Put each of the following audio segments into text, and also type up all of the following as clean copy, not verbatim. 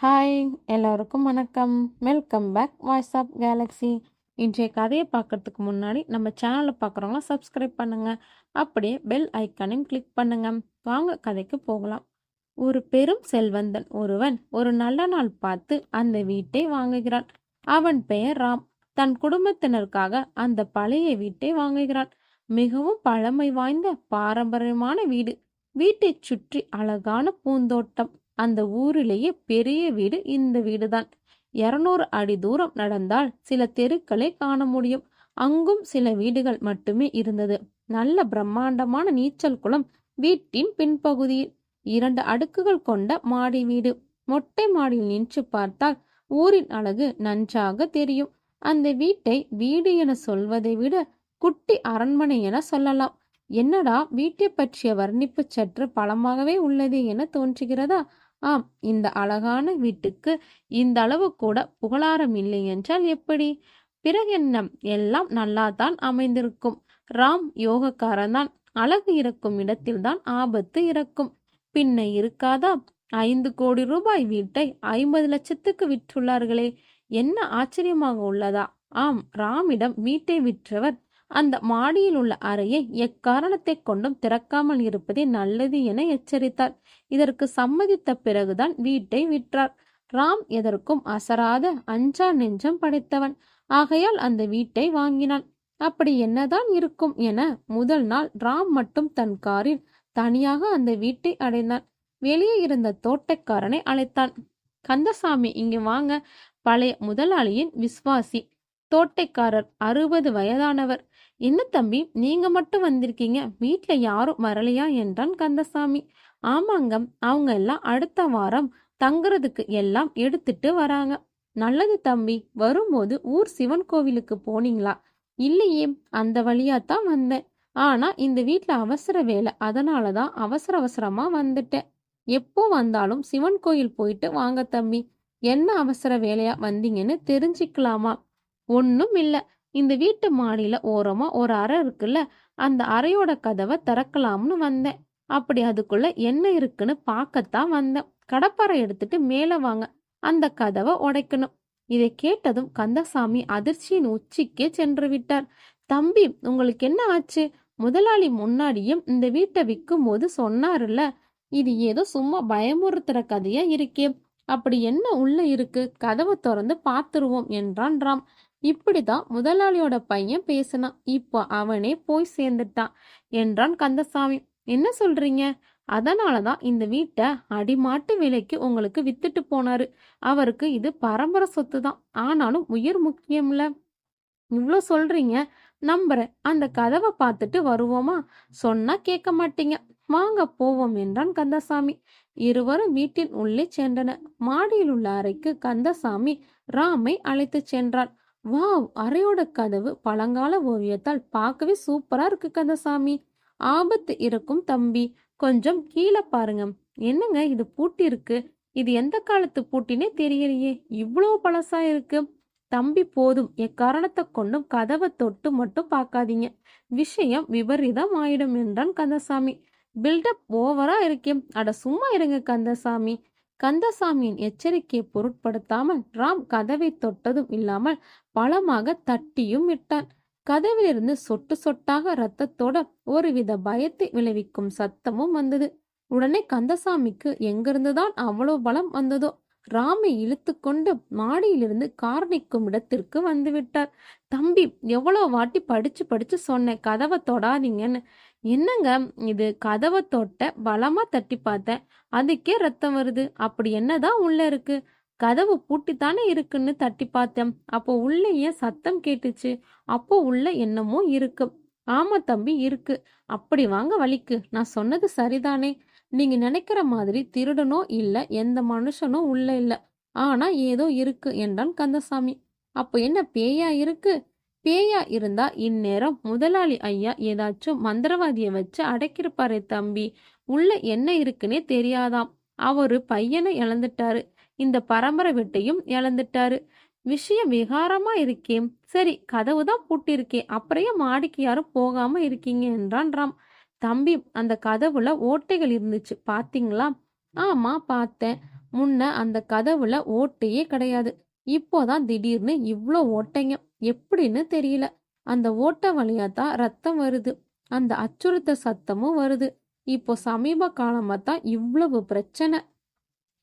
Hi, எல்லோருக்கும் வணக்கம். Welcome back Voice of Galaxy. இன்றைய கதையை பார்க்கறதுக்கு முன்னாடி நம்ம சேனலை பார்க்குறவங்களாம் சப்ஸ்கிரைப் பண்ணுங்க. அப்படியே பெல் ஐக்கானையும் கிளிக் பண்ணுங்க. வாங்க கதைக்கு போகலாம். ஒரு பெரும் செல்வந்தன் ஒருவன் ஒரு நல்ல நாள் பார்த்து அந்த வீட்டை வாங்குகிறான். அவன் பெயர் ராம். தன் குடும்பத்தினருக்காக அந்த பழைய வீட்டை வாங்குகிறான். மிகவும் பழமை வாய்ந்த பாரம்பரியமான வீடு. வீட்டைச் சுற்றி அழகான பூந்தோட்டம். அந்த ஊரிலேயே பெரிய வீடு இந்த வீடுதான். 200 அடி தூரம் நடந்தால் சில தெருக்களை காண முடியும். அங்கும் சில வீடுகள் மட்டுமே இருந்தது. நல்ல பிரம்மாண்டமான நீச்சல் குளம் வீட்டின் பின்பகுதியில். 2 அடுக்குகள் கொண்ட மாடி வீடு. மொட்டை மாடியில் நின்று பார்த்தால் ஊரின் அழகு நன்றாக தெரியும். அந்த வீட்டை வீடு என சொல்வதை விட குட்டி அரண்மனை என சொல்லலாம். என்னடா, வீட்டை பற்றிய வர்ணிப்பு சற்று பலமாகவே உள்ளது என தோன்றுகிறதா? ஆம், இந்த அழகான வீட்டுக்கு இந்த அளவு கூட புகழாரம் இல்லை என்றால் எப்படி? பிறகு என்ன, எல்லாம் நல்லாதான் அமைந்திருக்கும். ராம் யோகக்காரன்தான். அழகு இருக்கும் இடத்தில்தான் ஆபத்து இருக்கும். பின்ன இருக்காதா? 5 கோடி ரூபாய் வீட்டை 50 லட்சத்துக்கு விற்றுள்ளார்களே, என்ன ஆச்சரியமாக உள்ளதா? ஆம், ராமிடம் வீட்டை விற்றவர் அந்த மாடியில் உள்ள அறையை எக்காரணத்தை கொண்டும் திறக்காமல் இருப்பதே நல்லது என எச்சரித்தார். இதற்கு சம்மதித்த பிறகுதான் வீட்டை விற்றார். ராம் எதற்கும் அசராத அஞ்சா நெஞ்சம் படைத்தவன். ஆகையால் அந்த வீட்டை வாங்கினான். அப்படி என்னதான் இருக்கும் என முதல் நாள் ராம் மட்டும் தன் காரில் தனியாக அந்த வீட்டை அடைந்தான். வெளியே இருந்த தோட்டக்காரனை அழைத்தான். கந்தசாமி, இங்கு வாங்க. பழைய முதலாளியின் விசுவாசி தோட்டைக்காரர், 60 வயதானவர். என்ன தம்பி, நீங்க மட்டும் வந்திருக்கீங்க, வீட்ல யாரும் வரலையா என்றான் கந்தசாமி. ஆமாங்க, அவங்க எல்லாம் அடுத்த வாரம் தங்குறதுக்கு எல்லாம் எடுத்துட்டு வராங்க. நல்லது தம்பி. வரும்போது ஊர் சிவன் கோவிலுக்கு போனீங்களா? இல்லையே, அந்த வழியாத்தான் வந்தேன். ஆனா இந்த வீட்ல அவசர வேலை, அதனாலதான் அவசர அவசரமா வந்துட்டேன். எப்போ வந்தாலும் சிவன் கோயில் போயிட்டு வாங்க தம்பி. என்ன அவசர வேலையா வந்தீங்கன்னு தெரிஞ்சுக்கலாமா? ஒன்னும் இல்ல, இந்த வீட்டு மாடியில ஓரமா ஒரு அறை இருக்குல்ல, அந்த அறையோட கதவை திறக்கலாம்னு வந்தேன். அப்படி அதுக்குள்ள என்ன இருக்குன்னு பார்க்கத்தான் வந்தேன். கடப்பாரை எடுத்துட்டு மேல வாங்க, அந்த கதவை உடைக்கணும். இதை கேட்டதும் கந்தசாமி அதிர்ச்சியின் உச்சிக்கே சென்று விட்டார். தம்பி, உங்களுக்கு என்ன ஆச்சு? முதலாளி முன்னாடியும் இந்த வீட்டை விற்கும் போது சொன்னாருல்ல, இது ஏதோ சும்மா பயமுறுத்துற கதையா இருக்கே. அப்படி என்ன உள்ள இருக்கு? கதவை திறந்து பார்த்துருவோம் என்றான் ராம். இப்படிதான் முதலாளியோட பையன் பேசினான். இப்போ அவனே போய் சேர்ந்துட்டான் என்றான் கந்தசாமி. என்ன சொல்றீங்க? அதனாலதான் இந்த வீட்டை அடிமாட்டு விலைக்கு உங்களுக்கு வித்துட்டு போனாரு. அவருக்கு இது பரம்பரை சொத்து தான். ஆனாலும் உயிர் முக்கியம்ல. இவ்வளோ சொல்றீங்க, நம்புறேன். அந்த கதவை பார்த்துட்டு வருவோமா? சொன்னா கேட்க மாட்டீங்க. வாங்க போவோம் என்றான் கந்தசாமி. இருவரும் வீட்டின் உள்ளே சென்றனர். மாடியில் உள்ள அறைக்கு கந்தசாமி ராமை அழைத்து சென்றான். வாவ், அறையோட கதவு பழங்கால ஓவியத்தால் பார்க்கவே சூப்பரா இருக்கு கந்தசாமி. ஆபத்து இருக்கும் தம்பி, கொஞ்சம் கீழே பாருங்க. என்னங்க இது, பூட்டி இருக்கு. இது எந்த காலத்து பூட்டினே தெரியலையே, இவ்வளோ பழசா இருக்கு. தம்பி போதும், எக்காரணத்தை கொண்டும் கதவை தொட்டு மட்டும் பார்க்காதீங்க. விஷயம் விபரீதம் ஆயிடும் என்றான் கந்தசாமி. பில்டப் ஓவரா இருக்கே. அட சும்மா இருங்க கந்தசாமி. கந்தசாமியின் எச்சரிக்கையை பொருட்படுத்தாமல் ராம் கதவை தொட்டதும் இல்லாமல் பலமாக தட்டியும் விட்டான். கதவிலிருந்து சொட்டு சொட்டாக இரத்தத்தோட ஒருவித பயத்தை விளைவிக்கும் சத்தமும் வந்தது. உடனே கந்தசாமிக்கு எங்கிருந்துதான் அவ்வளவு பலம் வந்ததோ, ராமை இழுத்து கொண்டு மாடியிலிருந்து கார் நிற்கும் இடத்திற்கு வந்து விட்டார். தம்பி, எவ்வளோ வாட்டி படிச்சு படிச்சு சொன்னேன் கதவை தொடாதீங்கன்னு. என்னங்க இது, கதவை தொட்ட பலமா தட்டி பார்த்தேன், அதுக்கே ரத்தம் வருது. அப்படி என்னதான் உள்ள இருக்கு? கதவு பூட்டித்தானே இருக்குன்னு தட்டி பார்த்தேன். அப்போ உள்ள ஏன் சத்தம் கேட்டுச்சு? அப்போ உள்ள என்னமோ இருக்கு. ஆமா தம்பி, இருக்கு. அப்படி வாங்க வழிக்கு. நான் சொன்னது சரிதானே? நீங்க நினைக்கிற மாதிரி திருடனோ இல்ல, எந்த மனுஷனோ உள்ள இல்ல. ஆனா ஏதோ இருக்கு என்றான் கந்தசாமி. அப்போ என்ன பேயா இருக்கு? பேயா இருந்தா இந்நேரம் முதலாளி ஐயா ஏதாச்சும் மந்திரவாதிய வச்சு அடைக்கிருப்பாரே தம்பி. உள்ள என்ன இருக்குன்னே தெரியாதாம். அவரு பையனை இழந்துட்டாரு, இந்த பரம்பரை வீட்டையும் இழந்துட்டாரு. விஷயம் விகாரமா இருக்கே. சரி, கதவுதான் பூட்டிருக்கே, அப்புறையும் மாடிக்கு யாரும் போகாம இருக்கீங்க என்றான் ராம். தம்பி, அந்த கதவுல ஓட்டைகள் இருந்துச்சு, பாத்தீங்களா? ஆமா பார்த்தேன். முன்ன அந்த கதவுல ஓட்டையே கிடையாது. இப்போதான் திடீர்னு இவ்ளோ ஓட்டைங்க. எப்படின்னு தெரியல. அந்த ஓட்டை வழியா தான் ரத்தம் வருது. அந்த அச்சுறுத்த சத்தமும் வருது. இப்போ சமீப காலமா தான் இவ்வளவு பிரச்சனை.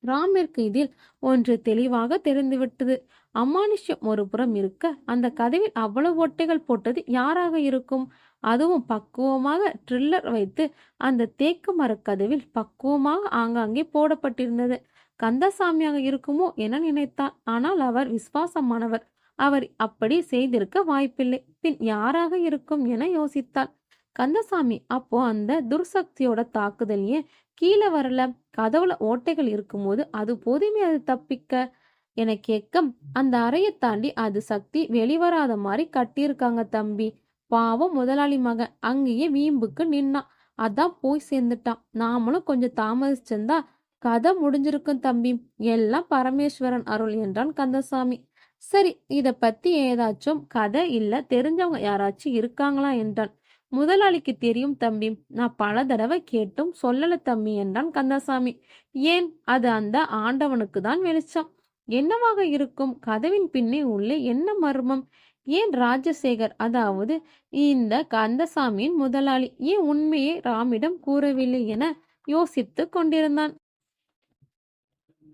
ராமிற்கு இதில் ஒன்று தெளிவாக தெரிந்துவிட்டது. அமானுஷ்யம் ஒரு புறம் இருக்க, அந்த கதவில் அவ்வளவு ஓட்டைகள் போட்டது யாராக இருக்கும்? அதுவும் பக்குவமாக ட்ரில்லர் வைத்து அந்த தேக்கு மரக்கதவில் பக்குவமாக ஆங்காங்கே போடப்பட்டிருந்தது. கந்தசாமியாக இருக்குமோ என நினைத்தான். ஆனால் அவர் விசுவாசமானவர். அவர் அப்படி செய்திருக்க வாய்ப்பில்லை. பின் யாராக இருக்கும் என யோசித்தான். கந்தசாமி அப்போ அந்த துர்சக்தியோட தாக்குதல் ஏன் கீழே வரல? கதவுல ஓட்டைகள் இருக்கும்போது அது போதுமே அது தப்பிக்க என கேட்க, அந்த அறையை தாண்டி அது சக்தி வெளிவராத மாதிரி கட்டியிருக்காங்க தம்பி. பாவம் முதலாளி மகன் அங்கேயே வீம்புக்கு நின்னான். அதான் போய் சேர்ந்துட்டான். நாமளும் கொஞ்சம் தாமதிச்சிருந்தா கதை முடிஞ்சிருக்கும் தம்பி. எல்லாம் பரமேஸ்வரன் அருள் என்றான் கந்தசாமி. சரி, இத பத்தி ஏதாச்சும் கதை இல்ல தெரிஞ்சவங்க யாராச்சும் இருக்காங்களா என்றான். முதலாளிக்கு தெரியும் தம்பி. நான் பல தடவை கேட்டும் சொல்லல தம்பி என்றான் கந்தசாமி. ஏன்? அது அந்த ஆண்டவனுக்கு தான் வெளிச்சம். என்னவாக இருக்கும்? கதவின் பின்னே உள்ளே என்ன மர்மம்? ஏன் ராஜசேகர், அதாவது இந்த கந்தசாமியின் முதலாளி, ஏன் உண்மையை ராமிடம் கூறவில்லை என யோசித்து கொண்டிருந்தான்.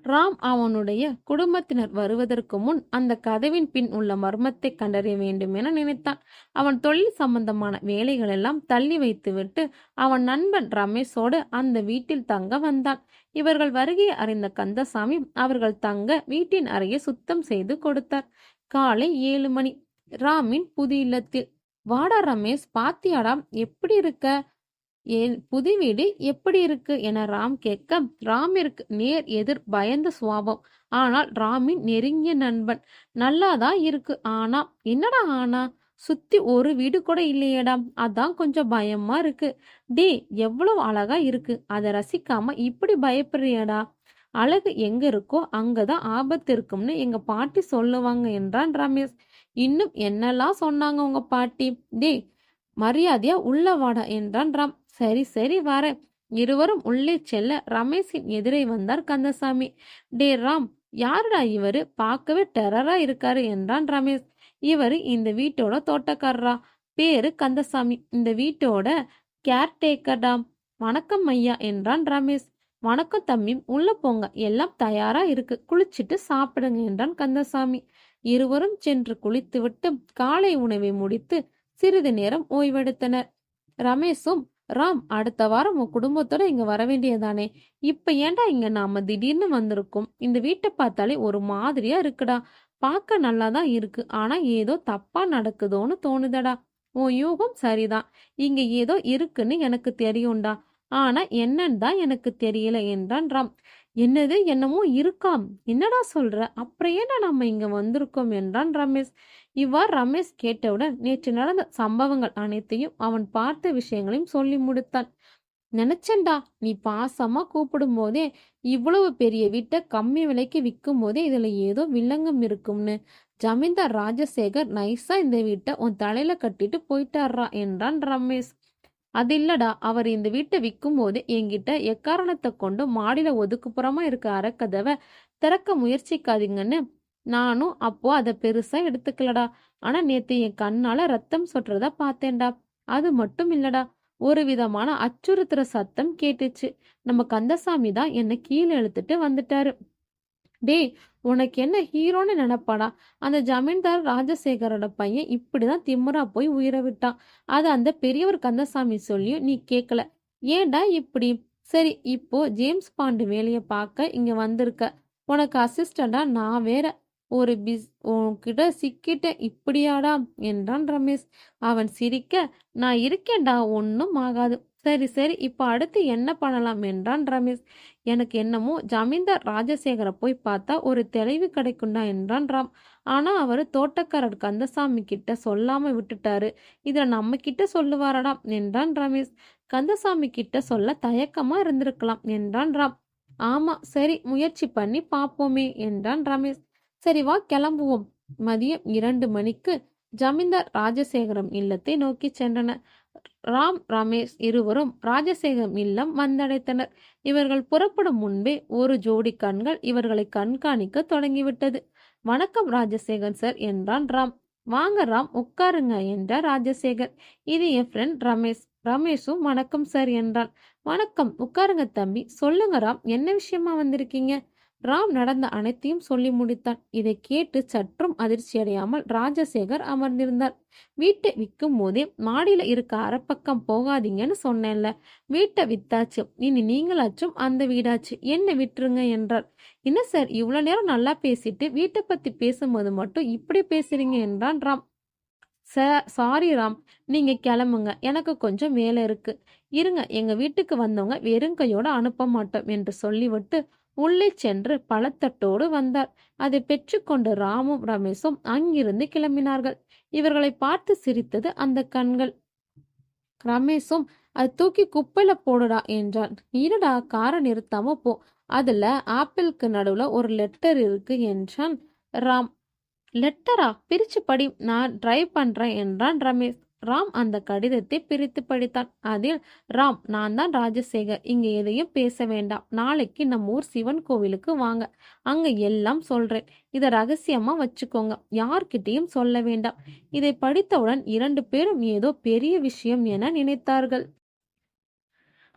ராம் அவனுடைய குடும்பத்தினர் வருவதற்கு முன் அந்த கதவின் பின் உள்ள மர்மத்தை கண்டறிய வேண்டும் என நினைத்தான். அவன் தொழில் சம்பந்தமான வேலைகளெல்லாம் தள்ளி வைத்துவிட்டு அவன் நண்பன் ரமேஷோடு அந்த வீட்டில் தங்க வந்தான். இவர்கள் வருகையை அறிந்த கந்தசாமி அவர்கள் தங்க வீட்டின் அறையை சுத்தம் செய்து கொடுத்தார். காலை 7 மணி. ராமின் புது இல்லத்தில். வாடா ரமேஷ், பாத்தியாடா எப்படி இருக்க? ஏன் புது வீடு எப்படி இருக்கு என ராம் கேட்க, ராமிற்கு நேர் எதிர் பயந்த சுவாபம். ஆனால் ராமின் நெருங்கிய நண்பன். நல்லாதான் இருக்கு. ஆனா என்னடா ஆனா? சுத்தி ஒரு வீடு கூட இல்லையேடா, அதான் கொஞ்சம் பயமா இருக்கு. டே, எவ்வளவு அழகா இருக்கு. அதை ரசிக்காம இப்படி பயப்படுறியடா? அழகு எங்க இருக்கோ அங்கதான் ஆபத்து இருக்கும்னு எங்க பாட்டி சொல்லுவாங்க என்றான் ரமேஷ். இன்னும் என்னெல்லாம் சொன்னாங்க உங்க பாட்டி? டே, மரியாதையா உள்ள வாடா என்றான் ராம். சரி சரி வரேன். இருவரும் உள்ளே செல்ல ரமேஷின் எதிரே வந்தார் கந்தசாமி. டே ராம், யாருடா இவரு? பார்க்கவே டெரரா இருக்காரு என்றான் ரமேஷ். இவரு இந்த வீட்டோட தோட்டக்காரரா. பேரு கந்தசாமி. இந்த வீட்டோட கேர்டேக்கர்டாம். வணக்கம் ஐயா என்றான் ரமேஷ். வணக்கம் தம்பி, உள்ள போங்க, எல்லாம் தயாரா இருக்கு, குளிச்சிட்டு சாப்பிடுங்க என்றான் கந்தசாமி. இருவரும் சென்று குளித்துவிட்டு காலை உணவை முடித்து சிறிது நேரம் ஓய்வெடுத்தனர். ரமேஷும், ராம், அடுத்த வாரம் உன் குடும்பத்தோட இங்க வர வேண்டியதானே? இப்ப ஏன்டா இங்க நாம திடீர்னு வந்திருக்கோம்? இந்த வீட்டை பார்த்தாலே ஒரு மாதிரியா இருக்குடா. பார்க்க நல்லாதான் இருக்கு. ஆனா ஏதோ தப்பா நடக்குதோன்னு தோணுதடா. உன் யூகம் சரிதான். இங்க ஏதோ இருக்குன்னு எனக்கு தெரியும்டா. ஆனா என்னன்னு தான் எனக்கு தெரியல என்றான் ராம். என்னது, என்னமோ இருக்காம்? என்னடா சொல்ற? அப்புறம் ஏன்டா நம்ம இங்க வந்திருக்கோம் என்றான் ரமேஷ். இவ்வாறு ரமேஷ் கேட்டவுடன் நேற்று நடந்த சம்பவங்கள் அனைத்தையும் அவன் பார்த்த விஷயங்களையும் சொல்லி முடித்தான். நினைச்சேன்டா, நீ பாசமா கூப்பிடும் போதே இவ்வளவு பெரிய வீட்டை கம்மி விலைக்கு விற்கும் போதே இதுல ஏதோ வில்லங்கம் இருக்கும்னு. ஜமீன்தார் ராஜசேகர் நைஸா இந்த வீட்டை உன் தலையில கட்டிட்டு போயிட்டாரா என்றான் ரமேஷ். அது இல்லடா, அவர் இந்த வீட்டை விற்கும் போது என்கிட்ட எக்காரணத்தை கொண்டு மாடியில ஒதுக்குப்புறமா இருக்க அறக்கதவை திறக்க முயற்சிக்காதீங்கன்னு. நானும் அப்போ அதை பெருசா எடுத்துக்கலடா. ஆனா நேத்து என் கண்ணால ரத்தம் சொட்டுறதா பார்த்தேன்டா. அது மட்டும் இல்லடா, ஒரு விதமான அச்சுறுத்துற சத்தம் கேட்டுச்சு. நம்ம கந்தசாமி தான் என்னை கீழே இழுத்துட்டு வந்துட்டாரு. டேய், உனக்கு என்ன ஹீரோன்னு நினைப்பாடா? அந்த ஜமீன்தார் ராஜசேகரோட பையன் இப்படிதான் திமிரா போய் உயிரை விட்டான். அது அந்த பெரியவர் கந்தசாமி சொல்லியும் நீ கேட்கல. ஏன்டா இப்படி? சரி, இப்போ ஜேம்ஸ் பாண்டு வேலையை பார்க்க இங்க வந்திருக்க. உனக்கு அசிஸ்டண்டா நான் வேற ஒரு உன்கிட்ட சிக்கிட்டேன் இப்படியாடா என்றான் ரமேஷ். அவன் சிரிக்க, நான் இருக்கேன்டா, ஒன்னும் ஆகாது. சரி சரி, இப்ப அடுத்து என்ன பண்ணலாம் என்றான் ரமேஷ். எனக்கு என்னமோ ஜமீன்தார் ராஜசேகரை போய் பார்த்தா ஒரு தெளிவு கிடைக்கும்டா என்றான் ராம். ஆனா அவரு தோட்டக்காரர் கந்தசாமி கிட்ட சொல்லாம விட்டுட்டாரு. இதுல நம்ம கிட்ட சொல்லுவாரடா என்றான் ரமேஷ். கந்தசாமி கிட்ட சொல்ல தயக்கமா இருந்திருக்கலாம் என்றான் ராம். ஆமா, சரி, முயற்சி பண்ணி பாப்போமே என்றான் ரமேஷ். சரி வா, கிளம்புவோம். மதியம் 2 மணிக்கு ஜமீன்தார் ராஜசேகரம் இல்லத்தை நோக்கி சென்றன. ராம் ரமேஷ் இருவரும் ராஜசேகரம் இல்லம் வந்தடைத்தனர். இவர்கள் புறப்படும் முன்பே ஒரு ஜோடி கண்கள் இவர்களை கண்காணிக்க தொடங்கிவிட்டது. வணக்கம் ராஜசேகர் சார் என்றான் ராம். வாங்க ராம், உட்காருங்க என்றார் ராஜசேகர். இது என் ஃப்ரெண்ட் ரமேஷ். ரமேஷும் வணக்கம் சார் என்றான். வணக்கம், உட்காருங்க தம்பி. சொல்லுங்க ராம், என்ன விஷயமா வந்திருக்கீங்க? ராம் நடந்த அனைத்தையும் சொல்லி முடித்தான். இதை கேட்டு சற்றும் அதிர்ச்சியடையாமல் ராஜசேகர் அமர்ந்திருந்தார். வீட்டை விற்கும் போதே மாடியில இருக்க அரைப்பக்கம் போகாதீங்கன்னு சொன்னேன்ல, வீட்டை வித்தாச்சு, இனி நீங்களாச்சும் அந்த வீடாச்சு, என்ன விட்டுருங்க என்றார். என்ன சார், இவ்வளவு நேரம் நல்லா பேசிட்டு வீட்டை பத்தி பேசும்போது மட்டும் இப்படி பேசுறீங்க என்றான் ராம். சாரி ராம், நீங்க கிளம்புங்க, எனக்கு கொஞ்சம் வேலை இருக்கு. இருங்க, எங்க வீட்டுக்கு வந்தவங்க வெறுங்கையோட அனுப்ப மாட்டோம் என்று சொல்லிவிட்டு உள்ளே சென்று பழத்தட்டோடு வந்தார். அதை பெற்றுக்கொண்டு ராமும் ரமேஷும் அங்கிருந்து கிளம்பினார்கள். இவர்களை பார்த்து சிரித்தது அந்த கண்கள். ரமேஷும் அது தூக்கி குப்பையில போடுடா என்றான். இருடா, காரை நிறுத்தாம போ, அதுல ஆப்பிளுக்கு நடுவுல ஒரு லெட்டர் இருக்கு என்றான் ராம். லெட்டரா? பிரிச்சு படி, நான் டிரைவ் பண்றேன் என்றான் ரமேஷ். ராம் அந்த கடிதத்தை பிரித்து படித்தான். அதில், ராம், நான் தான் ராஜசேகர், இங்க எதையும் பேச வேண்டாம், நாளைக்கு நம்ம ஊர் சிவன் கோவிலுக்கு வாங்க, அங்க எல்லாம் சொல்றேன், இதை ரகசியமா வச்சுக்கோங்க, யார்கிட்டையும் சொல்ல வேண்டாம். இதை படித்தவுடன் 2 பேரும் ஏதோ பெரிய விஷயம் என நினைத்தார்கள்.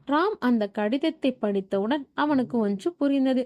ராம் அந்த கடிதத்தை படித்தவுடன் அவனுக்கு ஒன்று புரிந்தது.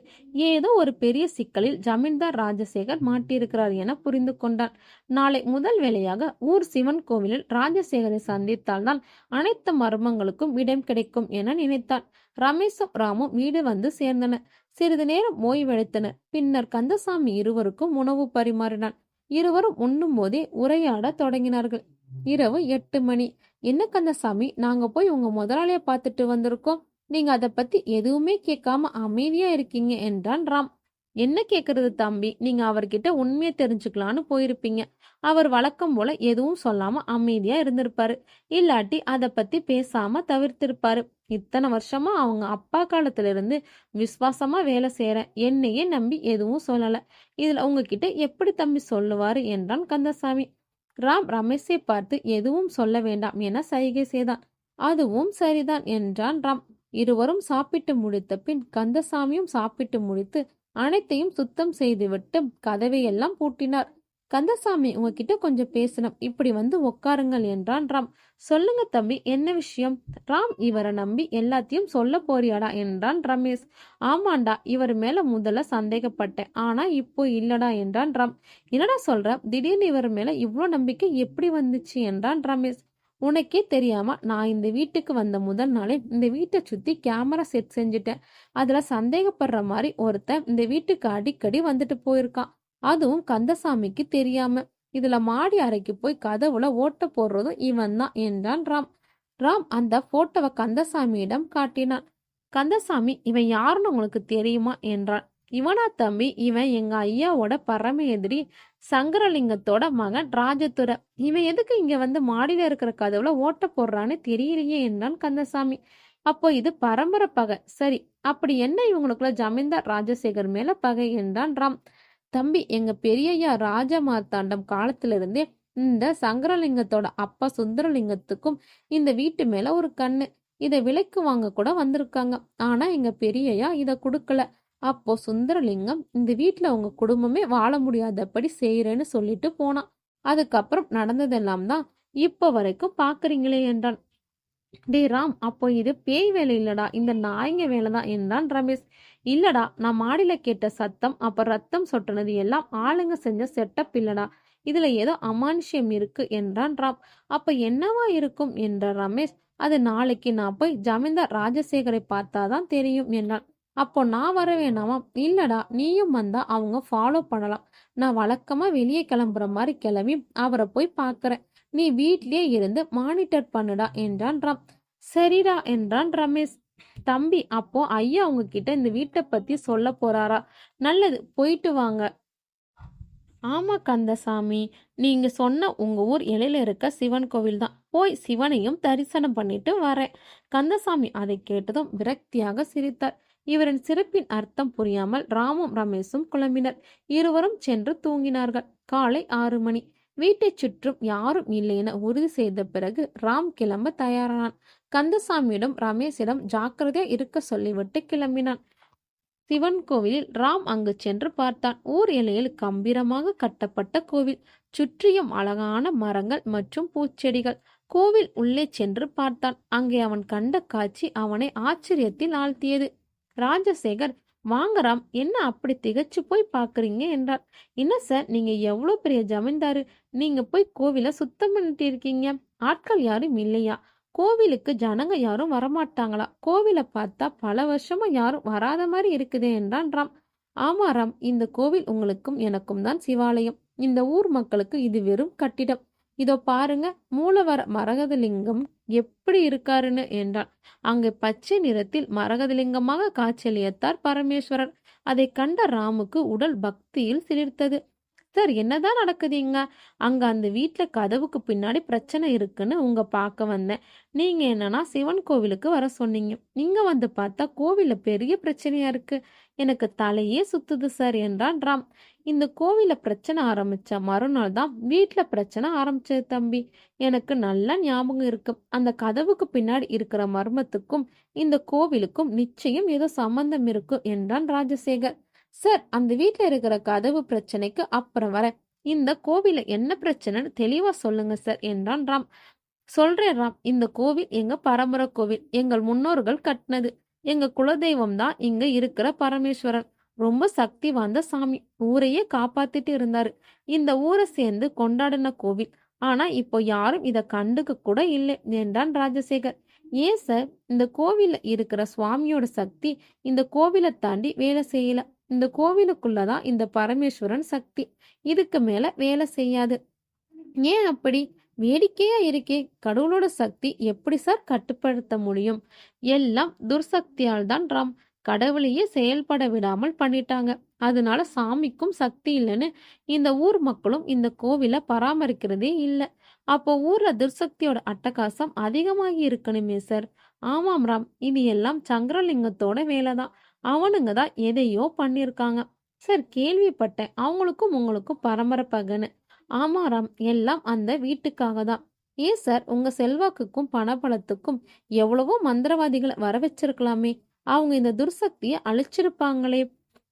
ஏதோ ஒரு பெரிய சிக்கலில் ஜமீன்தார் ராஜசேகர் மாட்டியிருக்கிறார் என புரிந்து கொண்டான். நாளை முதல் வேளையாக ஊர் சிவன் கோவிலில் ராஜசேகரை சந்தித்தால்தான் அனைத்து மர்மங்களுக்கும் இடம் கிடைக்கும் என நினைத்தான். ரமேஷும் ராமும் வீடு வந்து சேர்ந்தனர். சிறிது நேரம் ஓய்வெடுத்தனர். பின்னர் கந்தசாமி இருவருக்கும் உணவு பரிமாறினான். இருவரும் உண்ணும் போதே உரையாட தொடங்கினார்கள். இரவு 8 மணி. என்ன கந்தசாமி, நாங்க போய் உங்க முதலாளிய பார்த்துட்டு வந்திருக்கோம், நீங்க அதை பத்தி எதுவுமே கேட்காம அமைதியா இருக்கீங்க என்றான் ராம். என்ன கேக்குறது தம்பி, நீங்க அவர்கிட்ட உண்மையை தெரிஞ்சுக்கலான்னு போயிருப்பீங்க. அவர் வழக்கம் போல எதுவும் சொல்லாம அமைதியா இருந்திருப்பாரு. இல்லாட்டி அதை பத்தி பேசாம தவிர்த்திருப்பாரு. இத்தனை வருஷமா அவங்க அப்பா காலத்துல இருந்து விசுவாசமா வேலை செய்யறேன், என்னையே நம்பி எதுவும் சொல்லல, இதுல உங்ககிட்ட எப்படி தம்பி சொல்லுவாரு என்றான் கந்தசாமி. ராம் ரமேஷை பார்த்து எதுவும் சொல்ல வேண்டாம் என சைகை செய்தான். அதுவும் சரிதான் என்றான் ராம். இருவரும் சாப்பிட்டு முடித்த பின் கந்தசாமியும் சாப்பிட்டு முடித்து அனைத்தையும் சுத்தம் செய்துவிட்டு கதவையெல்லாம் பூட்டினார். கந்தசாமி, உங்ககிட்ட கொஞ்சம் பேசணும், இப்படி வந்து உட்காருங்கள் என்றான் ராம். சொல்லுங்க தம்பி, என்ன விஷயம்? ராம் இவரை நம்பி எல்லாத்தையும் சொல்ல போறியாடா என்றான் ரமேஷ். ஆமாண்டா, இவர் மேல முதல்ல சந்தேகப்பட்டேன், ஆனா இப்போ இல்லடா என்றான் ராம். என்னடா சொல்ற, திடீர்னு இவர் மேல இவ்வளோ நம்பிக்கை எப்படி வந்துச்சு என்றான் ரமேஷ். உனக்கே தெரியாம நான் இந்த வீட்டுக்கு வந்த முதல் நாளே இந்த வீட்டை சுத்தி கேமரா செட் செஞ்சுட்டேன். அதுல சந்தேகப்படுற மாதிரி ஒருத்தன் இந்த வீட்டுக்கு அடிக்கடி வந்துட்டு போயிருக்கான், அதுவும் கந்தசாமிக்கு தெரியாம. இதுல மாடி அறைக்கு போய் கதவுல ஓட்ட போடுறதும் இவன் தான் என்றான் ராம். ராம் அந்த போட்டோவை கந்தசாமியிடம் காட்டினான். கந்தசாமி, இவன் யாருன்னு உங்களுக்கு தெரியுமா என்றான். இவனா தம்பி, இவன் எங்க ஐயாவோட பரம எதிரி சங்கரலிங்கத்தோட மகன் ராஜதுரை. இவன் எதுக்கு இங்க வந்து மாடியில இருக்கிற கதவுல ஓட்ட போடுறான்னு தெரியலையே என்றான் கந்தசாமி. அப்போ இது பரம்பரை பகை. சரி, அப்படி என்ன இவங்களுக்குள்ள ஜமீன்தார் ராஜசேகர் மேல பகை என்றான் ராம். தம்பி, எங்க பெரியய்யா ராஜ மார்த்தாண்டம் காலத்துல இருந்தே இந்த சங்கரலிங்கத்தோட அப்பா சுந்தரலிங்கத்துக்கும் இந்த வீட்டு மேல ஒரு கண்ணு. இதை விலைக்கு வாங்க கூட வந்திருக்காங்க. ஆனா எங்க பெரியய்யா இதை கொடுக்கல. அப்போ சுந்தரலிங்கம் இந்த வீட்டுல உங்க குடும்பமே வாழ முடியாதபடி செய்யறேன்னு சொல்லிட்டு போனான். அதுக்கப்புறம் நடந்ததெல்லாம் தான் இப்ப வரைக்கும் பாக்குறீங்களே என்றான். டே ராம், அப்போ இது பேய் வேலை இல்லடா, இந்த நாய்ங்க வேலைதான் என்றான் ரமேஷ். இல்லடா, நான் மாடியில கேட்ட சத்தம் அப்ப ரத்தம் சொட்டினது எல்லாம் ஆளுங்க செஞ்ச செட்டப் இல்லடா, இதுல ஏதோ அமானுஷ்யம் இருக்கு என்றான் ராம். அப்ப என்னவா இருக்கும் என்ற ரமேஷ். அது நாளைக்கு நான் போய் ஜமீன்தார் ராஜசேகரை பார்த்தாதான் தெரியும் என்றான். அப்போ நான் வர வேணாமா? இல்லடா, நீயும் வந்தா அவங்க ஃபாலோ பண்ணலாம். நான் வழக்கமா வெளியே கிளம்புற மாதிரி கிளம்பி அவரை போய் பார்க்கறேன், நீ வீட்லயே இருந்து மானிட்டர் பண்ணுடா என்றான் ராம். சரிடா என்றான் ரமேஷ். தம்பி, அப்போ ஐயா உங்ககிட்ட இந்த வீட்டை பத்தி சொல்ல போறாரா? நல்லது, போயிட்டு வாங்க. ஆமா கந்தசாமி, நீங்க சொன்ன உங்க ஊர் இலையில இருக்க சிவன் கோவில் தான், போய் சிவனையும் தரிசனம் பண்ணிட்டு வரேன். கந்தசாமி அதை கேட்டதும் விரக்தியாக சிரித்தார். இவரின் சிறப்பின் அர்த்தம் புரியாமல் ராமும் ரமேஷும் குழம்பினர். இருவரும் சென்று தூங்கினார்கள். காலை 6 மணி. வீட்டைச் சுற்றும் யாரும் இல்லை என உறுதி செய்த பிறகு ராம் கிளம்ப தயாரானான். கந்தசாமியிடம் ரமேஷிடம் ஜாக்கிரதையா இருக்க சொல்லிவிட்டு கிளம்பினான். சிவன் கோவிலில் ராம் அங்கு சென்று பார்த்தான். ஊர் எல்லையில் கம்பீரமாக கட்டப்பட்ட கோவில், சுற்றியும் அழகான மரங்கள் மற்றும் பூச்செடிகள். கோவில் உள்ளே சென்று பார்த்தான். அங்கே அவன் கண்ட காட்சி அவனை ஆச்சரியத்தில் ஆழ்த்தியது. ராஜசேகர், வாங்க ராம், என்ன அப்படி திகைச்சு போய் பார்க்குறீங்க என்றார். என்ன சார், நீங்க எவ்வளோ பெரிய ஜமீன்தாரு, நீங்க போய் கோவிலை சுத்தம் பண்ணிட்டு இருக்கீங்க, ஆட்கள் யாரும் இல்லையா, கோவிலுக்கு ஜனங்க யாரும் வரமாட்டாங்களா, கோவிலை பார்த்தா பல வருஷமா யாரும் வராத மாதிரி இருக்குதே என்றான் ராம். ஆமா ராம், இந்த கோவில் உங்களுக்கும் எனக்கும் தான் சிவாலயம். இந்த ஊர் மக்களுக்கு இது வெறும் கட்டிடம். இதோ பாருங்க, மூலவர மரகதலிங்கம் எப்படி இருக்காருன்னு என்றான். அங்கே பச்சை நிறத்தில் மரகதலிங்கமாக காட்சியளித்தார் பரமேஸ்வரர். அதை கண்ட ராமுக்கு உடல் பக்தியில் சிலிர்த்தது. சார், என்னதான் நடக்குதுங்க? அங்க அந்த வீட்டுல கதவுக்கு பின்னாடி பிரச்சனை இருக்குன்னு உங்க பார்க்க வந்தேன். நீங்க என்னன்னா சிவன் கோவிலுக்கு வர சொன்னீங்க. இங்க வந்து பார்த்தா கோவில்ல பெரிய பிரச்சனையா இருக்கு. எனக்கு தலையே சுத்துது சார் என்றான் ராம். இந்த கோவில பிரச்சனை ஆரம்பிச்ச மறுநாள் தான் வீட்டுல பிரச்சனை ஆரம்பிச்சது தம்பி. எனக்கு நல்லா ஞாபகம் இருக்கு. அந்த கதவுக்கு பின்னாடி இருக்கிற மர்மத்துக்கும் இந்த கோவிலுக்கும் நிச்சயம் ஏதோ சம்பந்தம் இருக்கும் என்றான் ராஜசேகர். சார், அந்த வீட்டுல இருக்கிற கதவு பிரச்சனைக்கு அப்புறம் வர, இந்த கோவில என்ன பிரச்சனைன்னு தெளிவா சொல்லுங்க சார் என்றான் ராம். சொல்றேன் ராம், இந்த கோவில் எங்க பரம்பரை கோவில், எங்கள் முன்னோர்கள் கட்டினது. எங்க குலதெய்வம் தான் இங்க இருக்கிற பரமேஸ்வரன். ரொம்ப சக்தி வாய்ந்த சாமி, ஊரையே காப்பாத்திட்டு இருந்தாரு. இந்த ஊரை சேர்ந்து கொண்டாடின கோவில். ஆனா இப்போ யாரும் இத கண்டுக்க கூட இல்லை என்றான் ராஜசேகர். ஏன் சார், இந்த கோவில்ல இருக்கிற சுவாமியோட சக்தி இந்த கோவிலை தாண்டி வேலை செய்யல. இந்த கோவிலுக்குள்ளதான் இந்த பரமேஸ்வரன் சக்தி, இதுக்கு மேல வேலை செய்யாது. ஏன் அப்படி? வேடிக்கையா இருக்கே, கடவுளோட சக்தி எப்படி சார் கட்டுப்படுத்த முடியும்? எல்லாம் துர்சக்தியால் தான் ராம். கடவுளையே செயல்பட விடாமல் பண்ணிட்டாங்க. அதனால சாமிக்கும் சக்தி இல்லைன்னு இந்த ஊர் மக்களும் இந்த கோவிலை பராமரிக்கிறதே இல்லை. அப்போ ஊர்ல துர்சக்தியோட அட்டகாசம் அதிகமாகி இருக்கணுமே சார். ஆமாம் ராம், இது எல்லாம் சங்கரலிங்கத்தோட வேலைதான். அவனுங்க தான் எதையோ பண்ணியிருக்காங்க சார். கேள்விப்பட்டேன், அவங்களுக்கும் உங்களுக்கும் பரம்பரை பகன்னு. ஆமா ராம், எல்லாம் அந்த வீட்டுக்காக தான். ஏன் சார், உங்க செல்வாக்குக்கும் பணபலத்துக்கும் எவ்வளவோ மந்திரவாதிகளை வர வச்சிருக்கலாமே, அவங்க இந்த துர்சக்தியை அழிச்சிருப்பாங்களே.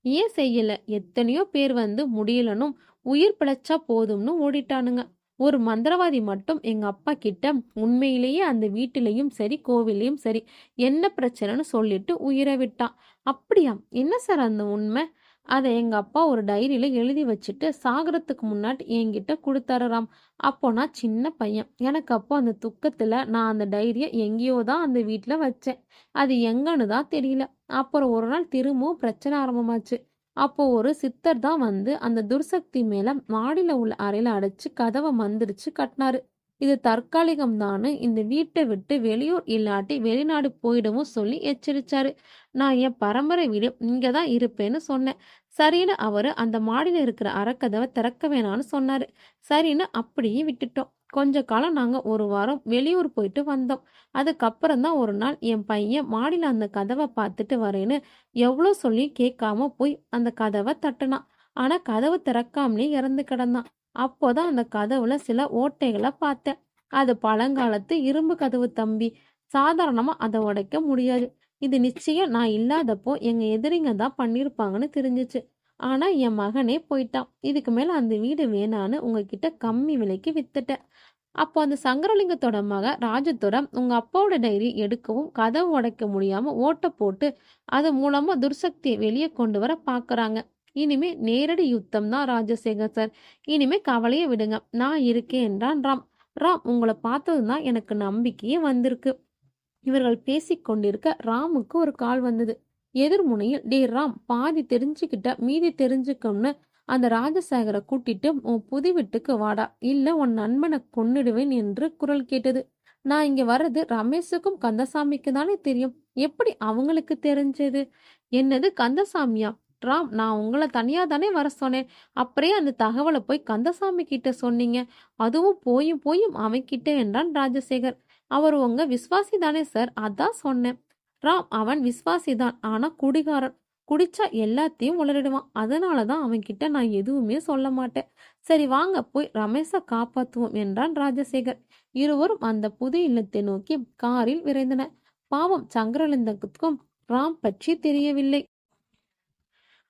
ஏன் செய்யல? எத்தனையோ பேர் வந்து முடியலனும் உயிர் பிழைச்சா போதும்னு ஓடிட்டானுங்க. ஒரு மந்திரவாதி மட்டும் எங்க அப்பா கிட்ட உண்மையிலேயே அந்த வீட்டிலையும் சரி கோவிலையும் சரி என்ன பிரச்சனைன்னு சொல்லிட்டு உயிரை விட்டான். அப்படியா? என்ன சார் அந்த உண்மை? அதை எங்க அப்பா ஒரு டைரியில எழுதி வச்சுட்டு சாகரத்துக்கு முன்னாடி என்கிட்ட கொடுத்தாராம். அப்போ நான் சின்ன பையன். எனக்கு அப்போ அந்த துக்கத்துல நான் அந்த டைரியை எங்கேயோ தான் அந்த வீட்டுல வச்சேன். அது எங்கன்னு தான் தெரியல. அப்புறம் ஒரு நாள் திரும்பவும் பிரச்சனை ஆரம்பமாச்சு. அப்போ ஒரு சித்தர் தான் வந்து அந்த துர்சக்தி மேல மாடியில உள்ள அறையில அடைச்சு கதவை மந்திரிச்சு கட்டினாரு. இது தற்காலிகம் தானு, இந்த வீட்டை விட்டு வெளியூர் இல்லாட்டி வெளிநாடு போயிடவும் சொல்லி எச்சரிச்சாரு. நான் என் பரம்பரை வீடு இங்கதான் இருப்பேன்னு சொன்னேன். சரின்னு அவரு அந்த மாடியில இருக்கிற அறக்கதவை திறக்க வேணான்னு சொன்னாரு. சரின்னு அப்படியே விட்டுட்டோம். கொஞ்ச காலம் நாங்க ஒரு வாரம் வெளியூர் போயிட்டு வந்தோம். அதுக்கப்புறம் தான் ஒரு நாள் என் பையன் மாடியில அந்த கதவை பார்த்துட்டு வரேன்னு எவ்வளோ சொல்லி கேட்காம போய் அந்த கதவை தட்டுனான். ஆனா கதவு திறக்காமலே இறந்து கிடந்தான். அப்போதான் அந்த கதவுல சில ஓட்டைகளை பார்த்தேன். அது பழங்காலத்து இரும்பு கதவு தம்பி. சாதாரணமா அதை உடைக்க முடியாது. இது நிச்சயம் நான் இல்லாதப்போ எங்க எதிரிங்க தான் பண்ணிருப்பாங்கன்னு தெரிஞ்சிச்சு. ஆனா என் மகனே போயிட்டான். இதுக்கு மேல அந்த வீடு வேணான்னு உங்ககிட்ட கம்மி விலைக்கு வித்துட்டேன். அப்போ அந்த சங்கரலிங்கத்தோட மக ராஜதுரை உங்க அப்பாவோட டைரி எடுக்கவும் கதவு உடைக்க முடியாம ஓட்ட போட்டு அது மூலமா துர்சக்தியை வெளியே கொண்டு வர பாக்குறாங்க. இனிமே நேரடி யுத்தம் தான் ராஜசேகர் சார். இனிமே கவலையை விடுங்க, நான் இருக்கேன் என்றான் ராம். ராம், உங்களை பார்த்ததுதான் எனக்கு நம்பிக்கையே வந்திருக்கு. இவர்கள் பேசிக்கொண்டிருக்க ராமுக்கு ஒரு கால் வந்தது. எதிர்முனையில், டே ராம், பாதி தெரிஞ்சுக்கிட்ட மீதி தெரிஞ்சுக்கணும்னு அந்த ராஜசேகரை கூட்டிட்டு உன் புது வீட்டுக்கு வாடா, இல்ல உன் நண்பனை கொன்னுடுவேன் என்று குரல் கேட்டது. நான் இங்க வர்றது ரமேஷுக்கும் கந்தசாமிக்கு தானே தெரியும். எப்படி அவங்களுக்கு தெரிஞ்சது? என்னது கந்தசாமியா? ராம், நான் உங்களை தனியா தானே வர சொன்னேன். அப்படியே அந்த தகவலை போய் கந்தசாமி கிட்ட சொன்னீங்க. அதுவும் போயும் போயும் அவன் கிட்ட என்றான் ராஜசேகர். அவர் உங்க விசுவாசி தானே சார், அதான் சொன்னேன். ராம், அவன் விசுவாசி தான், ஆனா குடிகாரன். குடிச்சா எல்லாத்தையும் உளறிடுவான். அதனாலதான் அவன்கிட்ட நான் எதுவுமே சொல்ல மாட்டேன். சரி வாங்க போய் ரமேஷை காப்பாத்துவோம் என்றான் ராஜசேகர். இருவரும் அந்த புது இல்லத்தை நோக்கி காரில் விரைந்தனர். பாவம் சங்கரலிங்கத்துக்கும் ராம் பற்றி தெரியவில்லை.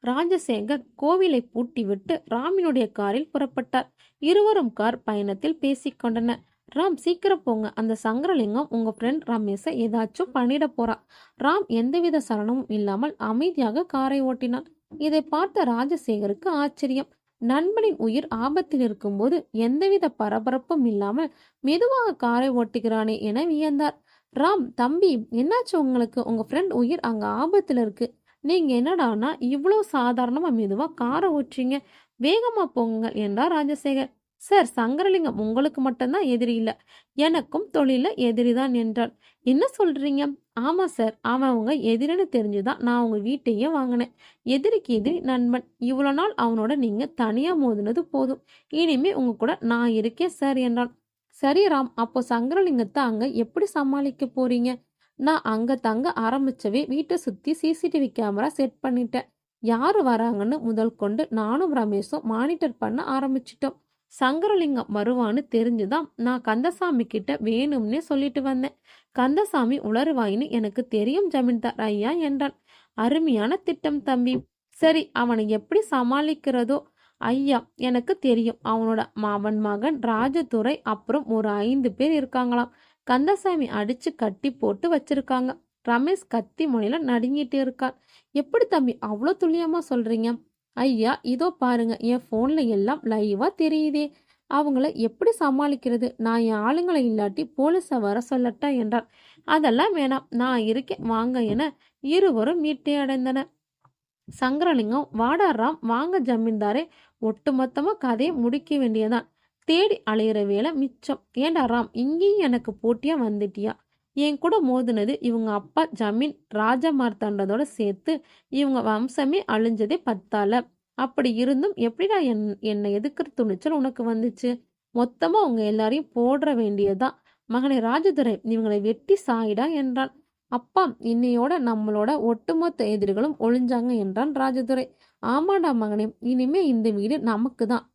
ராஜசேகர் கோவிலை பூட்டிவிட்டு ராமினுடைய காரில் புறப்பட்டார். இருவரும் கார் பயணத்தில் பேசிக்கொண்டனர். ராம் சீக்கிரம் போங்க, அந்த சங்கரலிங்கம் உங்க ஃப்ரெண்ட் ரமேஷை ஏதாச்சும் பண்ணிட போறா. ராம் எந்தவித சலனமும் இல்லாமல் அமைதியாக காரை ஓட்டினான். இதை பார்த்த ராஜசேகருக்கு ஆச்சரியம். நண்பனின் உயிர் ஆபத்தில் இருக்கும்போது எந்தவித பரபரப்பும் இல்லாமல் மெதுவாக காரை ஓட்டுகிறானே என வியந்தார். ராம், தம்பி, என்னாச்சு உங்களுக்கு? உங்க ஃப்ரெண்ட் உயிர் அங்க ஆபத்துல இருக்கு. நீங்க என்னடானா இவ்வளவு சாதாரணமா மெதுவா காரை ஓட்டுறீங்க? வேகமா போங்க என்றார் ராஜசேகர். சார், சங்கரலிங்கம் உங்களுக்கு மட்டும்தான் எதிரி இல்ல, எனக்கும் தொழில எதிரிதான் என்றார். என்ன சொல்றீங்க? ஆமா சார், அவன் உங்க எதிரின்னு தெரிஞ்சுதான் நான் உங்க வீட்டையே வாங்கினேன். எதிரிக்கு எதிரி நண்பன். இவ்வளவு நாள் அவனோட நீங்க தனியா மோதினது போதும். இனிமே உங்க கூட நான் இருக்கேன் சார் என்றான். சரி ராம், அப்போ சங்கரலிங்கத்தை அங்க எப்படி சமாளிக்க போறீங்க? நான் அங்க தங்க ஆரம்பிச்சவே வீட்டை சுத்தி சிசிடிவி கேமரா செட் பண்ணிட்டேன். யாரு வராங்கன்னு முதல் கொண்டு நானும் ரமேஷும் மானிட்டர் பண்ண ஆரம்பிச்சிட்டோம். சங்கரலிங்கம் வருவான்னு தெரிஞ்சுதான் நான் கந்தசாமி கிட்ட வேணும்னே சொல்லிட்டு வந்தேன். கந்தசாமி உளறுவாயின்னு எனக்கு தெரியும் ஜமீன்தார் ஐயா என்றான். அருமையான திட்டம் தம்பி. சரி, அவனை எப்படி சமாளிக்கிறதோ? ஐயா, எனக்கு தெரியும். அவன் மகன் ராஜதுரை, அப்புறம் ஒரு 5 பேர் இருக்காங்களாம். கந்தசாமி அடிச்சு கட்டி போட்டு வச்சிருக்காங்க. ரமேஷ் கத்தி முனையில நடுங்கிட்டு இருக்கார். எப்படி தம்பி அவ்வளோ துல்லியமா சொல்றீங்க? ஐயா, இதோ பாருங்க, என் போன்ல எல்லாம் லைவா தெரியுதே. அவங்கள எப்படி சமாளிக்கிறது? நான் என் ஆளுங்களை இல்லாட்டி போலீஸை வர சொல்லட்டா என்றார். அதெல்லாம் வேணாம், நான் இருக்கேன் வாங்க என இருவரும் மீட்டை அடைந்தனர். சங்கரலிங்கம், வாடா ராம், வாங்க ஜமீன்தாரே, ஒட்டுமொத்தமா கதையை முடிக்க வேண்டியதான். தேடி அலையிற வேலை மிச்சம். ஏண்டா ராம், இங்கேயும் எனக்கு போட்டியா வந்துட்டியா? என் கூட மோதுனது இவங்க அப்பா ஜமீன் ராஜமார்த்தாண்டதோட சேர்த்து இவங்க வம்சமே அழிஞ்சதே பத்தால. அப்படி இருந்தும் எப்படிடா என்னை எதுக்குற துணிச்சல் உனக்கு வந்துச்சு? மொத்தமா உங்க எல்லாரையும் போடுற வேண்டியதான். மகனை ராஜதுரை, இவங்களை வெட்டி சாயிடா என்றான். அப்பா, இன்னையோட நம்மளோட ஒட்டுமொத்த எதிரிகளும் ஒளிஞ்சாங்க என்றான் ராஜதுரை. ஆமாடா மகனே, இனிமே இந்த வீடு நமக்கு தான்.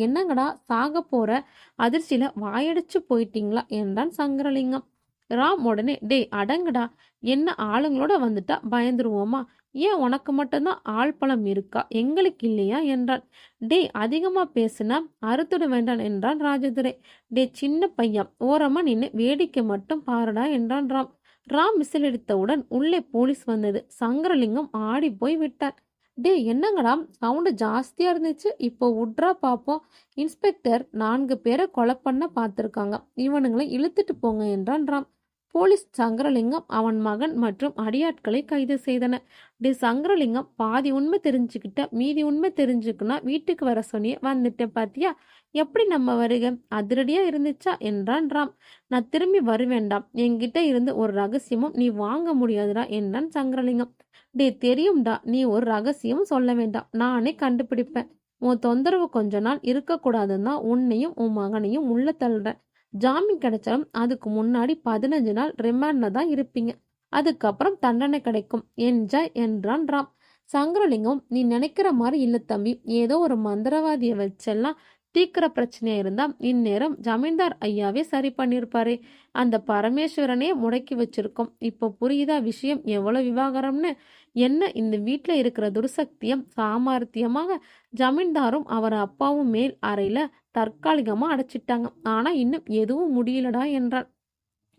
என்னங்கடா சாக போற அதிர்ச்சியில வாயடிச்சு போயிட்டீங்களா என்றான் சங்கரலிங்கம். ராம் உடனே, டே அடங்குடா, என்ன ஆளுங்களோட வந்துட்டா பயந்துருவோமா? ஏன் உனக்கு மட்டும்தான் ஆள் பலம் இருக்கா, எங்களுக்கு இல்லையா என்றான். டே, அதிகமா பேசுனா அறுத்துட வேண்டான் என்றான் ராஜதுரை. டே சின்ன பையன், ஓரமா நின்று வேடிக்கை மட்டும் பாருடா என்றான் ராம். ராம் விசில் எடுத்தவுடன் உள்ளே போலீஸ் வந்தது. சங்கரலிங்கம் ஆடி போய் விட்டார். டே என்னங்கடா சவுண்டு ஜாஸ்தியா இருந்துச்சு, இப்போ உட்ரா பாப்போம். இன்ஸ்பெக்டர் 4 பேரை கொலை பண்ண பார்த்திருக்காங்க, இவனுங்களை இழுத்துட்டு போங்க என்றான் ராம். போலீஸ் சங்கரலிங்கம், அவன் மகன் மற்றும் அடியாட்களை கைது செய்தனர். டே சங்கரலிங்கம், பாதி உண்மை தெரிஞ்சுக்கிட்ட, மீதி உண்மை தெரிஞ்சுக்குன்னா வீட்டுக்கு வர சொன்னியே, வந்துட்டேன் பாத்தியா? எப்படி நம்ம வருக அதிரடியா இருந்துச்சா என்றான் ராம். நான் திரும்பி வருவேண்டாம், என்கிட்ட இருந்து ஒரு ரகசியமும் நீ வாங்க முடியாதுடா என்றான் சங்கரலிங்கம். டே தெரியும்டா, நீ ஒரு ரகசியம் சொல்ல வேண்டாம், நானே கண்டுபிடிப்பேன். உன் தொந்தரவு கொஞ்ச நாள் இருக்கக்கூடாதுன்னு தான் உன்னையும் உன் மகனையும் உள்ள தள்ளுறேன். ஜாமீன் கிடைச்சாலும் அதுக்கு முன்னாடி 15 நாள் ரிமாண்ட்ல தான் இருப்பீங்க. அதுக்கப்புறம் தண்டனை கிடைக்கும். என்ஜாய் என்றான் ராம். சங்கரலிங்கம், நீ நினைக்கிற மாதிரி இல்ல தம்பி, ஏதோ ஒரு மந்திரவாதியை வச்செல்லாம் தீக்கிர பிரச்சனையா இருந்தா இந்நேரம் ஜமீன்தார் ஐயாவே சரி பண்ணிருப்பாரே. அந்த பரமேஸ்வரனே முடக்கி வச்சிருக்கோம். இப்போ புரியுதா விஷயம் எவ்வளவு விவாகரம்னு? என்ன இந்த வீட்டுல இருக்கிற துர்சக்தியம் சாமர்த்தியமாக ஜமீன்தாரும் அவர் அப்பாவும் மேல் அறையில தற்காலிகமா அடைச்சிட்டாங்க. ஆனா இன்னும் எதுவும் முடியலடா என்றான்.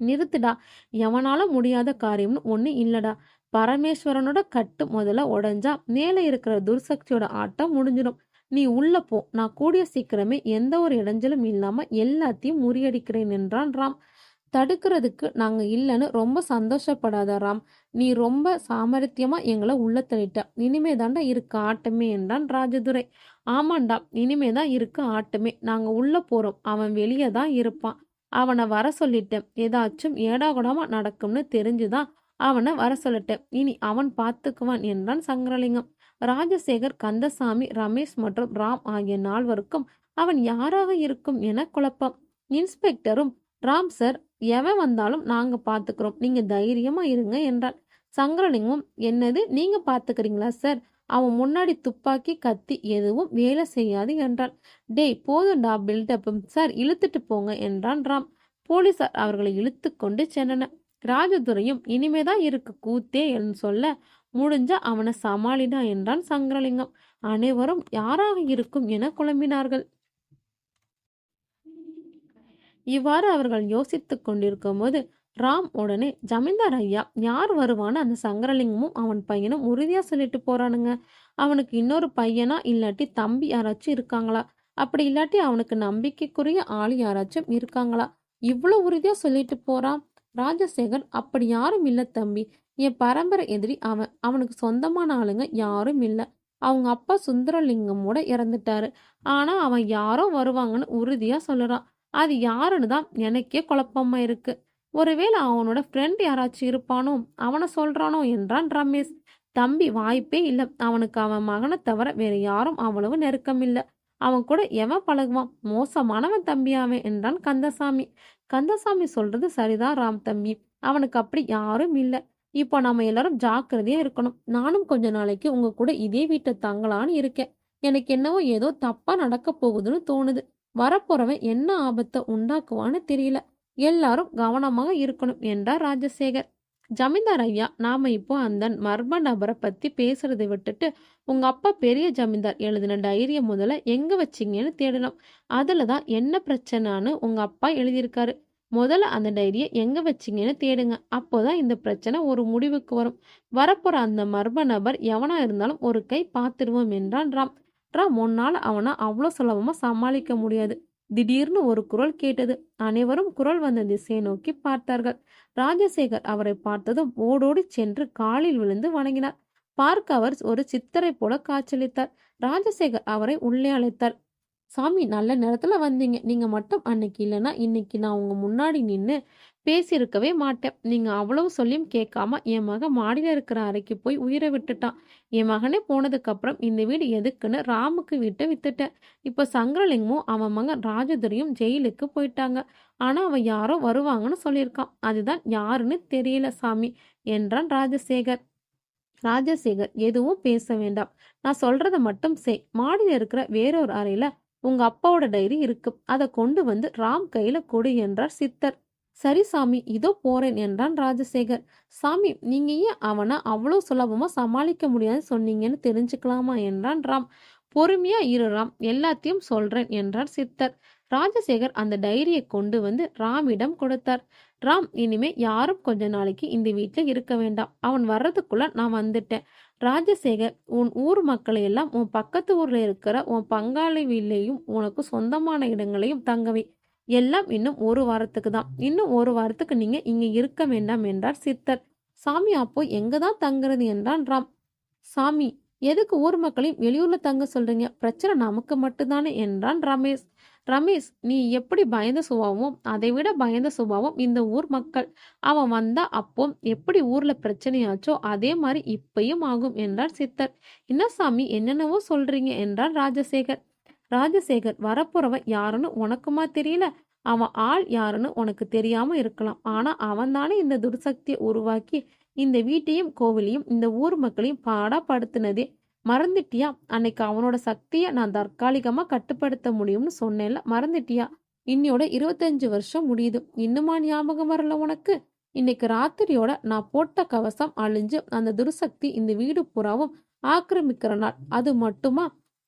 நிறுத்துடா, எவனால முடியாத காரியம்னு ஒண்ணு இல்லடா. பரமேஸ்வரனோட கட்டு முதல்ல உடைஞ்சா மேலே இருக்கிற துர்சக்தியோட ஆட்டம் முடிஞ்சிடும். நீ உள்ள போ, நான் கூடிய சீக்கிரமே எந்த ஒரு இடைஞ்சலும் இல்லாம எல்லாத்தையும் முறியடிக்கிறேன் என்றான் ராம். தடுக்கிறதுக்கு நாங்க இல்லைன்னு ரொம்ப சந்தோஷப்படாத ராம், நீ ரொம்ப சாமர்த்தியமா எங்களை உள்ள தள்ளிட்ட. இனிமே தாண்டா இருக்கு ஆட்டமே என்றான் ராஜதுரை. ஆமாண்டா, இனிமேதான் இருக்கு ஆட்டமே. நாங்க உள்ள போறோம், அவன் வெளியே தான் இருப்பான். அவனை வர சொல்லிட்டேன். ஏதாச்சும் ஏடாகுடமா நடக்கும்னு தெரிஞ்சுதான் அவனை வர சொல்லிட்டேன். இனி அவன் பார்த்துக்குவான் என்றான் சங்கரலிங்கம். ராஜசேகர், கந்தசாமி, ரமேஷ் மற்றும் ராம் ஆகிய 4வருக்கும் அவன் யாராக இருக்கும் என குழப்பம். இன்ஸ்பெக்டரும், ராம் சார், எவன் வந்தாலும் நாங்க பாத்துக்கிறோம், நீங்க தைரியமா இருங்க என்றார். சங்கரலிங்கம், என்னது நீங்க பாத்துக்கிறீங்களா சார்? அவன் முன்னாடி துப்பாக்கி கத்தி எதுவும் வேலை செய்யாது என்றான். டேய் போதும்டா பில்டப் சார், இழுத்துட்டு போங்க என்றான் ராம். போலீசார் அவர்களை இழுத்து கொண்டு சென்றனர். ராஜதுரையும் இனிமேதான் இருக்கு கூத்தே என்று சொல்ல, முடிஞ்சா அவனை சமாளிடா என்றான் சங்கரலிங்கம். அனைவரும் யாராக இருக்கும் என குழம்பினார்கள். இவ்வாறு அவர்கள் யோசித்துக் கொண்டிருக்கும் போது ராம் உடனே, ஜமீன்தார் ஐயா, யார் வருவான்னு அந்த சங்கரலிங்கமும் அவன் பையனும் உறுதியா சொல்லிட்டு போறானுங்க. அவனுக்கு இன்னொரு பையனா இல்லாட்டி தம்பி யாராச்சும் இருக்காங்களா? அப்படி இல்லாட்டி அவனுக்கு நம்பிக்கைக்குரிய ஆள் யாராச்சும் இருக்காங்களா? இவ்வளவு உறுதியா சொல்லிட்டு போறான். ராஜசேகர், அப்படி யாரும் இல்ல தம்பி. என் பரம்பரை எதிரி அவன். அவனுக்கு சொந்தமான ஆளுங்க யாரும் இல்ல. அவங்க அப்பா சுந்தரலிங்கமோட இறந்துட்டாரு. ஆனா அவன் யாரோ வருவாங்கன்னு உறுதியா சொல்லுறான். அது யாருன்னு தான் எனக்கே குழப்பமா இருக்கு. ஒருவேளை அவனோட ஃப்ரெண்ட் யாராச்சும் இருப்பானோ, அவனை சொல்றானோ என்றான் ரமேஷ். தம்பி, வாய்ப்பே இல்ல. அவனுக்கு அவன் மகனை தவிர வேற யாரும் அவ்வளவு நெருக்கம் இல்ல. அவன் கூட எவன் பழகுவான்? மோசமானவன் தம்பி அவன் என்றான் கந்தசாமி. கந்தசாமி சொல்றது சரிதான் ராம் தம்பி. அவனுக்கு அப்படி யாரும் இல்ல. இப்போ நம்ம எல்லாரும் ஜாக்கிரதையா இருக்கணும். நானும் கொஞ்ச நாளைக்கு உங்க கூட இதே வீட்டை தங்கலான்னு இருக்கேன். எனக்கு என்னவோ ஏதோ தப்பா நடக்க போகுதுன்னு தோணுது. வரப்போறவன் என்ன ஆபத்தை உண்டாக்குவான்னு தெரியல. எல்லாரும் கவனமாக இருக்கணும் என்றார் ராஜசேகர். ஜமீன்தார் ஐயா, நாம இப்போ அந்த மர்ம நபரை பத்தி பேசுறதை விட்டுட்டு உங்க அப்பா பெரிய ஜமீன்தார் எழுதின டைரிய முதல்ல எங்க வச்சிங்கன்னு தேடணும். அதுலதான் என்ன பிரச்சனைன்னு உங்க அப்பா எழுதியிருக்காரு. முதல்ல அந்த டைரிய எங்க வச்சிங்கன்னு தேடுங்க. அப்போதான் இந்த பிரச்சனை ஒரு முடிவுக்கு வரும். வரப்போற அந்த மர்ம நபர் எவனா இருந்தாலும் ஒரு கை பார்த்துடுவோம் என்றான் ராம். ராம், உன்னால அவனை அவ்வளோ சுலபமா சமாளிக்க முடியாது. திடீர்னு ஒரு குரல் கேட்டது. அனைவரும் குரல் வந்த திசையை நோக்கி பார்த்தார்கள். ராஜசேகர் அவரை பார்த்ததும் ஓடோடி சென்று காலில் விழுந்து வணங்கினார். பார்க்க அவர் ஒரு சித்தரை போல காட்சியளித்தார். ராஜசேகர் அவரை உள்ளே அழைத்தார். சாமி, நல்ல நேரத்துல வந்தீங்க. நீங்க மட்டும் அன்னைக்கு இல்லைன்னா இன்னைக்கு நான் உங்க முன்னாடி நின்று பேசியிருக்கவே மாட்டேன். நீங்க அவ்வளவு சொல்லியும் கேட்காம என் மகன் மாடியில இருக்கிற அறைக்கு போய் உயிரை விட்டுட்டான். என் மகனே போனதுக்கு அப்புறம் இந்த வீடு எதுக்குன்னு ராமுக்கு வீட்டை வித்துட்டேன். இப்போ சங்கரலிங்கமும் அவன் மகன் ராஜதுரையும் ஜெயிலுக்கு போயிட்டாங்க. ஆனா அவன் யாரோ வருவாங்கன்னு சொல்லியிருக்கான். அதுதான் யாருன்னு தெரியல சாமி என்றான் ராஜசேகர். ராஜசேகர், எதுவும் பேச வேண்டாம். நான் சொல்றத மட்டும் செய். மாடியில் இருக்கிற வேறொரு அறையில உங்க அப்பாவோட டைரி இருக்கு. அதை கொண்டு வந்து ராம் கையில கொடு என்றார் சித்தர். சரி சாமி, இதோ போறேன் என்றான் ராஜசேகர். சாமி, நீங்க ஏன் அவனை அவ்வளோ சுலபமா சமாளிக்க முடியாதுன்னு சொன்னீங்கன்னு தெரிஞ்சுக்கலாமா என்றான் ராம். பொறுமையா இரு ராம், எல்லாத்தையும் சொல்றேன் என்றார் சித்தர். ராஜசேகர் அந்த டைரியை கொண்டு வந்து ராமிடம் கொடுத்தார். ராம், இனிமே யாரும் கொஞ்ச நாளைக்கு இந்த வீட்டுல இருக்க வேண்டாம். அவன் வர்றதுக்குள்ள நான் வந்துட்டேன். ராஜசேகர், உன் ஊர் மக்களை எல்லாம் உன் பக்கத்து ஊர்ல இருக்கிற உன் பங்காளி வீட்லையும் உனக்கு சொந்தமான இடங்களையும் தங்கவை. எல்லாம் இன்னும் ஒரு வாரத்துக்கு தான். இன்னும் ஒரு வாரத்துக்கு நீங்க இங்க இருக்க வேண்டாம் என்றார் சித்தர். சாமி, அப்போ எங்கதான் தங்குறது என்றான் ராம். சாமி, எதுக்கு ஊர் மக்களையும் வெளியூர்ல தங்க சொல்றீங்க? பிரச்சனை நமக்கு மட்டும்தானே என்றான் ரமேஷ். ரமேஷ், நீ எப்படி பயந்த சுபாவமோ அதை விட பயந்த சுபாவம் இந்த ஊர் மக்கள். அவன் வந்தா அப்போ எப்படி ஊர்ல பிரச்சனையாச்சோ அதே மாதிரி இப்பயும் ஆகும் என்றார் சித்தர். என்ன சாமி, என்னென்னவோ சொல்றீங்க என்றார் ராஜசேகர். ராஜசேகர், வரப்போறவன் யாருன்னு உனக்குமா தெரியல? அவன் ஆள் யாருன்னு உனக்கு தெரியாம இருக்கலாம். ஆனா அவன் தானே இந்த துர்சக்தியை உருவாக்கி இந்த வீட்டையும் கோவிலையும் இந்த ஊர் மக்களையும் பாடா படுத்தினதே. மறந்துட்டியா? அன்னைக்கு அவனோட சக்தியை நான் தற்காலிகமா கட்டுப்படுத்த முடியும்னு சொன்னேன்ல, மறந்துட்டியா? இன்னையோட 25 வருஷம் முடியுது. இன்னுமா ஞாபகம் வரல உனக்கு? இன்னைக்கு ராத்திரியோட நான் போட்ட கவசம் அழிஞ்சு அந்த துர்சக்தி இந்த வீடு புறாவும் ஆக்கிரமிக்கிற நாள். அது மட்டுமா?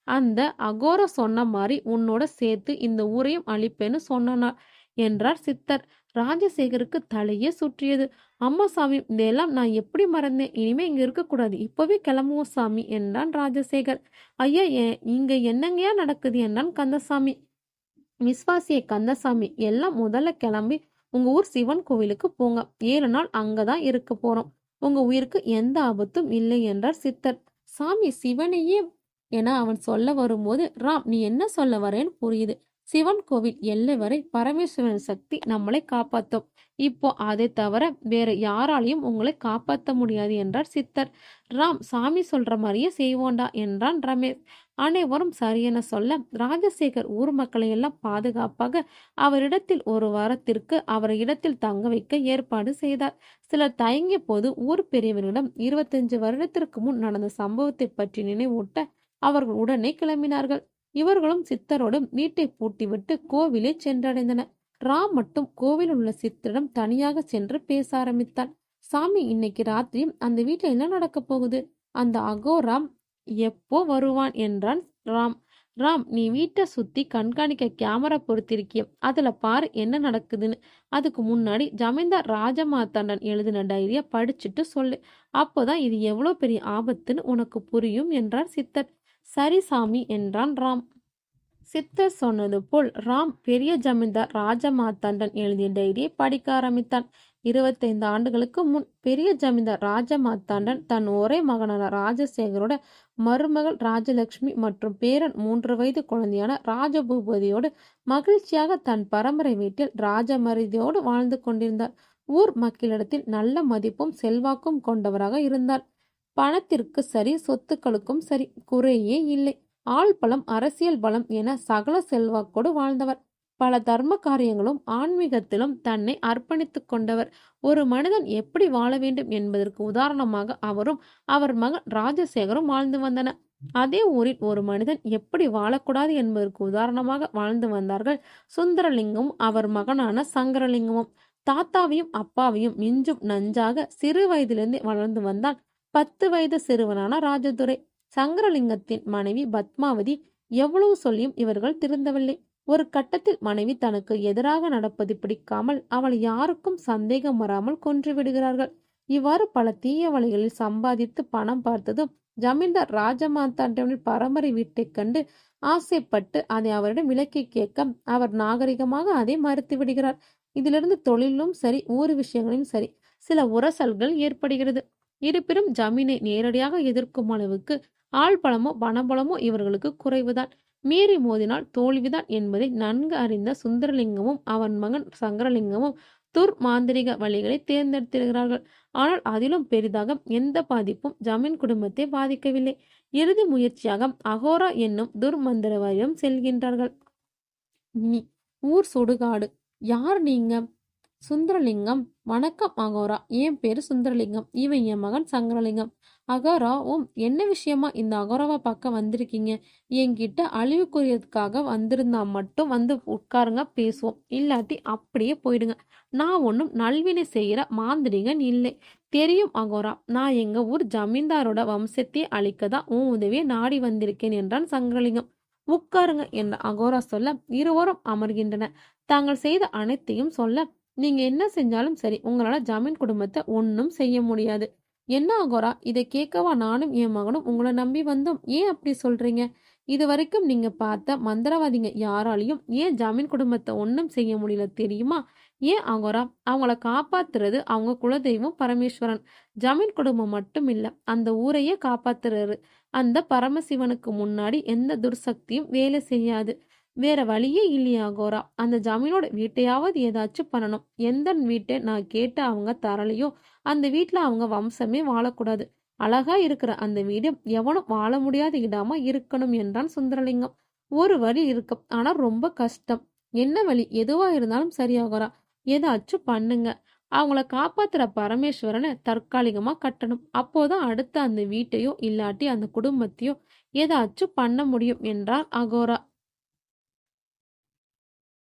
அந்த அகோர சொன்ன மாதிரி உன்னோட சேர்த்து இந்த ஊரையும் அழிப்பேன்னு சொன்னார் என்றார் சித்தர். ராஜசேகருக்கு தலையே சுற்றியது. அம்மா சாமி, இதெல்லாம் நான் எப்படி மறந்தேன்? இனிமே இங்க இருக்கக்கூடாது. இப்பவே கிளம்புவோம் சாமி என்றான் ராஜசேகர். ஐயா, இங்க என்னங்கயா நடக்குது என்றான் கந்தசாமி. விஸ்வாசிய கந்தசாமி, எல்லாம் முதல்ல கிளம்பி உங்க ஊர் சிவன் கோவிலுக்கு போங்க. 7 நாள் அங்கதான் இருக்க போறோம். உங்க உயிருக்கு எந்த ஆபத்தும் இல்லை என்றார் சித்தர். சாமி, சிவனையே என அவன் சொல்ல வரும்போது, ராம், நீ என்ன சொல்ல வரேன்னு புரியுது. சிவன் கோவில் எல்லை வரை பரமேஸ்வரன் சக்தி நம்மளை காப்பாத்தும். இப்போ அதை தவிர வேற யாராலையும் உங்களை காப்பாத்த முடியாது என்றார் சித்தர். ராம், சாமி சொல்ற மாதிரியே செய்வோண்டா என்றான் ரமேஷ். அனைவரும் சரியென சொல்ல ராஜசேகர் ஊர் மக்களை எல்லாம் பாதுகாப்பாக அவரிடத்தில் ஒரு வாரத்திற்கு அவரை இடத்தில் தங்க வைக்க ஏற்பாடு செய்தார். சிலர் தயங்கிய போது ஊர் பெரியவர்களிடம் 25 வருடத்திற்கு முன் நடந்த சம்பவத்தை பற்றி நினைவூட்ட அவர்கள் உடனே கிளம்பினார்கள். இவர்களும் சித்தரோடு வீட்டை பூட்டிவிட்டு கோவிலை சென்றடைந்தனர். ராம் மட்டும் கோவில் உள்ள சித்தரிடம் தனியாக சென்று பேச ஆரம்பித்தான். சாமி, இன்னைக்கு ராத்திரி அந்த வீட்டில் என்ன நடக்க போகுது? அந்த அகோராம் எப்போ வருவான் என்றான் ராம். ராம், நீ வீட்டை சுத்தி கண்காணிக்க கேமரா பொறுத்திருக்கிய, அதுல பாரு என்ன நடக்குதுன்னு. அதுக்கு முன்னாடி ஜமீன்தார் ராஜமார்த்தாண்டன் எழுதின டைரிய படிச்சுட்டு சொல்லு. அப்போதான் இது எவ்வளவு பெரிய ஆபத்துன்னு உனக்கு புரியும் என்றார் சித்தர். சரி சாமி என்றான் ராம். சித்தர் சொன்னது போல் ராம் பெரிய ஜமீன்தார் ராஜமார்த்தாண்டன் எழுதிய டைரியை படிக்க ஆரம்பித்தான். 25 ஆண்டுகளுக்கு முன் பெரிய ஜமீன்தார் ராஜமார்த்தாண்டன் தன் ஒரே மகனான ராஜசேகரோட மருமகள் ராஜலட்சுமி மற்றும் பேரன் 3 வயது குழந்தையான ராஜபூபதியோடு மகிழ்ச்சியாக தன் பரம்பரை வீட்டில் ராஜமரியாதையோடு வாழ்ந்து கொண்டிருந்தார். ஊர் மக்களிடத்தில் நல்ல மதிப்பும் செல்வாக்கும் கொண்டவராக இருந்தார். பணத்திற்கு சரி, சொத்துக்களுக்கும் சரி குறையே இல்லை. ஆள் பலம், அரசியல் பலம் என சகல செல்வாக்கோடு வாழ்ந்தவர். பல தர்ம காரியங்களும் ஆன்மீகத்திலும் தன்னை அர்ப்பணித்துக் கொண்டவர். ஒரு மனிதன் எப்படி வாழ வேண்டும் என்பதற்கு உதாரணமாக அவரும் அவர் மகன் ராஜசேகரும் வாழ்ந்து வந்தனர். அதே ஊரில் ஒரு மனிதன் எப்படி வாழக்கூடாது என்பதற்கு உதாரணமாக வாழ்ந்து வந்தார்கள் சுந்தரலிங்கமும் அவர் மகனான சங்கரலிங்கமும். தாத்தாவையும் அப்பாவையும் மிஞ்சும் நஞ்சாக சிறு வயதிலிருந்து வளர்ந்து வந்தான் 10 வயது சிறுவனான ராஜதுரை. சங்கரலிங்கத்தின் மனைவி பத்மாவதி. எவ்வளவு சொல்லியும் இவர்கள் திருந்தவில்லை. ஒரு கட்டத்தில் மனைவி தனக்கு எதிராக நடப்பது பிடிக்காமல் அவளை யாருக்கும் சந்தேகம் வராமல் கொன்று விடுகிறார்கள். இவ்வாறு பல தீய வழிகளில் சம்பாதித்து பணம் பார்த்ததும் ஜமீன்தார் ராஜமார்த்தாண்டனின் பரம்பரை வீட்டைக் கண்டு ஆசைப்பட்டு அதை அவரிடம் விலக்கி கேட்க அவர் நாகரிகமாக அதை மறுத்து விடுகிறார். இதிலிருந்து தொழிலும் சரி, ஊர் விஷயங்களிலும் சரி சில உரசல்கள் ஏற்படுகிறது. இருப்பினும் ஜமீனை நேரடியாக எதிர்க்கும் அளவுக்கு ஆள் பலமோ பணபலமோ இவர்களுக்கு குறைவுதான். மீறி மோதினால் தோல்விதான் என்பதை நன்கு அறிந்த சுந்தரலிங்கமும் அவன் மகன் சங்கரலிங்கமும் மாந்திரிக வழிகளை தேர்ந்தெடுத்திருக்கிறார்கள். ஆனால் அதிலும் பெரிதாக எந்த பாதிப்பும் ஜமீன் குடும்பத்தை பாதிக்கவில்லை. இறுதி முயற்சியாக அகோரா என்னும் துர்மந்திரவாரியம் செல்கின்றார்கள். ஊர் சுடுகாடு. யார் நீங்க? சுந்தரலிங்கம். வணக்கம் அகோரா, என் பேரு சுந்தரலிங்கம், இவன் என் மகன் சங்கரலிங்கம். அகோரா, என்ன விஷயமா இந்த அகோராவை பார்க்க வந்திருக்கீங்க? என்கிட்ட அழிவுக்குரியதுக்காக வந்திருந்தா மட்டும் வந்து உட்காருங்க, பேசுவோம். இல்லாட்டி அப்படியே போயிடுங்க. நான் ஒன்றும் நல்வினை செய்கிற மாந்திரிகன் இல்லை. தெரியும் அகோரா, நான் எங்க ஊர் ஜமீன்தாரோட வம்சத்தை அழிக்கதான் உன் உதவியை நாடி வந்திருக்கேன் என்றான் சங்கரலிங்கம். உட்காருங்க என்ற அகோரா சொல்ல இருவரும் அமர்கின்றனர். தாங்கள் செய்த அனைத்தையும் சொல்ல, நீங்க என்ன செஞ்சாலும் சரி, உங்களால ஜமீன் குடும்பத்தை ஒன்னும் செய்ய முடியாது. என்ன அகோரா, இதை கேட்கவா நானும் என் மகனும் உங்களை நம்பி வந்தோம்? ஏன் அப்படி சொல்றீங்க? இது வரைக்கும் நீங்க பார்த்த மந்திரவாதிங்க யாராலையும் ஏன் ஜமீன் குடும்பத்தை ஒன்னும் செய்ய முடியல தெரியுமா? ஏன் அகோரா, அவங்கள காப்பாத்துறது அவங்க குலதெய்வம் பரமேஸ்வரன். ஜமீன் குடும்பம் மட்டும் இல்ல, அந்த ஊரையே காப்பாத்துறாரு. அந்த பரமசிவனுக்கு முன்னாடி எந்த துர்சக்தியும் வேலை செய்யாது. வேற வழியே இல்லையா கோரா? அந்த ஜமீனோட வீட்டையாவது ஏதாச்சும் பண்ணணும். எந்த வீட்டை நான் கேட்டு அவங்க தரலையோ அந்த வீட்டுல அவங்க வம்சமே வாழக்கூடாது. அழகா இருக்கிற அந்த வீடு எவனும் வாழ முடியாத இடமா இருக்கணும் என்றான் சுந்தரலிங்கம். ஒரு வழி இருக்கு, ஆனா ரொம்ப கஷ்டம். என்ன வழி? எதுவா இருந்தாலும் சரியாகோரா, ஏதாச்சும் பண்ணுங்க. அவங்கள காப்பாத்துற பரமேஸ்வரனை தற்காலிகமா கட்டணும். அப்போதான் அடுத்த அந்த வீட்டையோ இல்லாட்டி அந்த குடும்பத்தையோ ஏதாச்சும் பண்ண முடியும் என்றார் அகோரா.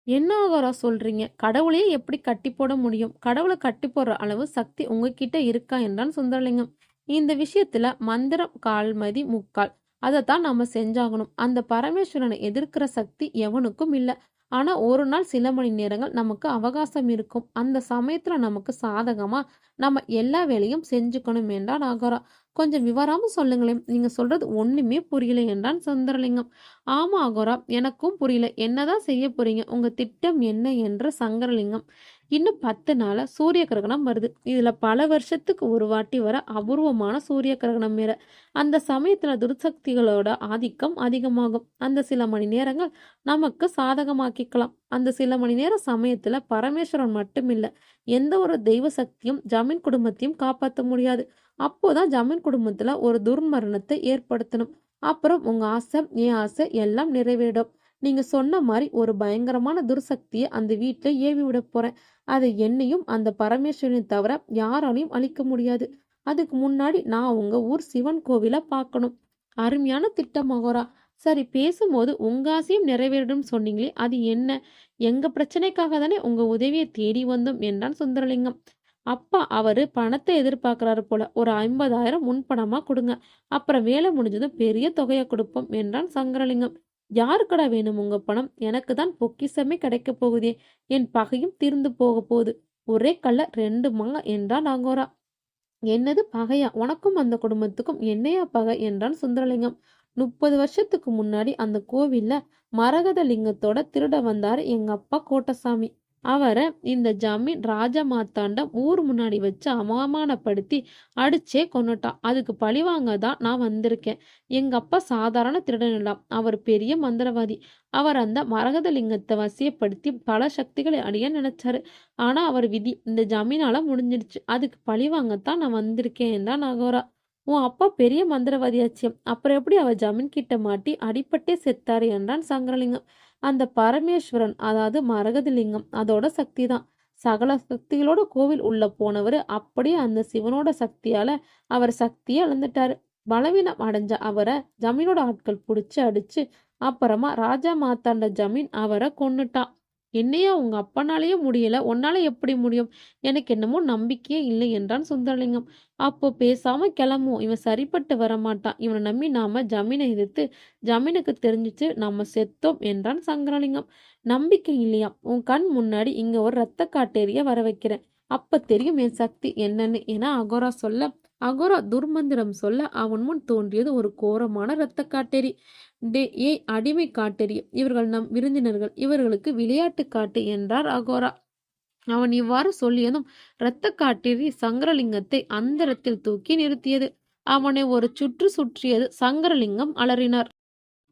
என்ன அகோரா சொல்றீங்க? கடவுளையே எப்படி கட்டி போட முடியும்? கடவுளை கட்டி போடுற அளவு சக்தி உங்ககிட்ட இருக்கா என்றான் சுந்தரலிங்கம். இந்த விஷயத்துல மந்திரம் கால்மதி முக்கால், அதைத்தான் நம்ம செஞ்சாகணும். அந்த பரமேஸ்வரனை எதிர்க்கிற சக்தி எவனுக்கும் இல்லை. ஆனா ஒரு நாள் சில மணி நேரங்கள் நமக்கு அவகாசம் இருக்கும். அந்த சமயத்துல நமக்கு சாதகமா நம்ம எல்லா வேலையும் செஞ்சுக்கணும் என்றான் அகோரா. கொஞ்சம் விவராம சொல்லுங்களேன், நீங்க சொல்றது ஒண்ணுமே புரியல என்றான் சுந்தரலிங்கம். ஆமா அகோரா, எனக்கும் புரியல, என்னதான் செய்ய போறீங்க, உங்க திட்டம் என்ன என்ற சங்கரலிங்கம். இன்னும் 10 நாளா சூரிய கிரகணம் வருது. இதுல பல வருஷத்துக்கு ஒரு வாட்டி வர அபூர்வமான சூரிய கிரகணம் வேற. அந்த சமயத்துல துர்சக்திகளோட ஆதிக்கம் அதிகமாகும். அந்த சில மணி நேரங்கள் நமக்கு சாதகமாக்கிக்கலாம். அந்த சில மணி நேர சமயத்துல பரமேஸ்வரன் மட்டும் இல்ல, எந்த ஒரு தெய்வ சக்தியும் ஜமீன் குடும்பத்தையும் காப்பாற்ற முடியாது. அப்போதான் ஜமீன் குடும்பத்துல ஒரு துர்மரணத்தை ஏற்படுத்தணும். அப்புறம் உங்க ஆசை, என் ஆசை எல்லாம் நிறைவேறும். நீங்க சொன்ன மாதிரி ஒரு பயங்கரமான துர்சக்தியை அந்த வீட்டுல ஏவி விட போறேன். அதை என்னையும் அந்த பரமேஸ்வரனையும் தவிர யாராலையும் அழிக்க முடியாது. அதுக்கு முன்னாடி நான் உங்க ஊர் சிவன் கோவில பார்க்கணும். அருமையான திட்டம் மகோரா. சரி, பேசும்போது உங்க ஆசையும் நிறைவேறும் சொன்னீங்களே, அது என்ன? எங்க பிரச்சனைக்காக தானே உங்க உதவியை தேடி வந்தோம் என்றான் சுந்தரலிங்கம். அப்பா அவரு பணத்தை எதிர்பார்க்கிறாரு போல, ஒரு 50,000 முன்பணமா கொடுங்க, அப்புறம் வேலை முடிஞ்சதும் பெரிய தொகையை கொடுப்போம் என்றான் சங்கரலிங்கம். யாருக்கடா வேணும் உங்க பணம்? எனக்கு தான் பொக்கிஷமே கிடைக்க போகுதே, என் பகையும் தீர்ந்து போக போகுது. ஒரே கல்ல 2 மாங்கா என்றான் அகோரா. என்னது பகையா? உனக்கும் அந்த குடும்பத்துக்கும் என்னையா பகை என்றான் சுந்தரலிங்கம். 30 வருஷத்துக்கு முன்னாடி அந்த கோவில்ல மரகத லிங்கத்தோட திருட வந்தாரு எங்க அப்பா கோட்டசாமி. அவரை இந்த ஜமீன் ராஜா மாத்தாண்டம் ஊர் முன்னாடி வச்சு அவமானப்படுத்தி அடிச்சே கொன்னுட்டான். அதுக்கு பழிவாங்க தான் நான் வந்திருக்கேன். எங்க அப்பா சாதாரண திருடன் இல்ல, அவர் பெரிய மந்திரவாதி. அவர் அந்த மரகத லிங்கத்தை வசியப்படுத்தி பல சக்திகளை அடைய நினைச்சாரு. ஆனா அவர் விதி இந்த ஜமீனால முடிஞ்சிடுச்சு. அதுக்கு பழிவாங்கத்தான் நான் வந்திருக்கேன் என்றான் அகோரா. உன் அப்பா பெரிய மந்திரவாதியாச்சு, அப்புறம் எப்படி அவர் ஜமீன் கிட்ட மாட்டி அடிபட்டே செத்தாரு என்றான் சங்கரலிங்கம். அந்த பரமேஸ்வரன், அதாவது மரகதலிங்கம், அதோட சக்தி தான். சகல சக்திகளோட கோவில் உள்ள போனவர் அப்படியே அந்த சிவனோட சக்தியால அவர் சக்தியை இழந்துட்டாரு. பலவீனம் அடைஞ்ச அவரை ஜமீனோட ஆட்கள் புடிச்சு அடிச்சு அப்புறமா ராஜா மாத்தாண்ட ஜமீன் அவரை கொன்னுட்டான். என்னையா உங்க அப்பனாலேயே முடியல, உன்னால எப்படி முடியும்? எனக்கு என்னமோ நம்பிக்கையே இல்லை என்றான் சுந்தரலிங்கம். அப்போ பேசாம கிளம்புவோம், இவன் சரிப்பட்டு வரமாட்டான், இவனை நம்பி நாம ஜமீனை எதிர்த்து ஜமீனுக்கு தெரிஞ்சிச்சு நம்ம செத்தோம் என்றான் சங்கரலிங்கம். நம்பிக்கை இல்லையா? உன் கண் முன்னாடி இங்க ஒரு ரத்த காட்டேரிய வர வைக்கிறேன், அப்ப தெரியும் என் சக்தி என்னன்னு என அகோரா சொல்ல, அகோரா துர்மந்திரம் சொல்ல அவன் முன் தோன்றியது ஒரு கோரமான இரத்த காட்டேரி. ஏய் அடிமை காட்டேரி, இவர்கள் நம் விருந்தினர்கள், இவர்களுக்கு விளையாட்டு காட்டு என்றார் அகோரா. அவன் இவ்வாறு சொல்லியதும் இரத்த காட்டேரி சங்கரலிங்கத்தை அந்தரத்தில் தூக்கி நிறுத்தியது. அவனை ஒரு சுற்று சுற்றியது. சங்கரலிங்கம் அலறினார்.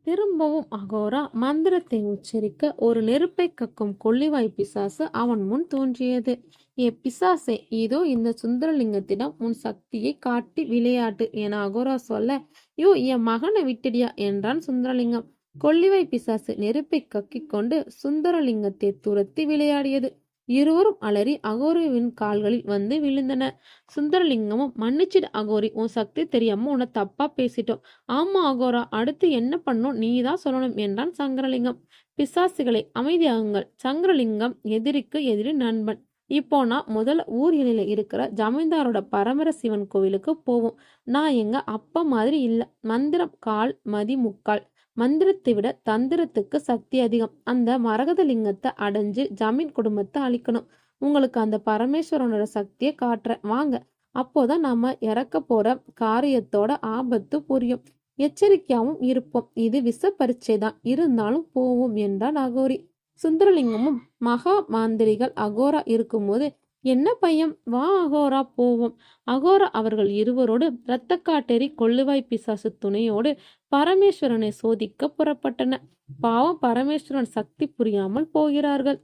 திரும்பவும் அகோரா மந்திரத்தை உச்சரிக்க ஒரு நெருப்பை கக்கும் கொள்ளிவாய் பிசாசு அவன் முன் தோன்றியது. ஏ பிசாசே, இதோ இந்த சுந்தரலிங்கத்திடம் உன் சக்தியை காட்டி விளையாட்டு என அகோரா சொல்ல, யோ என் மகனை விட்டுடியா என்றான் சுந்தரலிங்கம். கொள்ளிவாய் பிசாசு நெருப்பை கக்கிக் கொண்டு சுந்தரலிங்கத்தை துரத்தி விளையாடியது. இருவரும் அலறி அகோரியின் கால்களில் வந்து விழுந்தன. சுந்தரலிங்கமும், மன்னிச்சிடு அகோரி, உன் சக்தி தெரியாம உன்னை தப்பா பேசிட்டோம். ஆமா அகோரா, அடுத்து என்ன பண்ணும் நீதான் சொல்லணும் என்றான் சங்கரலிங்கம். பிசாசுகளை அமைதியாகுங்கள். சங்கரலிங்கம் எதிரிக்கு எதிரி நண்பன். இப்போ நான் முதல்ல ஊர் எல்லையில இருக்கிற ஜமீன்தாரோட பரமர சிவன் கோவிலுக்கு போவோம். நான் எங்க அப்பா மாதிரி இல்ல, மந்திரம் கால் மதி முக்கால். மந்திரத்தை விட தந்திரத்துக்கு சக்தி அதிகம். அந்த மரகத லிங்கத்தை அடைஞ்சு ஜமீன் குடும்பத்தை அழிக்கணும். உங்களுக்கு அந்த பரமேஸ்வரனோட சக்தியை காட்டுறேன் வாங்க. அப்போதான் நாம இறக்க போற காரியத்தோட ஆபத்து புரியும். எச்சரிக்கையாவும் இருப்போம். இது விஷ பரீட்சை தான், இருந்தாலும் போவோம் என்றான் அகோரி. சுந்தரலிங்கமும் மகா மாந்திரிகள் அகோரா இருக்கும்போது என்ன பையன், வா அகோரா போவோம். அகோரா அவர்கள் இருவரோடு இரத்த காட்டேரி கொள்ளுவாய் பிசாசு துணையோடு பரமேஸ்வரனை சோதிக்க புறப்பட்டன. பாவம், பரமேஸ்வரன் சக்தி புரியாமல் போகிறார்கள்.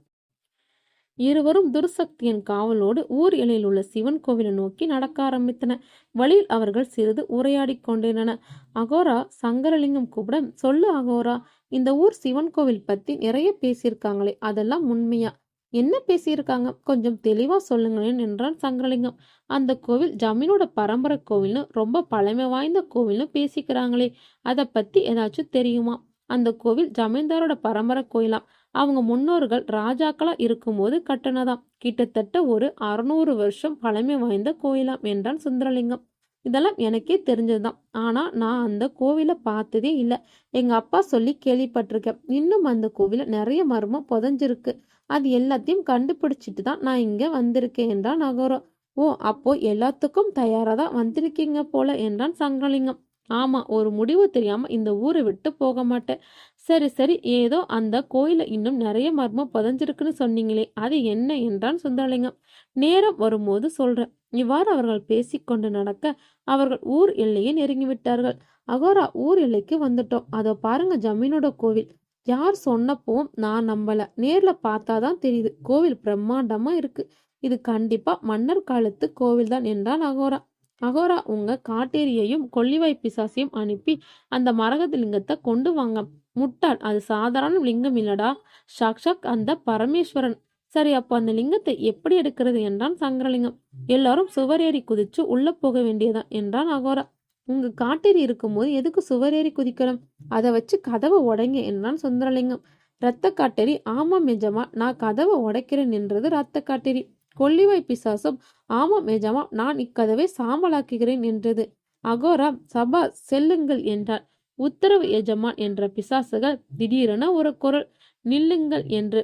இருவரும் துர்சக்தியின் காவலோடு ஊர் எல்லையில் உள்ள சிவன் கோவிலை நோக்கி நடக்க ஆரம்பித்தன. வழியில் அவர்கள் சிறிது உரையாடி கொண்டிருந்தன. அகோரா சங்கரலிங்கம் கூப்பிட, சொல்லு அகோரா, இந்த ஊர் சிவன் கோவில் பத்தி நிறைய பேசியிருக்காங்களே, அதெல்லாம் உண்மையா? என்ன பேசியிருக்காங்க, கொஞ்சம் தெளிவா சொல்லுங்களேன் என்றான் சங்கரலிங்கம். அந்த கோவில் ஜமீனோட பரம்பரை கோவில்னு, ரொம்ப பழமை வாய்ந்த கோவில்னு பேசிக்கிறாங்களே, அதை பத்தி ஏதாச்சும் தெரியுமா? அந்த கோவில் ஜமீன்தாரோட பரம்பரை கோயிலாம். அவங்க முன்னோர்கள் ராஜாக்களா இருக்கும்போது கட்டினதாம். கிட்டத்தட்ட ஒரு 600 வருஷம் பழமை வாய்ந்த கோயிலாம் என்றான் சுந்தரலிங்கம். இதெல்லாம் எனக்கே தெரிஞ்சதுதான், ஆனா நான் அந்த கோவிலை பார்த்ததே இல்லை. எங்க அப்பா சொல்லி கேள்விப்பட்டிருக்கேன். இன்னும் அந்த கோவில நிறைய மர்மம் புதஞ்சிருக்கு. அது எல்லாத்தையும் கண்டுபிடிச்சிட்டு தான் நான் இங்க வந்திருக்கேன் என்றான் அகோரா. ஓ, அப்போ எல்லாத்துக்கும் தயாரா தான் வந்திருக்கீங்க போல என்றான் சங்கரலிங்கம். ஆமா, ஒரு முடிவு தெரியாம இந்த ஊரை விட்டு போக மாட்டேன். சரி சரி, ஏதோ அந்த கோயில இன்னும் நிறைய மர்மம் புதைஞ்சிருக்குன்னு சொன்னீங்களே, அது என்ன என்றான் சுந்தரலிங்கம். நேரம் வரும்போது சொல்றேன். இவ்வாறு அவர்கள் பேசிக்கொண்டு நடக்க அவர்கள் ஊர் எல்லையை நெருங்கி விட்டார்கள். அகோரா ஊர் எல்லைக்கு வந்துட்டோம். அதோ பாருங்க, ஜமீனோட கோவில். யார் சொன்னப்போவும் நான் நம்பல. நேர்ல பார்த்தாதான் தெரியுது. கோவில் பிரம்மாண்டமா இருக்கு. இது கண்டிப்பா மன்னர் காலத்து கோவில்தான் என்றான் அகோரா. அகோரா, உங்க காட்டேரியையும் கொள்ளிவாய் பிசாசையும் அனுப்பி அந்த மரகத லிங்கத்தை கொண்டு வாங்க. முட்டாள், அது சாதாரண லிங்கம் இல்லடா, சாக்ஷாத் அந்த பரமேஸ்வரன். சரி, அப்போ அந்த லிங்கத்தை எப்படி எடுக்கிறது என்றான் சங்கரலிங்கம். எல்லாரும் சுவரேறி குதிச்சு உள்ள போக வேண்டியதான் என்றான் அகோரா. உங்க காட்டேரி இருக்கும்போது எதுக்கு சுவரேறி குதிக்கணும்? அதை வச்சு கதவை உடைங்க என்றான் சுந்தரலிங்கம். ரத்த காட்டேரி. ஆமாம் எஜமா, நான் கதவை உடைக்கிறேன் என்றது ரத்த காட்டேரி. கொள்ளிவாய் பிசாசும், ஆமாம் எஜமா, நான் இக்கதவை சாம்பலாக்குகிறேன் என்றது. அகோரா, சபா செல்லுங்கள் என்றார். உத்தரவு எஜமான் என்ற பிசாசுகள் திடீரென ஒரு குரல், நில்லுங்கள் என்று.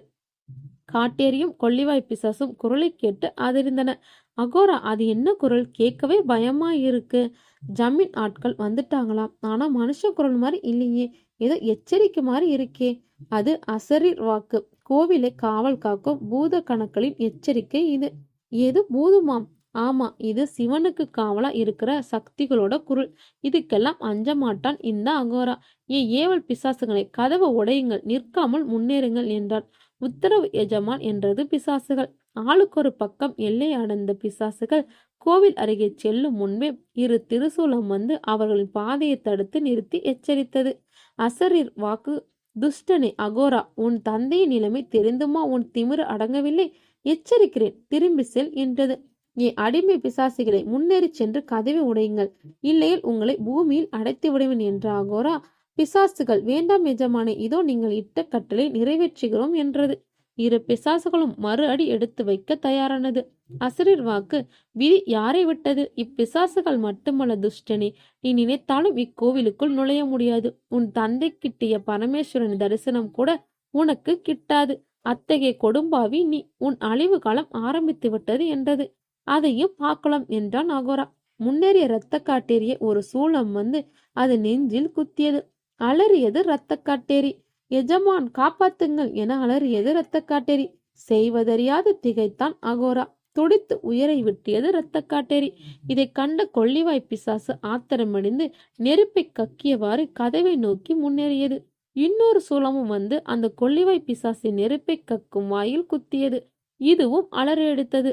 காட்டேரியும் கொள்ளிவாய் பிசாசும் குரலை கேட்டு அதிர்ந்தன. அகோரா, அது என்ன குரல்? கேட்கவே பயமா இருக்கு. ஜமீன் ஆட்கள் வந்துட்டாங்களாம். ஆனா மனுஷ குரல் மாதிரி இல்லையே, ஏதோ எச்சரிக்கை மாதிரி இருக்கே. அது அசரீர் வாக்கு. கோவிலை காவல் காக்கும் பூத கணக்களின் எச்சரிக்கை இது. ஏது பூதமாம்? ஆமா, இது சிவனுக்கு காவலா இருக்கிற சக்திகளோட குரல். இதுக்கெல்லாம் அஞ்ச மாட்டான் இந்த அகோரா. ஏவல் பிசாசுகளை, கதவை உடையுங்கள், நிற்காமல் முன்னேறுங்கள் என்றார். உத்தரவு எஜமான் என்றது பிசாசுகள். ஆளுக்கொரு பக்கம் எல்லை அடைந்த பிசாசுகள் கோவில் அருகே செல்லும் முன்பே இரு திருசூலம் வந்து அவர்களின் பாதையை தடுத்து நிறுத்தி எச்சரித்தது. அசரீர் வாக்கு. துஷ்டனே அகோரா, உன் தந்தையின் நிலைமை தெரிந்துமா உன் திமிரு அடங்கவில்லை? எச்சரிக்கிறேன், திரும்பி செல் என்றது. அடிமை பிசாசிகளை, முன்னேறி சென்று கதவை உடையுங்கள், இல்லையில் உங்களை பூமியில் அடைத்து விடுவேன் என்ற அகோரா. பிசாசுகள், வேண்டாம் எஜமானே, இதோ நீங்கள் இட்ட கட்டளை நிறைவேற்றுகிறோம் என்றது. இரு பிசாசுகளும் மறு அடி எடுத்து வைக்க தயாரானது. அசரீர் வாக்கு. விதி யாரை விட்டது? இப்பிசாசுகள் மட்டுமல்ல துஷ்டனே, நீ நினைத்தாலும் இக்கோவிலுக்குள் நுழைய முடியாது. உன் தந்தை கிட்டிய பரமேஸ்வரன் தரிசனம் கூட உனக்கு கிட்டாது. அத்தகைய கொடும்பாவி நீ. உன் அழிவு காலம் ஆரம்பித்து விட்டது என்றது. அதையும் பார்க்கலாம் என்றான் அகோரா. முன்னேறிய இரத்த காட்டேரிய ஒரு சூளம் வந்து அது நெஞ்சில் குத்தியது. அலறியது இரத்த காட்டேரி. எஜமான், காப்பாத்துங்கள் என அலறியது இரத்த காட்டேரி. செய்வதறியாது திகைத்தான் அகோரா. துடித்து உயரை விட்டியது இரத்த காட்டேரி. இதை கண்ட கொள்ளிவாய் பிசாசு ஆத்திரமடைந்து நெருப்பை கக்கியவாறு கதவை நோக்கி முன்னேறியது. இன்னொரு சூலமும் வந்து அந்த கொள்ளிவாய் பிசாசை நெருப்பை கக்கும் வாயில் குத்தியது. இதுவும் அலறி எடுத்தது.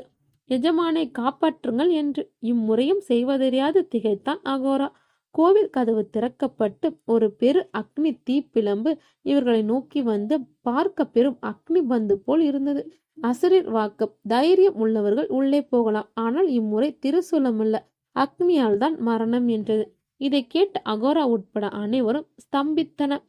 எஜமானை காப்பாற்றுங்கள் என்று. இம்முறையும் செய்வதறியாது திகைத்தான் அகோரா. கோவில் கதவு திறக்கப்பட்டு ஒரு பெரு அக்னி தீப்பிழம்பு இவர்களை நோக்கி வந்து பார்க்க பெரும் அக்னி பந்து போல் இருந்தது. அசரீர் வாக்கு. தைரியம் உள்ளவர்கள் உள்ளே போகலாம், ஆனால் இம்முறை திருசூலமல்ல, அக்னியால் தான் மரணம் என்றது. இதை கேட்டு அகோரா உட்பட அனைவரும் ஸ்தம்பித்தன.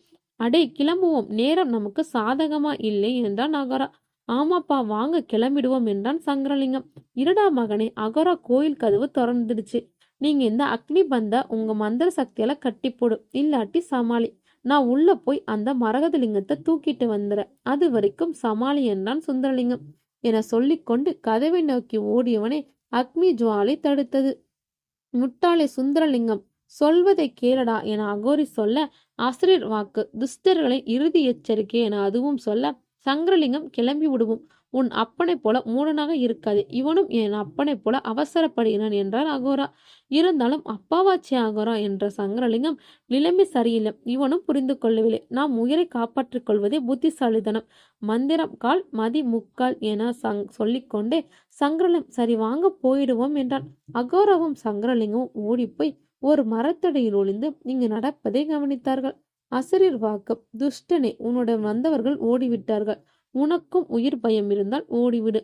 அடே, கிளம்புவோம், நேரம் நமக்கு சாதகமா இல்லை என்றான் அகோரா. ஆமாப்பா, வாங்க கிளம்பிடுவோம் என்றான் சங்கரலிங்கம். இருடா மகனே, அகோரா, கோயில் கதவு திறந்துடுச்சு. நீங்க இந்த அக்னி பந்த உங்க மந்திர சக்தியால கட்டி போடு, இல்லாட்டி சமாளி. நான் உள்ள போய் அந்த மரகத லிங்கத்தை தூக்கிட்டு வந்துறேன். அது வரைக்கும் சமாளி என்றான் சுந்தரலிங்கம். என சொல்லிக்கொண்டு கதவை நோக்கி ஓடியவனை அக்னி ஜுவாலை தடுத்தது. முட்டாளே சுந்தரலிங்கம், சொல்வதை கேளடா என அகோரி சொல்ல, அசரீர் வாக்கு. துஷ்டர்களை இறுதி எச்சரிக்கை என அதுவும் சொல்ல, சங்கரலிங்கம், கிளம்பி விடுவோம். உன் அப்பனை போல மூடனாக இருக்காது. இவனும் என் அப்பனை போல அவசரப்படுகிறான் என்றார் அகோரா. இருந்தாலும் அப்பாவாச்சி அகோரா என்ற சங்கரலிங்கம், நிலைமை சரியில்லை. இவனும் புரிந்து கொள்ளவில்லை. நாம் உயிரை காப்பாற்றிக் கொள்வதே புத்திசாலித்தனம். மந்திரம் கால், மதி முக்கால் என சொல்லிக்கொண்டே சங்கரலிங்கம், சரி வாங்க போயிடுவோம் என்றான். அகோராவும் சங்கரலிங்கமும் ஓடிப்போய் ஒரு மரத்தடியில் ஒளிந்து இங்கு நடப்பதை கவனித்தார்கள். அசரீர் வாக்கு. துஷ்டனே, உன்னுடன் வந்தவர்கள் ஓடிவிட்டார்கள். உனக்கும் உயிர் பயம் இருந்தால் ஓடிவிடு.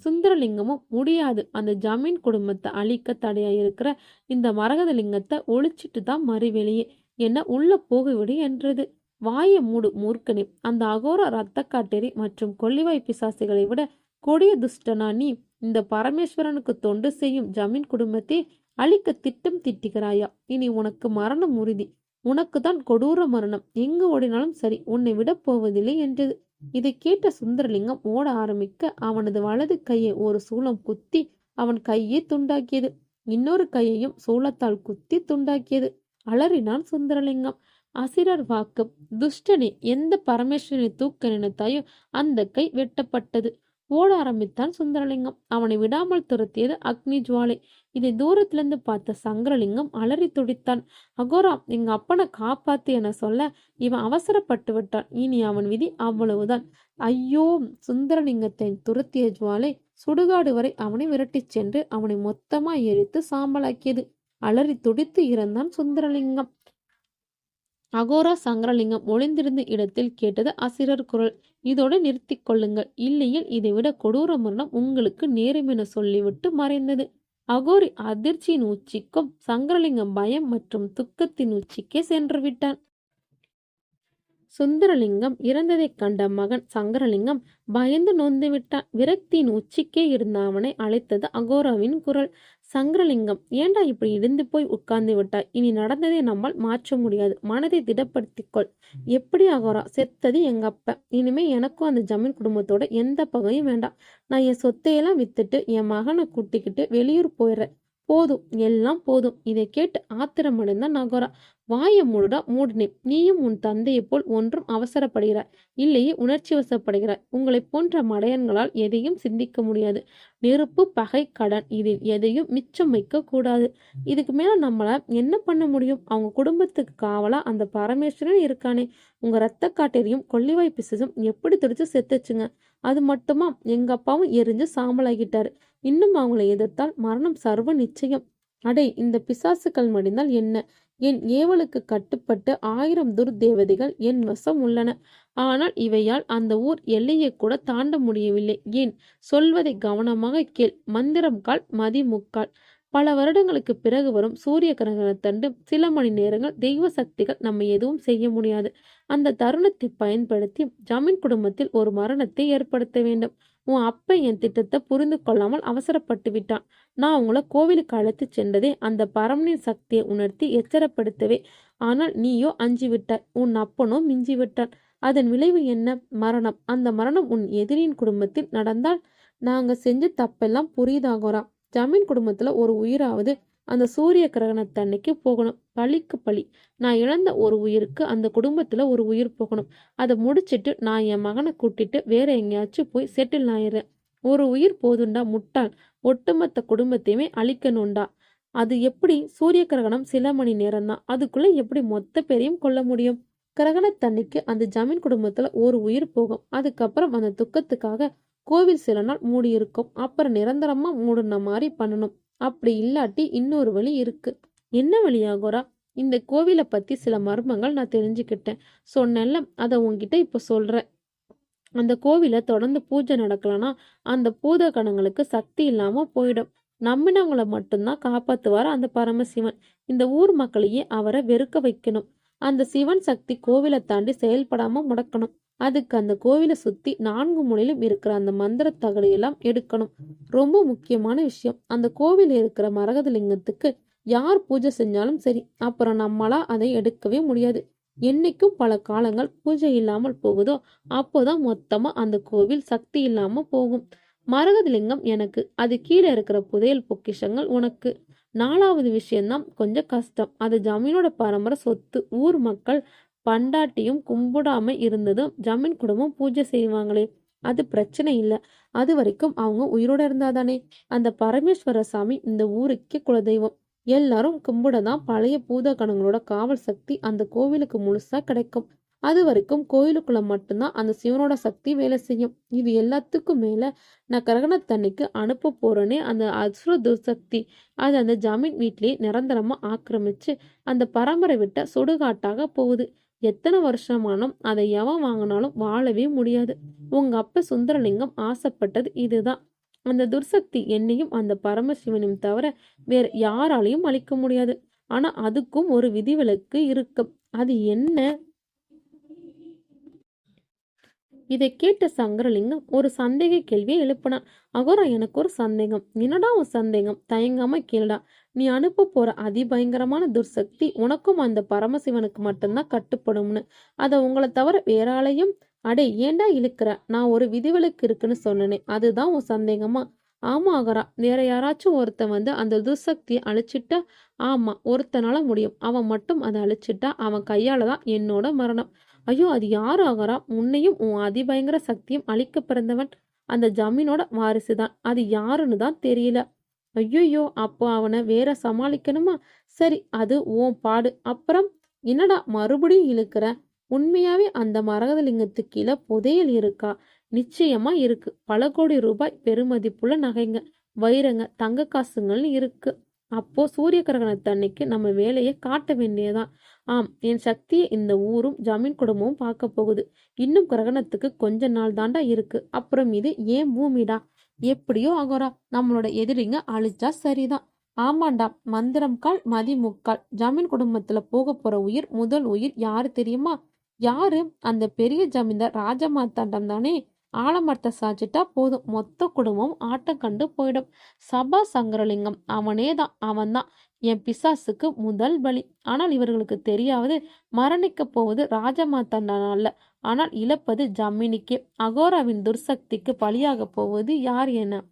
சுந்தரலிங்கமும், முடியாது, அந்த ஜமீன் குடும்பத்தை அழிக்க தடையா இருக்கிற இந்த மரகத லிங்கத்தை ஒழிச்சிட்டு தான் மறுவெளியே, என்ன உள்ள போகவிடு என்றது. வாயை மூடு மூர்க்கனே, அந்த அகோர ரத்த காட்டேரி மற்றும் கொள்ளிவாய் பிசாசுகளை விட கொடிய துஷ்டனா நீ? இந்த பரமேஸ்வரனுக்கு தொண்டு செய்யும் ஜமீன் குடும்பத்தை அழிக்க திட்டம் திட்டுகிறாயா? இனி உனக்கு மரணம் உறுதி. உனக்கு தான் கொடூர மரணம். எங்கு ஓடினாலும் சரி, உன்னை விட போவதில்லை என்றது. இதை கேட்ட சுந்தரலிங்கம் ஓட ஆரம்பிக்க அவனது வலது கையை ஒரு சூலம் குத்தி அவன் கையை துண்டாக்கியது. இன்னொரு கையையும் சூலத்தால் குத்தி துண்டாக்கியது. அலறினான் சுந்தரலிங்கம். அசிரர் வாக்கு. துஷ்டனே, எந்த பரமேஸ்வரனை தூக்க நினைத்தாயோ அந்த கை வெட்டப்பட்டது. ஓட ஆரம்பித்தான் சுந்தரலிங்கம். அவனை விடாமல் துரத்தியது அக்னி ஜுவாலை. இதை தூரத்திலிருந்து பார்த்த சங்கரலிங்கம் அலறி துடித்தான். அகோரா, எங்க அப்பனை காப்பாத்து என சொல்ல இவன் அவசரப்பட்டு விட்டான். இனி அவன் விதி அவ்வளவுதான். ஐயோ! சுந்தரலிங்கத்தை துரத்திய ஜுவாலை சுடுகாடு வரை அவனை விரட்டிச் சென்று அவனை மொத்தமாய் எரித்து சாம்பலாக்கியது. அலறி துடித்து இறந்தான் சுந்தரலிங்கம். அகோரா சங்கரலிங்கம் ஒளிந்திருந்த இடத்தில் கேட்டது அசிரர் குரல். இதோடு நிறுத்தி கொள்ளுங்கள், இல்லையில் இதைவிட கொடூர மரணம் உங்களுக்கு நேரும் என சொல்லிவிட்டு மறைந்தது. அகோரி அதிர்ச்சியின் உச்சிக்கும் சங்கரலிங்கம் பயம் மற்றும் துக்கத்தின் உச்சிக்கே சென்று விட்டான். சுந்தரலிங்கம் இறந்ததைக் கண்ட மகன் சங்கரலிங்கம் பயந்து நொந்து விட்டான். விரக்தியின் உச்சிக்கே இருந்த அவனை அழைத்தது அகோராவின் குரல். சங்கரலிங்கம், ஏண்டா இப்படி இடிந்து போய் உட்கார்ந்து விட்டாய்? இனி நடந்ததை நம்மால் மாற்ற முடியாது. மனதை திடப்படுத்திக்கொள். எப்படி அகோரா? செத்தது எங்க அப்ப. இனிமே எனக்கும் அந்த ஜமீன் குடும்பத்தோட எந்த பகையும் வேண்டாம். நான் என் சொத்தையெல்லாம் வித்துட்டு என் மகனை கூட்டிக்கிட்டு வெளியூர் போயிடுறேன். போதும், எல்லாம் போதும். இதை கேட்டு ஆத்திரமடைந்தான் அகோரா. வாயை மூடுடா, மூடினேன். நீயும் உன் தந்தையை போல் ஒன்றும் அவசரப்படுகிறாய், இல்லையே உணர்ச்சி வசப்படுகிறாய். உங்களை போன்ற மடையன்களால் எதையும் சிந்திக்க முடியாது. நெருப்பு, பகை, கடன், இதில் எதையும் மிச்சம் வைக்க கூடாது. இதுக்கு மேல நம்மள என்ன பண்ண முடியும்? அவங்க குடும்பத்துக்கு காவலா அந்த பரமேஸ்வரன் இருக்கானே. உங்க ரத்த காட்டேரியும் கொல்லிவாய் பிசசும் எப்படி துடிச்சு செத்துச்சுங்க. அது மட்டுமா, எங்க அப்பாவும் எரிஞ்சு சாம்பலாகிட்டாரு. இன்னும் அவங்களை எதிர்த்தால் மரணம் சர்வ நிச்சயம். அடே, இந்த பிசாசுகள் மடிந்தால் என்ன? என் ஏவலுக்கு கட்டுப்பட்டு 1000 துர்தேவதைகள் என் வசம் உள்ளன. ஆனால் இவையால் அந்த ஊர் எல்லையை கூட தாண்ட முடியவில்லை. ஏன்? சொல்வதை கவனமாக கேள். மந்திரம் கால், மதி முக்கால். பல வருடங்களுக்கு பிறகு வரும் சூரிய கிரகணத்தண்டு சில மணி நேரங்கள் தெய்வ சக்திகள் நம்ம எதுவும் செய்ய முடியாது. அந்த தருணத்தை பயன்படுத்தி ஜமீன் குடும்பத்தில் ஒரு மரணத்தை ஏற்படுத்த வேண்டும். உன் அப்ப என் திட்டத்தை புரிந்து கொள்ளாமல் அவசரப்பட்டு விட்டான். நான் உங்களை கோவிலுக்கு அழைத்து சென்றதே அந்த பரமனின் சக்தியை உணர்த்தி எச்சரப்படுத்தவே. ஆனால் நீயோ அஞ்சி விட்டாய். உன் அப்பனோ மிஞ்சி விட்டான். அதன் விளைவு என்ன? மரணம். அந்த மரணம் உன் எதிரியின் குடும்பத்தில் நடந்தால் நாங்க செஞ்ச தப்பெல்லாம் புரியுதாகோரா. ஜமீன் குடும்பத்துல ஒரு உயிராவது அந்த சூரிய கிரகணத்தன்னைக்கு போகணும். பழிக்கு பழி. நான் இழந்த ஒரு உயிருக்கு அந்த குடும்பத்துல ஒரு உயிர் போகணும். அதை முடிச்சிட்டு நான் என் மகனை கூட்டிட்டு வேற எங்கேயாச்சும் போய் செட்டில் ஆயிடுறேன். ஒரு உயிர் போதுண்டா முட்டாள். ஒட்டுமொத்த குடும்பத்தையுமே அழிக்கணும்டா. அது எப்படி? சூரிய கிரகணம் சில மணி நேரம்தான். அதுக்குள்ள எப்படி மொத்த பேரையும் கொல்ல முடியும்? கிரகணத்தன்னைக்கு அந்த ஜமீன் குடும்பத்துல ஒரு உயிர் போகும். அதுக்கப்புறம் அந்த துக்கத்துக்காக கோவில் சில நாள் மூடி இருக்கும். அப்புறம் நிரந்தரமா மூடுன மாதிரி பண்ணணும். அப்படி இல்லாட்டி இன்னொரு வழி இருக்கு. என்ன வழியாகோரா? இந்த கோவிலை பத்தி சில மர்மங்கள் நான் தெரிஞ்சுக்கிட்டேன். சொன்னேன்ல, அதை உன்கிட்ட இப்ப சொல்றேன். அந்த கோவில தொடர்ந்து பூஜை நடக்கலன்னா அந்த பூத கணங்களுக்கு சக்தி இல்லாம போயிடும். நம்பினவங்களை மட்டும்தான் காப்பாத்துவார் அந்த பரமசிவன். இந்த ஊர் மக்களையே அவரை வெறுக்க வைக்கணும். அந்த சிவன் சக்தி கோவிலை தாண்டி செயல்படாம முடக்கணும். அதுக்கு அந்த கோவிலை சுத்தி 4 மூலையிலும் இருக்கிற அந்த மந்திர தகடையெல்லாம் எடுக்கணும். ரொம்ப முக்கியமான விஷயம், அந்த கோவில இருக்கிற மரகதலிங்கத்துக்கு யார் பூஜை செஞ்சாலும் சரி, அப்புறம் நம்மளா அதை எடுக்கவே முடியாது. என்னைக்கும் பல காலங்கள் பூஜை இல்லாமல் போகுதோ அப்போதான் மொத்தமா அந்த கோவில் சக்தி இல்லாம போகும். மரகதலிங்கம் எனக்கு, அது கீழே இருக்கிற புதையல் பொக்கிஷங்கள் உனக்கு. 4வது விஷயம்தான் கொஞ்சம் கஷ்டம். அது ஜமீனோட பரம்பரை சொத்து. ஊர் மக்கள் பண்டாட்டியும் கும்பிடாம இருந்ததும் ஜமீன் குடும்பம் பூஜை செய்வாங்களே, அது பிரச்சனை இல்லை. அது வரைக்கும் அவங்க உயிரோட இருந்தாதானே. அந்த பரமேஸ்வர சாமி இந்த ஊருக்கே குலதெய்வம். எல்லாரும் கும்பிடதான் பழைய பூதகணங்களோட காவல் சக்தி அந்த கோவிலுக்கு முழுசா கிடைக்கும். அது வரைக்கும் கோயிலுக்குள்ள மட்டும்தான் அந்த சிவனோட சக்தி வேலை செய்யும். இது எல்லாத்துக்கும் மேல நான் கிரகணத்தன்னைக்கு அனுப்ப போறேனே அந்த அசுர துர்சக்தி, அது அந்த ஜமீன் வீட்லயே நிரந்தரமா ஆக்கிரமிச்சு அந்த பரம்பரை விட்ட சுடுகாட்டாக போகுது. எத்தனை வருஷமானும் அதை எவன் வாங்கினாலும் வாழவே முடியாது. உங்க அப்ப சுந்தரலிங்கம் ஆசைப்பட்டது இதுதான். அந்த துர்சக்தி என்னையும் அந்த பரமசிவனையும் தவிர வேற யாராலையும் அழிக்க முடியாது. ஆனா அதுக்கும் ஒரு விதிவிலக்கு இருக்கு. அது என்ன? இதை கேட்ட சங்கரலிங்கம் ஒரு சந்தேக கேள்வியை எழுப்பினான். அகோரா, எனக்கு ஒரு சந்தேகம். என்னடா உன் சந்தேகம்? தயங்காம கேளுடா. நீ அனுப்ப போற அதிபயங்கரமான துர்சக்தி உனக்கும் அந்த பரமசிவனுக்கு மட்டும்தான் கட்டுப்படும்னு. அதை உங்களை தவிர வேற ஆளையும். அடே, ஏண்டா இழுக்கிற? நான் ஒரு விதிவிலக்கு இருக்குன்னு சொன்னனே, அதுதான் உன் சந்தேகமா? ஆமா அகரா, வேற யாராச்சும் ஒருத்தன் வந்து அந்த துர்சக்தியை அழிச்சிட்டா, ஆமா ஒருத்தனால முடியும். அவன் மட்டும் அதை அழிச்சிட்டா அவன் கையால தான் என்னோட மரணம். ஐயோ அது யாரு அகரா? உன்னையும் உன் அதிபயங்கர சக்தியும் அழிக்க பிறந்தவன் அந்த ஜமீனோட வாரிசுதான். அது யாருன்னு தான் தெரியல. ஐயையோ! அப்போ அவன வேற சமாளிக்கணுமா? சரி, அது உன் பாடு. அப்புறம் என்னடா மறுபடியும் இழுக்குற? உண்மையாவே அந்த மரகதலிங்கத்துக்கு கீழ புதையல் இருக்கா? நிச்சயமா இருக்கு. பல கோடி ரூபாய் பெறுமதிப்புள்ள நகைங்க, வைரங்க, தங்க காசுங்கள்னு இருக்கு. அப்போ சூரிய கிரகணத்தன்னைக்கு நம்ம வேலைய காட்ட வேண்டியதான். ஆம், என் சக்தியை இந்த ஊரும் ஜமீன் குடும்பமும் பார்க்க போகுது. இன்னும் கிரகணத்துக்கு கொஞ்ச நாள் தாண்டா இருக்கு. அப்புறம் இது ஏன் பூமிடா? எப்படியோ அகோரா, நம்மளோட எதிரிங்க அழிச்சா சரிதான். ஆமாண்டா, மந்திரம் கால் மதி முக்கால். ஜமீன் குடும்பத்துல போக போற உயிர், முதல் உயிர் யாரு தெரியுமா? யாரு? அந்த பெரிய ஜமீன்தார் ராஜமார்த்தாண்டம் தானே. ஆலமரத்தை சாய்ச்சிட்டா போதும், மொத்த குடும்பம் ஆட்டம் கண்டு போயிடும். சபா சங்கரலிங்கம் அவனேதான், அவன்தான் என் பிசாசுக்கு முதல் பலி. ஆனால் இவர்களுக்கு தெரியாவது, மரணிக்க போவது ராஜமார்த்தாண்டன் அல்ல, ஆனால் இழப்பது ஜமினிக்கே. அகோராவின் துர்சக்திக்கு பலியாக போவது யார் என.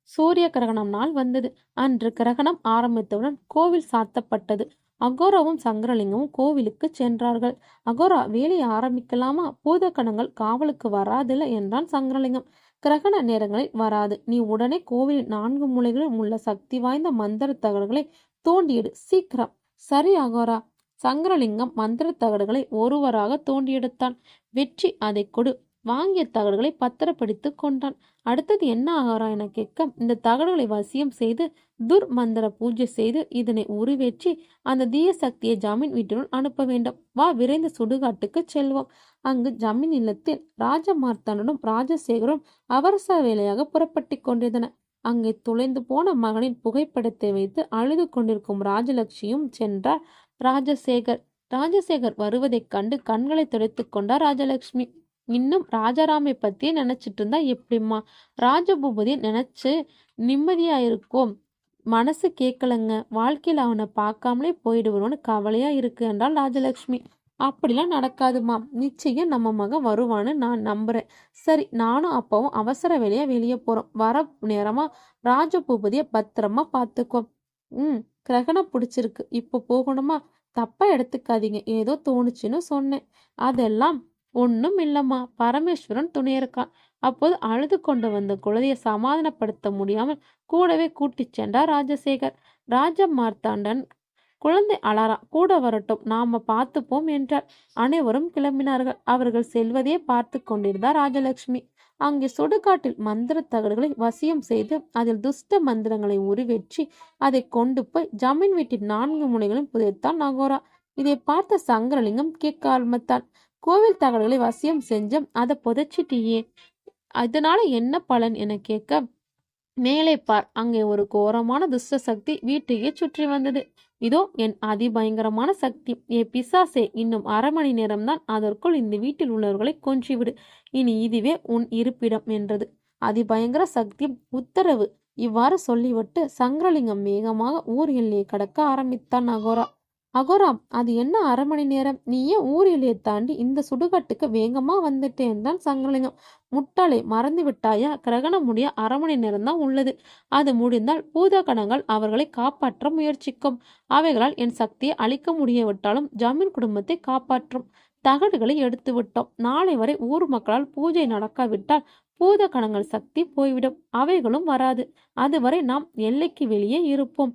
சூரிய கிரகணம் நாள் வந்தது. அன்று கிரகணம் ஆரம்பித்தவுடன் கோவில் சாத்தப்பட்டது. அகோராவும் சங்கரலிங்கமும் கோவிலுக்கு சென்றார்கள். அகோரா, வேலையை ஆரம்பிக்கலாமா? பூதக்கணங்கள் காவலுக்கு வராதில்ல என்றான் சங்கரலிங்கம். கிரகண நேரங்களில் வராது. நீ உடனே கோவிலின் 4 மூலைகளிலும் உள்ள சக்தி வாய்ந்த மந்திர தகடுகளை தோண்டியிடு, சீக்கிரம். சரி அகோரா. சங்கரலிங்கம் மந்திர தகடுகளை ஒருவராக தோண்டியெடுத்தான். வெற்றி, அதை கொடு. வாங்கிய தகடுகளை பத்திரப்படுத்தி கொண்டான். அடுத்தது என்ன ஆகாரா என கேட்க, இந்த தகடுகளை வசியம் செய்து துர்மந்திர பூஜை செய்து இதனை உருவேற்றி அந்த தீய சக்தியை ஜமீன் வீட்டினுள் அனுப்ப வேண்டும். வா, விரைந்து சுடுகாட்டுக்கு செல்வோம். அங்கு ஜமீன் இல்லத்தில் ராஜமார்த்தாண்டனும் ராஜசேகரும் அவசர வேலையாக புறப்பட்டு கொண்டிருந்தன. அங்கே தொலைந்து போன மகனின் புகைப்படத்தை வைத்து அழுது கொண்டிருக்கும் ராஜலட்சுமியும் சென்றார் ராஜசேகர். ராஜசேகர் வருவதைக் கண்டு கண்களை துடைத்து கொண்டார் ராஜலட்சுமி. இன்னும் ராஜாராமை பத்தியே நினைச்சிட்டு இருந்தா எப்படிம்மா? ராஜபூபதியை நினைச்சு நிம்மதியா இருக்கோம். மனசு கேட்கலங்க. வாழ்க்கையில அவனை பார்க்காமலே போயிடுவனோன்னு கவலையா இருக்கு என்றாள் ராஜலட்சுமி. அப்படிலாம் நடக்காதுமா, நிச்சயம் நம்ம மகன் வருவான்னு நான் நம்புறேன். சரி, நானும் அப்பாவும் அவசர வேலையா வெளியே போறோம். வர நேரமா ராஜபூபதிய பத்திரமா பார்த்துக்கோ. கிரகணம் பிடிச்சிருக்கு, இப்போ போகணுமா? தப்பா எடுத்துக்காதீங்க, ஏதோ தோணுச்சுன்னு சொன்னேன். அதெல்லாம் ஒன்னும் இல்லம்மா, பரமேஸ்வரன் துணை இருக்கான். அப்போது அழுது கொண்டு வந்த குழந்தையை சமாதானப்படுத்த முடியாமல் கூடவே கூட்டிச் சென்றார் ராஜசேகர். ராஜ மார்த்தாண்டன், குழந்தை அலறா, கூட வரட்டும், நாம பார்த்துப்போம் என்றார். அனைவரும் கிளம்பினார்கள். அவர்கள் செல்வதையே பார்த்து கொண்டிருந்தார் ராஜலட்சுமி. அங்கே சுடுகாட்டில் மந்திர தகடுகளை வசியம் செய்து அதில் துஷ்ட மந்திரங்களை உருவேற்றி அதை கொண்டு போய் ஜமீன் வீட்டின் 4 முனைகளும் புதைத்தான் அகோரா. இதை பார்த்த சங்கரலிங்கம் கேட்க ஆரம்பித்தான். கோவில் தகடுகளை வசியம் செஞ்ச அதை புதைச்சிட்டியே, அதனால என்ன பலன் என கேட்க, மேலே பார், அங்கே ஒரு கோரமான துஷ்ட சக்தி வீட்டையே சுற்றி வந்தது. இதோ என் அதிபயங்கரமான சக்தி. ஏ பிசாசே, இன்னும் 1/2 மணி நேரம்தான், அதற்குள் இந்த வீட்டில் உள்ளவர்களை கொன்றுவிடு. இனி இதுவே உன் இருப்பிடம் என்றது அதிபயங்கர சக்தி. உத்தரவு. இவ்வாறு சொல்லிவிட்டு சங்கரலிங்கம் வேகமாக ஊர் எல்லையை கடக்க ஆரம்பித்தான் அகோரா. அகோரா, அது என்ன 1/2 மணி நேரம்? நீ ஏன் ஊர் எல்லையை தாண்டி இந்த சுடுகாட்டுக்கு வேகமா வந்துட்டேன் தான் சங்கரலிங்கம். முட்டாளே, மறந்து விட்டாயா? கிரகணம் முடிய 1/2 மணி நேரம்தான் உள்ளது. அது முடிந்தால் பூதகணங்கள் அவர்களை காப்பாற்ற முயற்சிக்கும். அவைகளால் என் சக்தியை அழிக்க முடியவிட்டாலும் ஜமீன் குடும்பத்தை காப்பாற்றும். தகடுகளை எடுத்து விட்டோம். நாளை வரை ஊர் மக்களால் பூஜை நடக்காவிட்டால் பூதகணங்கள் சக்தி போய்விடும். அவைகளும் வராது. அதுவரை நாம் எல்லைக்கு வெளியே இருப்போம்.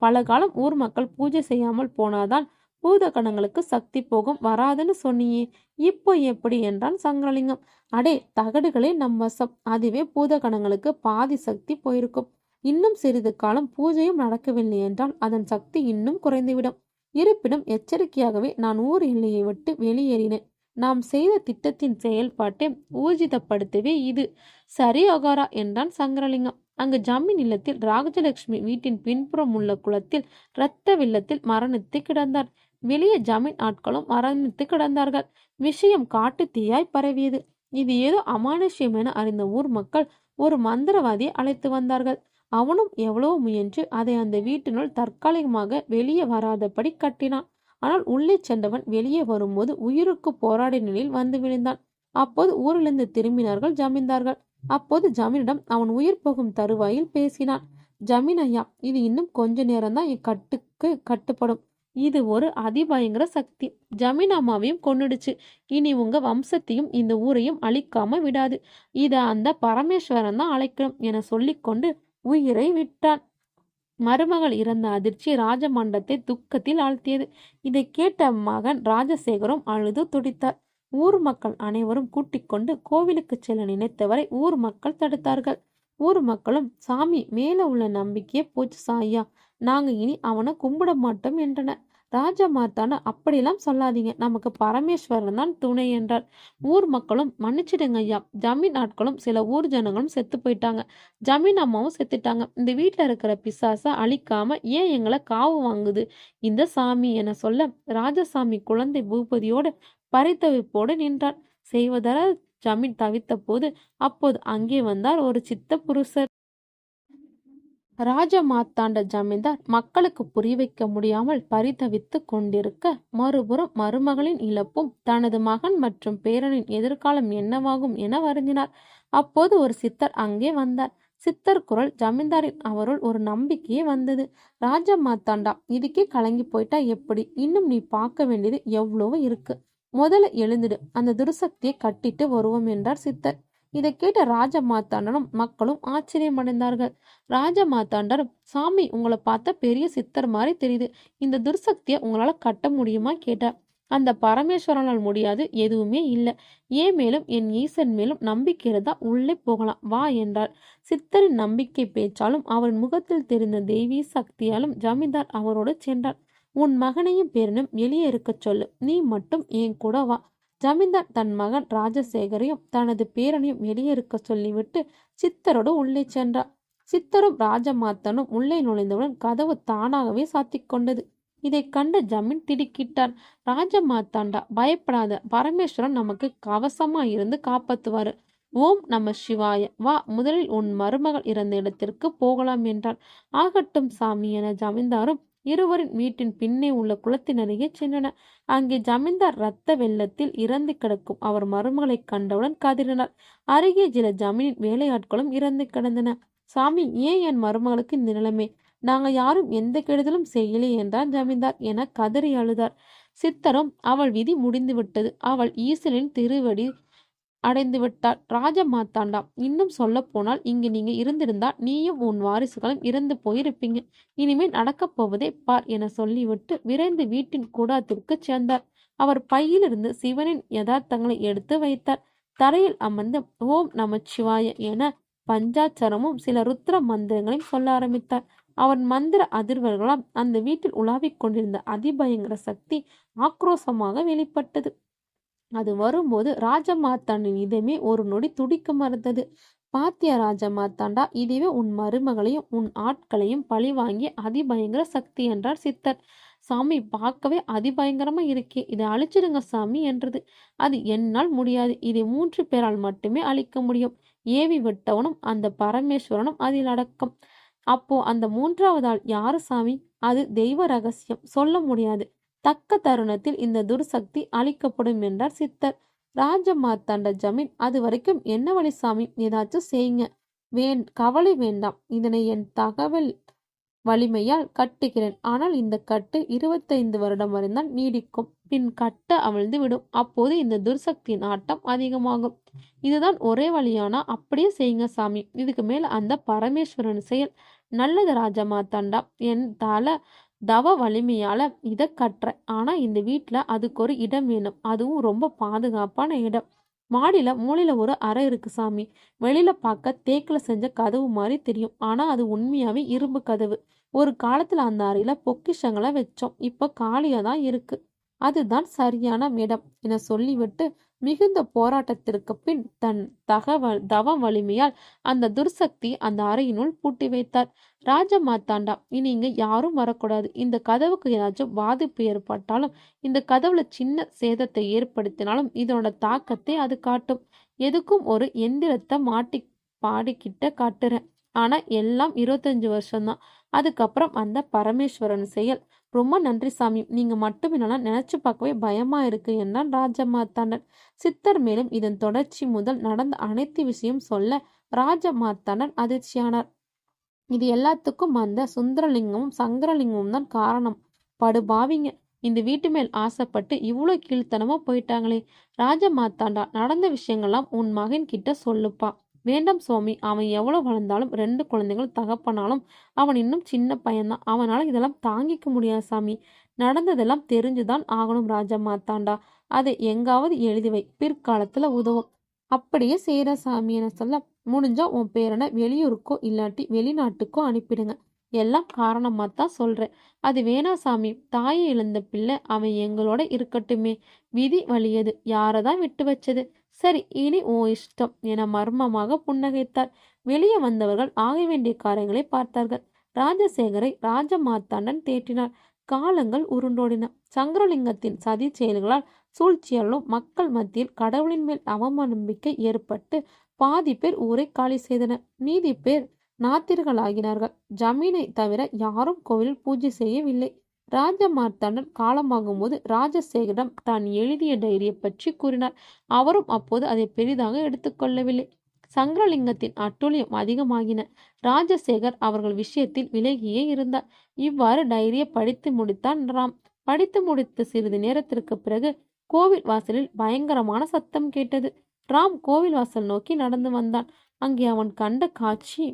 பல காலம் ஊர் மக்கள் பூஜை செய்யாமல் போனாதான் பூதகணங்களுக்கு சக்தி போகும். வராதுன்னு சொன்னியே, இப்போ எப்படி என்றான் சங்கரலிங்கம். அடே, தகடுகளே நம் வசம். அதுவே பூதகணங்களுக்கு பாதி சக்தி போயிருக்கும். இன்னும் சிறிது காலம் பூஜையும் நடக்கவில்லை என்றால் அதன் சக்தி இன்னும் குறைந்துவிடும். இருப்பினும் எச்சரிக்கையாகவே நான் ஊர் எல்லையை விட்டு வெளியேறினேன். நாம் செய்த திட்டத்தின் செயல்பாட்டை ஊர்ஜிதப்படுத்தவே இது. சரி அகாரா என்றான் சங்கரலிங்கம். அங்கு ஜமீன் இல்லத்தில் ராஜலட்சுமி வீட்டின் பின்புறம் உள்ள குளத்தில் இரத்த வெள்ளத்தில் மரணித்து கிடந்தார். வெளியே ஜமீன் ஆட்களும் மரணித்து கிடந்தார்கள். விஷயம் காட்டு தீயாய் பரவியது. இது ஏதோ அமானுஷ்யம் என அறிந்த ஊர் மக்கள் ஒரு மந்திரவாதியை அழைத்து வந்தார்கள். அவனும் எவ்வளவு முயன்று அதை அந்த வீட்டினுள் தற்காலிகமாக வெளியே வராதபடி கட்டினான். ஆனால் உள்ளே சென்றவன் வெளியே வரும்போது உயிருக்கு போராடிய நிலையில் வந்து விழுந்தான். அப்போது ஊரிலிருந்து திரும்பினார்கள் ஜமீன்தார்கள். அப்போது ஜமீனிடம் அவன் உயிர் போகும் தருவாயில் பேசினான். ஜமீன் ஐயா, இது இன்னும் கொஞ்ச நேரம்தான் என் கட்டுக்கு கட்டுப்படும். இது ஒரு அதிபயங்கர சக்தி. ஜமீன் அம்மாவையும் கொன்னுடுச்சு. இனி உங்க வம்சத்தையும் இந்த ஊரையும் அழிக்காம விடாது. இத அந்த பரமேஸ்வரன் தான் அழைக்கணும் என சொல்லிக்கொண்டு உயிரை விட்டான். மருமகள் இறந்த அதிர்ச்சி ராஜமண்டத்தை துக்கத்தில் ஆழ்த்தியது. இதை கேட்ட மகன் ராஜசேகரும் அழுது துடித்தார். ஊர் மக்கள் அனைவரும் கூட்டிக் கொண்டு கோவிலுக்கு செல்ல நினைத்தவரை ஊர் மக்கள் தடுத்தார்கள். ஊர் மக்களும், சாமி மேல உள்ள நம்பிக்கையே போச்சு சாயா, நாங்க இனி அவனை கும்பிட மாட்டோம் என்றனர். ராஜா மார்த்தாண்ட அப்படியெல்லாம் சொல்லாதீங்க, நமக்கு பரமேஸ்வரன் தான் துணை என்றார். ஊர் மக்களும், மன்னிச்சிடுங்க ஐயா, ஜமீன் ஆட்களும் சில ஊர் ஜனங்களும் செத்து போயிட்டாங்க. ஜமீன் அம்மாவும் செத்துட்டாங்க. இந்த வீட்டில் இருக்கிற பிசாசை அழிக்காம ஏன் எங்களை காவு வாங்குது இந்த சாமி என சொல்ல, ராஜசாமி குழந்தை பூபதியோடு பரிதவிப்போடு நின்றார். செய்வதர ஜமீன் தவித்த போது அப்போது அங்கே வந்தார் ஒரு சித்த புருஷர். ராஜ மாத்தாண்ட ஜமீன்தார் மக்களுக்கு புரிய வைக்க முடியாமல் பரிதவித்து கொண்டிருக்க, மறுபுறம் மருமகளின் இழப்பும் தனது மகன் மற்றும் பேரனின் எதிர்காலம் என்னவாகும் என வருந்தினார். அப்போது ஒரு சித்தர் அங்கே வந்தார். சித்தர் குரல் ஜமீன்தாரின் அவருள் ஒரு நம்பிக்கையே வந்தது. ராஜ மாத்தாண்டா, இதுக்கே கலங்கி போயிட்டா எப்படி? இன்னும் நீ பார்க்க வேண்டியது எவ்வளவோ இருக்கு. முதல்ல எழுந்துடு, அந்த துர்சக்தியை கட்டிட்டு வருவோம் என்றார் சித்தர். இதை கேட்ட ராஜ மாத்தாண்டனும் மக்களும் ஆச்சரியமடைந்தார்கள். ராஜ மாத்தாண்டரும், சாமி உங்களை பார்த்தா பெரிய சித்தர் மாதிரி தெரியுது, இந்த துர்சக்தியை உங்களால கட்ட முடியுமா கேட்டார். அந்த பரமேஸ்வரனால் முடியாது எதுவுமே இல்லை. ஏன் மேலும் என் ஈசன் மேலும் நம்பிக்கை இருந்தா உள்ளே போகலாம் வா என்றார். சித்தரின் நம்பிக்கை பேச்சாலும் அவரின் முகத்தில் தெரிந்த தெய்வீ சக்தியாலும் ஜமீன்தார் அவரோடு சென்றார். உன் மகனையும் பேரனும் வெளியே இருக்கச் சொல்லு, நீ மட்டும் என் கூட வா. ஜமீன்தார் தன் மகன் ராஜசேகரையும் தனது பேரனையும் வெளியே இருக்க சொல்லிவிட்டு சித்தரோடு உள்ளே சென்றார். சித்தரும் ராஜமாத்தனும் உள்ளே நுழைந்தவுடன் கதவு தானாகவே சாத்திக் கொண்டது. இதை கண்டு ஜமீன் திடுக்கிட்டார். ராஜமாத்தாண்டா, பயப்படாத, பரமேஸ்வரன் நமக்கு கவசமா இருந்து காப்பாத்துவாரு. ஓம் நம சிவாய, வா முதலில் உன் மருமகள் இறந்த இடத்திற்கு போகலாம் என்றார். ஆகட்டும் சாமி என ஜமீன்தாரும் இருவரின் வீட்டின் பின்னே உள்ள குளத்தின் அருகே சென்றனர். அங்கே ஜமீன்தார் இரத்த வெள்ளத்தில் இறந்து கிடக்கும் அவர் மருமகளை கண்டவுடன் கதறினார். அருகே சில ஜமீனின் வேலையாட்களும் இறந்து கிடந்தனர். சாமி, ஏன் என் மருமகளுக்கு இந்த நிலைமை? நாங்க யாரும் எந்த கெடுதலும் செய்யலே என்றார் ஜமீன்தார் என கதறி அழுதார். சித்தரும், அவள் விதி முடிந்து விட்டது, அவள் ஈசனின் திருவடி அடைந்து விட்டாள். ராஜ மாத்தாண்டா, இன்னும் சொல்ல போனால் இங்கு நீங்க இருந்திருந்தா நீயும் உன் வாரிசுகளும் இறந்து போயிருப்பீங்க. இனிமேல் நடக்கப் போவதே பார் என சொல்லிவிட்டு விரைந்து வீட்டின் கூடாரத்திற்கு சேர்ந்தார். அவர் பையிலிருந்து சிவனின் யதார்த்தங்களை எடுத்து வைத்தார். தரையில் அமர்ந்து ஓம் நமச்சிவாய என பஞ்சாட்சரமும் சில ருத்ர மந்திரங்களையும் சொல்ல ஆரம்பித்தார். அவன் மந்திர அதிர்வுகளால் அந்த வீட்டில் உலாவிக் கொண்டிருந்த அதிபயங்கர சக்தி ஆக்ரோஷமாக வெளிப்பட்டது. அது வரும்போது ராஜமாத்தாண்டின் இதயமே ஒரு நொடி துடிக்க மறுத்தது. பாத்தியா ராஜமாத்தாண்டா, இதுவே உன் மருமகளையும் உன் ஆட்களையும் பழி வாங்கிய அதிபயங்கர சக்தி என்றார் சித்தர். சாமி, பார்க்கவே அதிபயங்கரமா இருக்கே, இதை அழிச்சிடுங்க சாமி என்றது. அது என்னால் முடியாது, இதை 3 பேரால் மட்டுமே அழிக்க முடியும். ஏவி விட்டவனும் அந்த பரமேஸ்வரனும் அதில் அடக்கம். அப்போ அந்த 3வது ஆள் யாரு சாமி? அது தெய்வ ரகசியம், சொல்ல முடியாது. தக்க தருணத்தில் இந்த துர்சக்தி அழிக்கப்படும் என்றார் சித்தர். ராஜ மாத்தாண்ட ஜமீன், அது வரைக்கும் என்ன வழி சாமி, ஏதாச்சும் செய்யுங்க. கவலை வேண்டாம், இதனை என் தகவல் வலிமையால் கட்டுகிறேன். ஆனால் இந்த கட்டு 25 வருடம் வரைதான் நீடிக்கும். பின் கட்ட அவிழ்ந்து விடும். அப்போது இந்த துர்சக்தியின் ஆட்டம் அதிகமாகும். இதுதான் ஒரே வழியானா அப்படியே செய்யுங்க சாமி. இதுக்கு மேல அந்த பரமேஸ்வரன் செயல். நல்லது ராஜமாத்தாண்டா, என் தவ வலிமையால இதை கட்டுறேன். ஆனா இந்த வீட்டுல அதுக்கு ஒரு இடம் வேணும், அதுவும் ரொம்ப பாதுகாப்பான இடம். மாடியில மூலையில ஒரு அறை இருக்கு சாமி. வெளியில பார்க்க தேக்குல செஞ்ச கதவு மாதிரி தெரியும், ஆனா அது உண்மையாவே இரும்பு கதவு. ஒரு காலத்துல அந்த அறையில பொக்கிஷங்களை வச்சோம், இப்ப காலியா தான் இருக்கு. அதுதான் சரியான இடம் என சொல்லிவிட்டு மிகுந்த போராட்டத்திற்கு பின் தன் தவ வலிமையால் அந்த துர்சக்தி அந்த அறையினுள் பூட்டி வைத்தார். ராஜமாத்தாண்டா, இனி இங்க யாரும் வரக்கூடாது. இந்த கதவுக்கு ஏதாச்சும் பாதிப்பு ஏற்பட்டாலும், இந்த கதவுல சின்ன சேதத்தை ஏற்படுத்தினாலும் இதனோட தாக்கத்தை அது காட்டும். எதுக்கும் ஒரு எந்திரத்தை பாடிக்கிட்ட காட்டுறேன். ஆனா எல்லாம் 25 வருஷம்தான். அதுக்கப்புறம் அந்த பரமேஸ்வரன் செயல். ரொம்ப நன்றி சாமி, நீங்க மட்டும் என்னெல்லாம் நினைச்சு பார்க்கவே பயமா இருக்கு என்றான் ராஜமார்த்தாண்டன். சித்தர் மேலும் இதன் தொடர்ச்சி முதல் நடந்த அனைத்து விஷயம் சொல்ல ராஜமார்த்தாண்டன் அதிர்ச்சியானார். இது எல்லாத்துக்கும் அந்த சுந்தரலிங்கமும் சங்கரலிங்கமும் தான் காரணம். படுபாவிங்க, இந்த வீட்டு மேல் ஆசைப்பட்டு இவ்வளோ கீழ்த்தனமா போயிட்டாங்களே. ராஜமார்த்தாண்டா, நடந்த விஷயங்கள்லாம் உன் மகன் கிட்ட சொல்லுப்பா. வேண்டாம் சுவாமி, அவன் எவ்வளவு வளர்ந்தாலும் 2 குழந்தைகள் தகப்பனாலும் அவன் இன்னும் சின்ன பையன்தான். அவனால இதெல்லாம் தாங்கிக்க முடியாது சாமி. நடந்ததெல்லாம் தெரிஞ்சுதான் ஆகணும் ராஜமார்த்தாண்டா. அதை எங்காவது எழுதி வை, பிற்காலத்துல உதவும். அப்படியே செய்யற சாமி என சொல்ல, முடிஞ்சா உன் பேரனை வெளியூருக்கோ இல்லாட்டி வெளிநாட்டுக்கோ அனுப்பிடுங்க. எல்லாம் காரணமா தான் சொல்றேன். அது வேணா சாமி, தாயை இழந்த பிள்ளை, அவன் எங்களோட இருக்கட்டுமே. விதி வலியது, யாரதான் விட்டு வச்சது. சரி, இனி உன் இஷ்டம் என மர்மமாக புன்னகைத்தார். வெளியே வந்தவர்கள் ஆக வேண்டிய காரியங்களை பார்த்தார்கள். ராஜசேகரை ராஜமார்த்தாண்டன் தேற்றினார். காலங்கள் உருண்டோடின. சங்கரலிங்கத்தின் சதி செயல்களால் சூழ்ச்சியாலும் மக்கள் மத்தியில் கடவுளின் மேல் அவநம்பிக்கை ஏற்பட்டு பாதி பேர் ஊரை காலி செய்தனர். மீதி பேர் நாத்திர்களாகினார்கள். ஜமீனை தவிர யாரும் கோவிலில் பூஜை செய்யவில்லை. ராஜமார்த்தாண்டன் காலமாகும் போது ராஜசேகரிடம் தான் எழுதிய டைரியை பற்றி கூறினார். அவரும் அப்போது அதை பெரிதாக எடுத்துக்கொள்ளவில்லை. சங்கரலிங்கத்தின் அட்டூழியம் அதிகமாகின. ராஜசேகர் அவர்கள் விஷயத்தில் விலகியே இருந்தார். இவ்வாறு டைரியை படித்து முடித்தான் ராம். படித்து முடித்த சிறிது நேரத்திற்கு பிறகு கோவில் வாசலில் பயங்கரமான சத்தம் கேட்டது. ராம் கோவில் வாசல் நோக்கி நடந்து வந்தான். அங்கே அவன் கண்ட காட்சி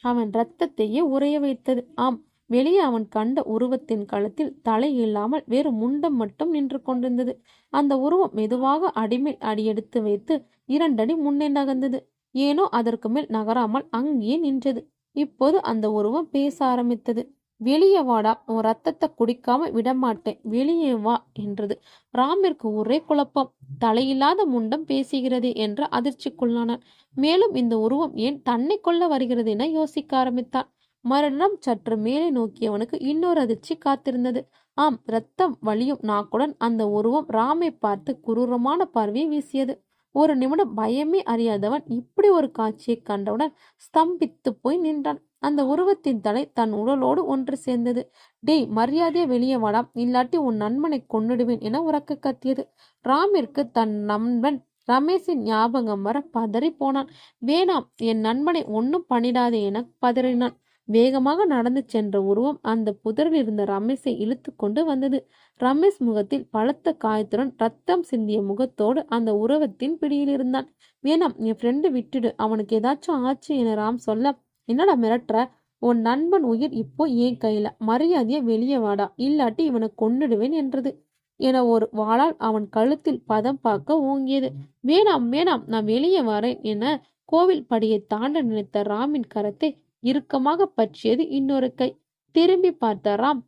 அவன் இரத்தத்தையே உறைய வைத்தது. ஆம், வெளியே அவன் கண்ட உருவத்தின் கழுத்தில் தலை இல்லாமல் வேறு முண்டம் மட்டும் நின்று கொண்டிருந்தது. அந்த உருவம் மெதுவாக அடிமேல் அடியெடுத்து வைத்து 2 அடி முன்னே நகர்ந்தது. ஏனோ அதற்கு மேல் நகராமல் அங்கேயே நின்றது. இப்போது அந்த உருவம் பேச ஆரம்பித்தது. வெளியே வாடா, உன் ரத்தத்தை குடிக்காம விடமாட்டேன், வெளியே வா என்றது. ராமிற்கு ஒரே குழப்பம். தலையில்லாத முண்டம் பேசுகிறதே என்ற அதிர்ச்சிக்குள்ளானான். மேலும் இந்த உருவம் ஏன் தன்னை கொல்ல வருகிறது என யோசிக்க ஆரம்பித்தான். மறுநாள் சற்று மேலே நோக்கியவனுக்கு இன்னொரு அதிர்ச்சி காத்திருந்தது. ஆம், இரத்தம் வலியும் நாக்குடன் அந்த உருவம் ராமை பார்த்து குரூரமான பார்வையை வீசியது. ஒரு நிமிடம் பயமே அறியாதவன் இப்படி ஒரு காட்சியை கண்டவுடன் ஸ்தம்பித்து போய் நின்றான். அந்த உருவத்தின் தலை தன் உடலோடு ஒன்று சேர்ந்தது. டேய், மரியாதையா வெளியே வாடா, இல்லாட்டி உன் நண்பனை கொன்னுடுவேன் என உரக்க கத்தியது. ராமிற்கு தன் நண்பன் ரமேஷின் ஞாபகம் வர பதறி போனான். வேணாம், என் நண்பனை ஒன்னும் பண்ணிடாதே என பதறினான். வேகமாக நடந்து சென்ற உருவம் அந்த புதரில் இருந்த ரமேஷை இழுத்து கொண்டு வந்தது. ரமேஷ் முகத்தில் பலத்த காயத்துடன் ரத்தம் சிந்திய முகத்தோடு அந்த உருவத்தின் பிடியில் இருந்தான். வேணாம், என் ஃப்ரெண்டு விட்டுடு, அவனுக்கு ஏதாச்சும் ஆச்சு என ராம் சொல்ல, என்னடா மிரட்டுற? உன் நண்பன் உயிர் இப்போ என் கையில, மரியாதையா வெளியே வாடா, இல்லாட்டி இவனை கொன்னுடுவேன் என்றது. என ஒரு வாளால் அவன் கழுத்தில் பதம் பார்க்க ஓங்கியது. வேணாம் வேணாம், நான் வெளியே வரேன் என கோவில் படியை தாண்ட நினைத்த ராமின் கரத்தை இறுக்கமாக பற்றியது இன்னொரு கை. திரும்பி பார்த்த ராம்,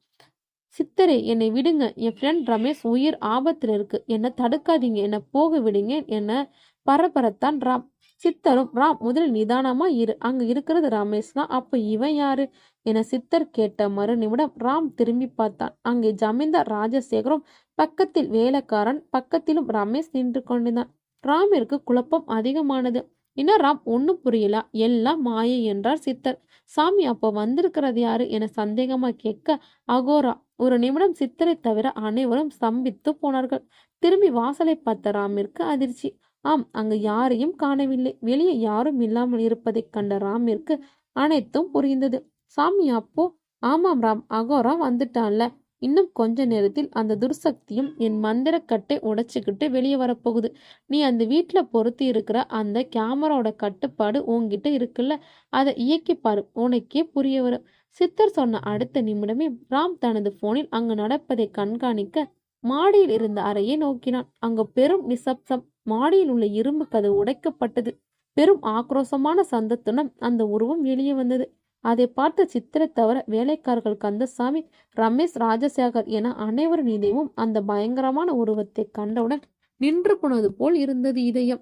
சித்தரே, என்னை விடுங்க, என் ஃப்ரெண்ட் ரமேஷ் உயிர் ஆபத்தில் இருக்கு, என்னை தடுக்காதீங்க, என்னை போக விடுங்க என பரபரத்தான் ராம். சித்தரும், ராம் முதலில் நிதானமா இரு, அங்க இருக்கிறது ரமேஷ் தான், அப்ப இவன் யாரு என சித்தர் கேட்ட மறு நிமிடம் ராம் திரும்பி பார்த்தான். அங்கே ஜமீன்தார் ராஜசேகரும் பக்கத்தில் வேலைக்காரன், பக்கத்திலும் ரமேஷ் நின்று கொண்டிருந்தான். ராமிற்கு குழப்பம் அதிகமானது. என்ன ராம், ஒன்னும் புரியல, எல்லாம் மாயை என்றார் சித்தர். சாமி, அப்போ வந்திருக்கிறது யாரு என சந்தேகமா கேட்க, அகோரா. ஒரு நிமிடம் சித்தரை தவிர அனைவரும் ஸ்தம்பித்து போனார்கள். திரும்பி வாசலை பார்த்த ராமிற்கு அதிர்ச்சி. ஆம், அங்கு யாரையும் காணவில்லை. வெளியே யாரும் இல்லாமல் இருப்பதைக் கண்ட ராமிற்கு அனைத்தும் புரிந்தது. சாமி, அப்போ? ஆமாம் ராம், அகோரா வந்துட்டான்ல. இன்னும் கொஞ்ச நேரத்தில் அந்த துர்சக்தியும் என் மந்திரக்கட்டை உடைச்சுக்கிட்டு வெளியே வரப்போகுது. நீ அந்த வீட்டில் பொருத்தி இருக்கிற அந்த கேமராவோட கட்டுப்பாடு உன்கிட்ட இருக்குல்ல, அதை இயக்கி பாரு, உனக்கே புரிய வரும். சித்தர் சொன்ன அடுத்த நிமிடமே ராம் தனது போனில் அங்கு நடப்பதை கண்காணிக்க மாடியில் இருந்த அறையை நோக்கினான். அங்கு பெரும் நிசப்தம். மாடியில் உள்ள இரும்பு கதவு உடைக்கப்பட்டது. பெரும் ஆக்ரோஷமான சந்தத்துடன் அந்த உருவம் வெளியே வந்தது. அதை பார்த்த சித்திரை தவிர வேலைக்காரர்கள் கந்தசாமி, ரமேஷ், ராஜசேகர் என அனைவரின் இதயமும் அந்த பயங்கரமான உருவத்தை கண்டவுடன் நின்று போனது போல் இருந்தது இதயம்.